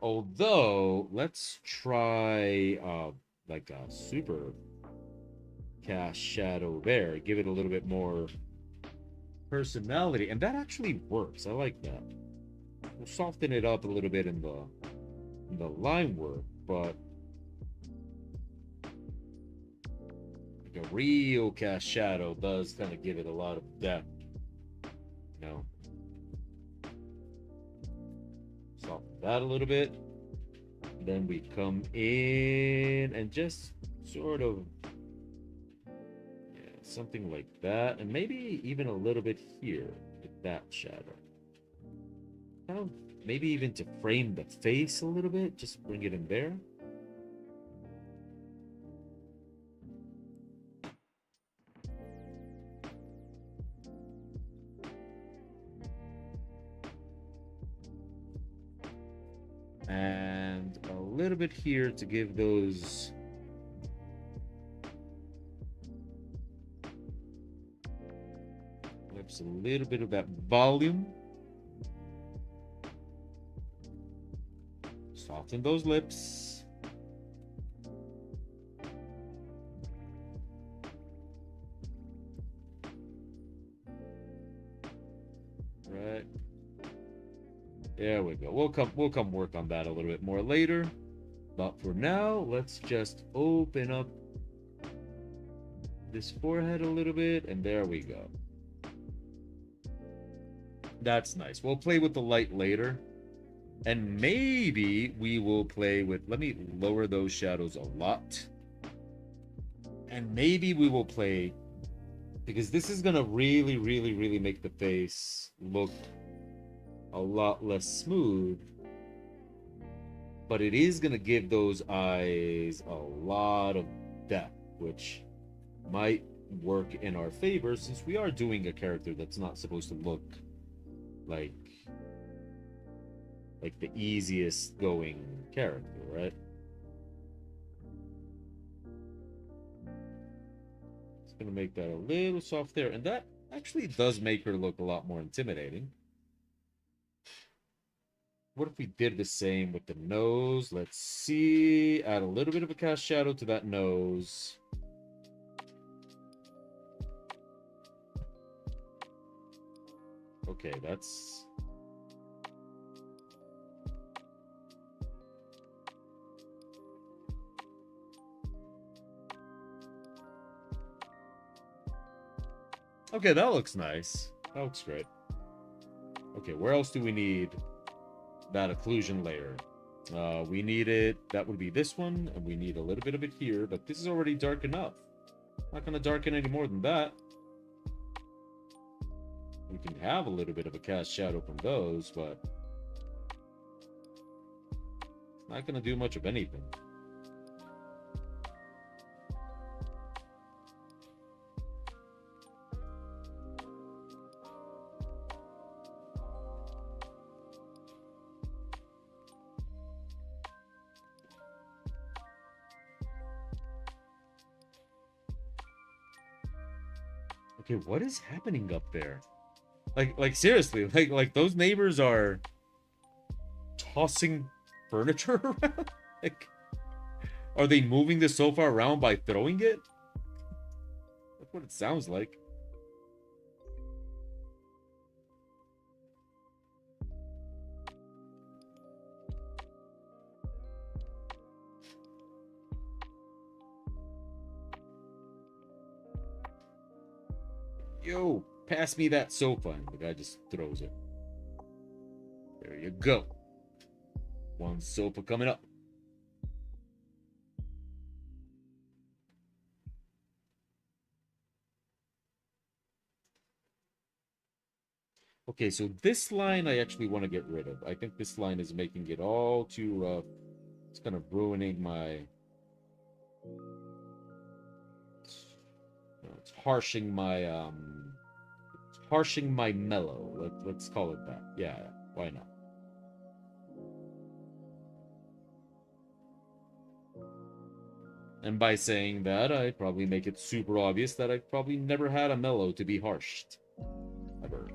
Although, let's try like a super cast shadow there. Give it a little bit more personality. And that actually works. I like that. We'll soften it up a little bit in the line work, but like a real cast shadow does kind of give it a lot of depth. You know. Soften that a little bit. Then we come in and just sort of, yeah, something like that. And maybe even a little bit here with that shadow. Kind of maybe even to frame the face a little bit. Just bring it in there. And a little bit here to give those lips a little bit of that volume. Soften those lips. Right. There we go. We'll come work on that a little bit more later. But for now, let's just open up this forehead a little bit, and there we go. That's nice. We'll play with the light later. And maybe we will play with... Let me lower those shadows a lot. And maybe we will play... Because this is going to really, really, really make the face look a lot less smooth. But it is going to give those eyes a lot of depth, which might work in our favor since we are doing a character that's not supposed to look like the easiest going character, right? It's gonna make that a little soft there, and that actually does make her look a lot more intimidating. What if we did the same with the nose? Let's see. Add a little bit of a cast shadow to that nose. Okay, that's... Okay, that looks nice. That looks great. Okay, where else do we need that occlusion layer? We need it... That would be this one, and we need a little bit of it here, but this is already dark enough. Not going to darken any more than that. We can have a little bit of a cast shadow from those, but it's not going to do much of anything. Okay, what is happening up there? Like seriously, like those neighbors are tossing furniture around? Like, are they moving the sofa around by throwing it? That's what it sounds like. Yo, pass me that sofa. And the guy just throws it. There you go. One sofa coming up. Okay, so this line I actually want to get rid of. I think this line is making it all too rough. It's kind of ruining my... It's harshing my, It's harshing my mellow. Let's call it that. Yeah, why not? And by saying that, I probably make it super obvious that I've probably never had a mellow to be harshed. Ever.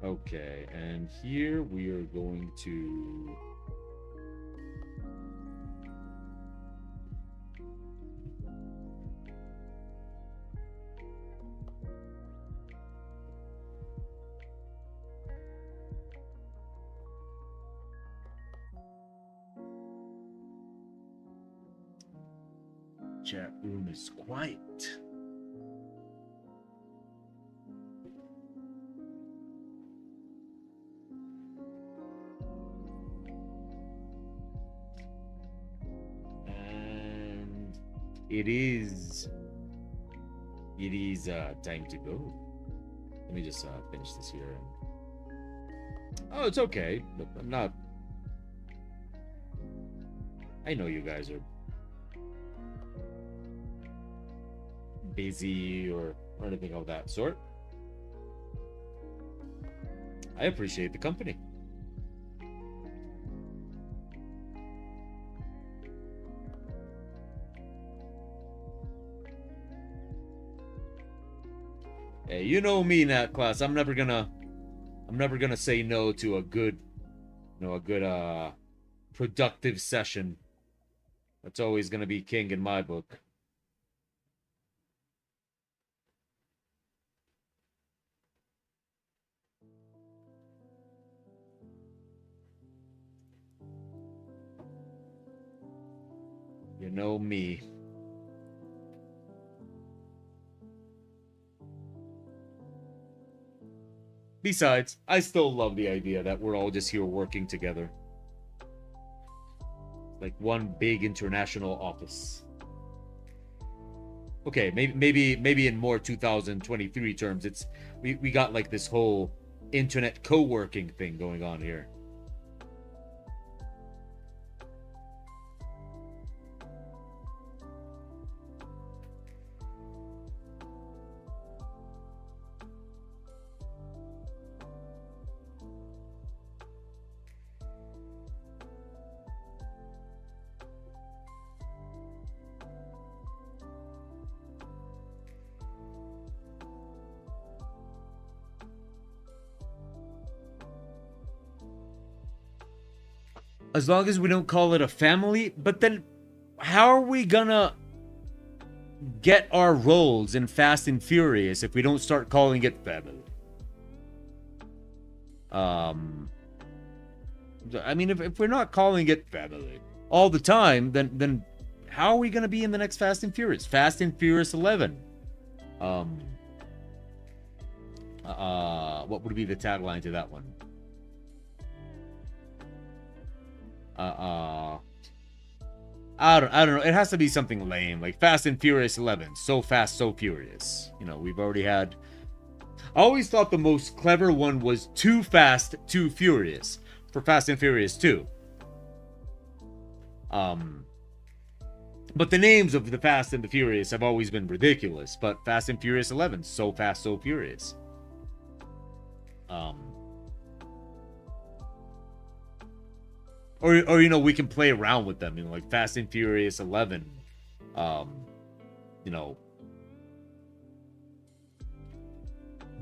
Okay, and here we are going to... Chat room is quiet. And it is time to go. Let me just finish this here. Oh, it's okay. I'm not... I know you guys are busy or anything of that sort. I appreciate the company. Hey, you know me, Nat Class. I'm never gonna say no to a good, productive session. That's always gonna be king in my book. You know me. Besides, I still love the idea that we're all just here working together. Like one big international office. Okay, maybe in more 2023 terms, it's we got like this whole internet co-working thing going on here. As long as we don't call it a family, but then how are we gonna get our roles in Fast and Furious if we don't start calling it family? I mean, if we're not calling it family all the time, then how are we gonna be in the next Fast and Furious? Fast and Furious 11. What would be the tagline to that one? I don't know. It has to be something lame, like Fast and Furious 11. So fast, so furious. You know, we've already had. I always thought the most clever one was Too Fast, Too Furious for Fast and Furious 2. But the names of the Fast and the Furious have always been ridiculous. But Fast and Furious 11, So Fast, So Furious. Or you know, we can play around with them, you know, like Fast and Furious 11. You know,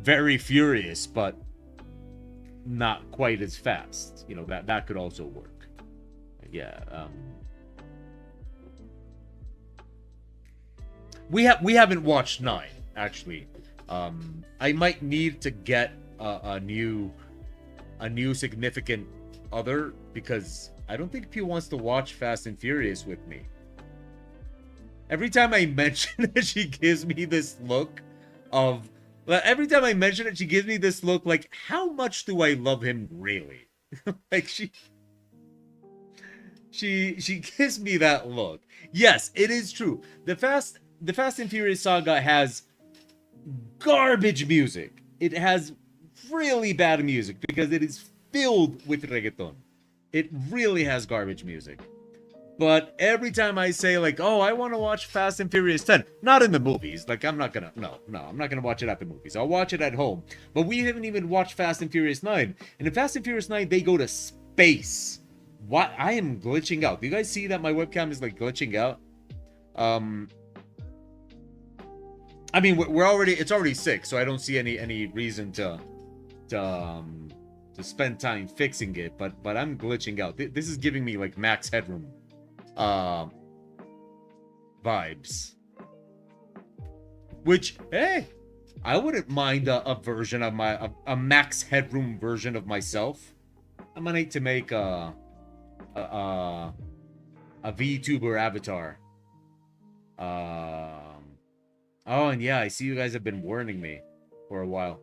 very furious, but not quite as fast. You know, that could also work. Yeah. We haven't watched 9 actually. I might need to get a new significant other, because I don't think he wants to watch Fast and Furious with me. Every time I mention it, she gives me this look of. Every time I mention it, she gives me this look like, how much do I love him really? Like she gives me that look. Yes, it is true. The Fast and Furious saga has garbage music. It has really bad music because it is filled with reggaeton. It really has garbage music. But every time I say, like, oh, I want to watch Fast and Furious 10, not in the movies. Like, I'm not gonna watch it at the movies. I'll watch it at home. But we haven't even watched Fast and Furious 9. And in Fast and Furious 9, they go to space. What? I am glitching out. Do you guys see that my webcam is, like, glitching out? I mean, it's already 6, so I don't see any reason to spend time fixing it, but I'm glitching out. This is giving me like Max Headroom vibes. Which, hey, I wouldn't mind a version of a Max Headroom version of myself. I might need to make a VTuber avatar. Oh, and yeah, I see you guys have been warning me for a while.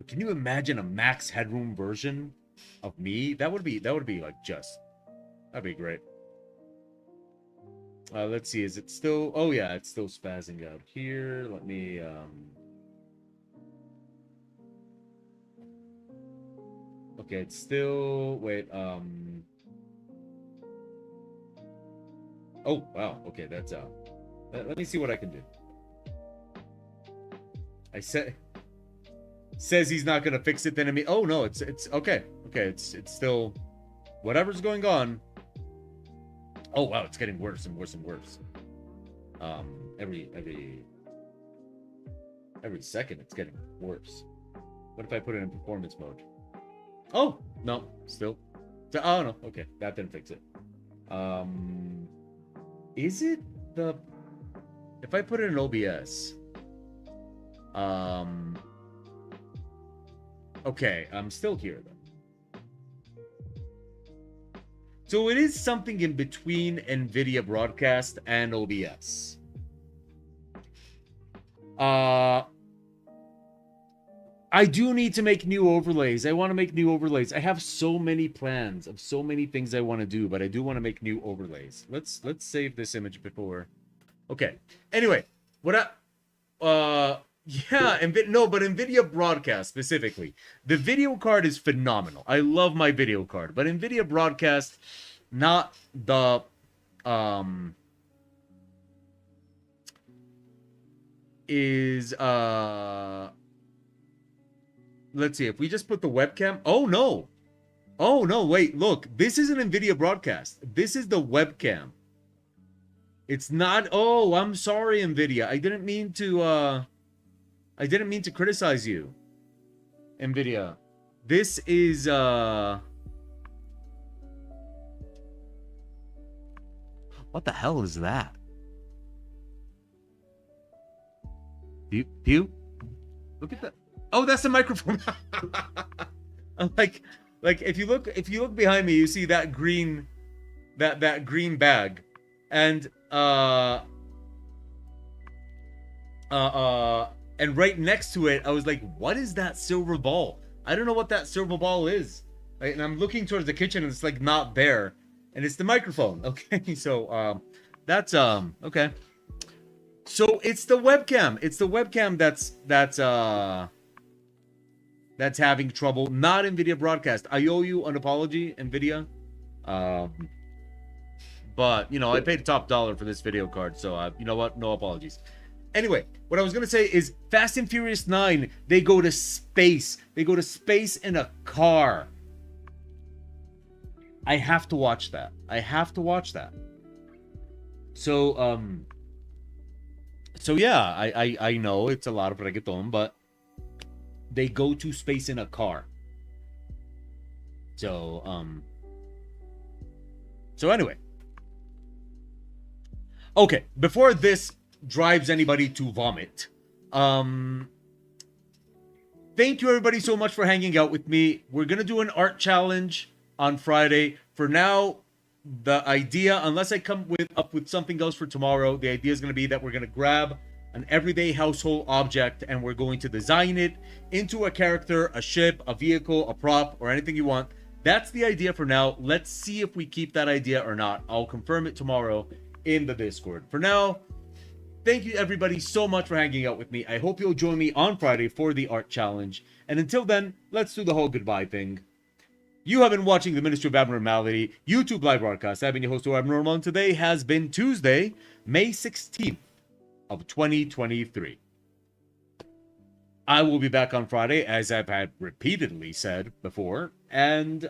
Can you imagine a Max Headroom version of me? That would be like that'd be great. Let's see, is it still? Oh yeah, it's still spazzing out here. Let me okay, it's still wait, oh wow, okay, that's out. Let me see what I can do. Says he's not gonna fix it, then I mean, oh no, it's okay. It's still whatever's going on. Oh wow, it's getting worse and worse and worse. Every second it's getting worse. What if I put it in performance mode? Oh no, still. Oh no, okay, that didn't fix it. Is it the? If I put it in OBS, okay, I'm still here though. So it is something in between NVIDIA Broadcast and OBS. I do need to make new overlays. I want to make new overlays. I have so many plans of so many things I want to do, but I do want to make new overlays. Let's save this image before. Okay. Anyway, but NVIDIA Broadcast specifically. The video card is phenomenal. I love my video card, but NVIDIA Broadcast, not the is let's see, if we just put the webcam. Oh no, wait, look, this is an NVIDIA Broadcast. This is the webcam. It's not. Oh, I'm sorry, NVIDIA. I didn't mean to criticize you, NVIDIA. This is what the hell is that? Pew? Look at that. Oh, that's the microphone. I'm like if you look behind me, you see that green green bag. And and right next to it, I was like, what is that silver ball? I don't know what that silver ball is. Right? And I'm looking towards the kitchen and it's like not there. and it's the microphone. Okay, so that's okay. So it's the webcam. It's the webcam that's having trouble. Not NVIDIA Broadcast. I owe you an apology, NVIDIA. But you know, I paid a top dollar for this video card, so you know what? No apologies. Anyway, what I was gonna say is Fast and Furious 9. They go to space. They go to space in a car. I have to watch that. I have to watch that. So so yeah, I know it's a lot of reggaeton, but they go to space in a car. So so anyway. Okay, before this drives anybody to vomit, thank you everybody so much for hanging out with me. We're gonna do an art challenge on Friday. For now, the idea, unless I come up with something else for tomorrow, the idea is gonna be that we're gonna grab an everyday household object and we're going to design it into a character, a ship, a vehicle, a prop, or anything you want. That's the idea for now. Let's see if we keep that idea or not. I'll confirm it tomorrow in the Discord. For now, thank you everybody so much for hanging out with me. I hope you'll join me on Friday for the art challenge. And until then, let's do the whole goodbye thing. You have been watching the Ministry of Abnormality YouTube live broadcast. I've been your host, Abnormal, and today has been Tuesday, May 16th of 2023. I will be back on Friday, as I've had repeatedly said before, and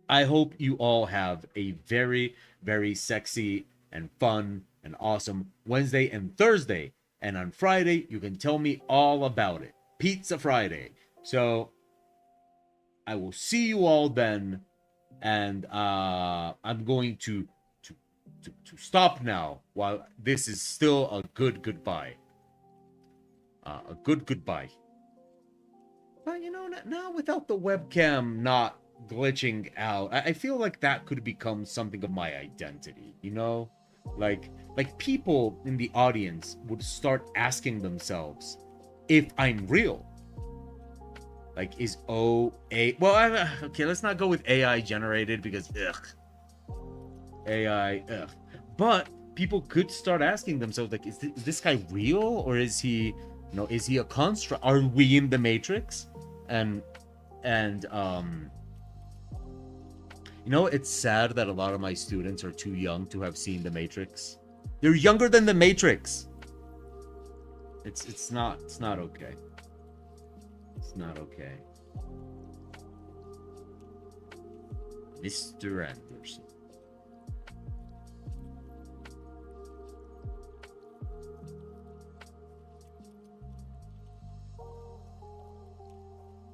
I hope you all have a very, very sexy and fun and awesome Wednesday and Thursday. And on Friday, you can tell me all about it. Pizza Friday. So I will see you all then. And I'm going to stop now while this is still a good goodbye. A good goodbye. But you know, now without the webcam not glitching out, I feel like that could become something of my identity, you know? Like people in the audience would start asking themselves if I'm real. Like, is OA... Well, okay, let's not go with AI generated because, ugh. AI, ugh. But people could start asking themselves, like, is this guy real? Or is he, you know, is he a construct? Are we in the Matrix? And you know, it's sad that a lot of my students are too young to have seen The Matrix. They're younger than The Matrix. It's not okay. It's not okay. Mr. Anderson.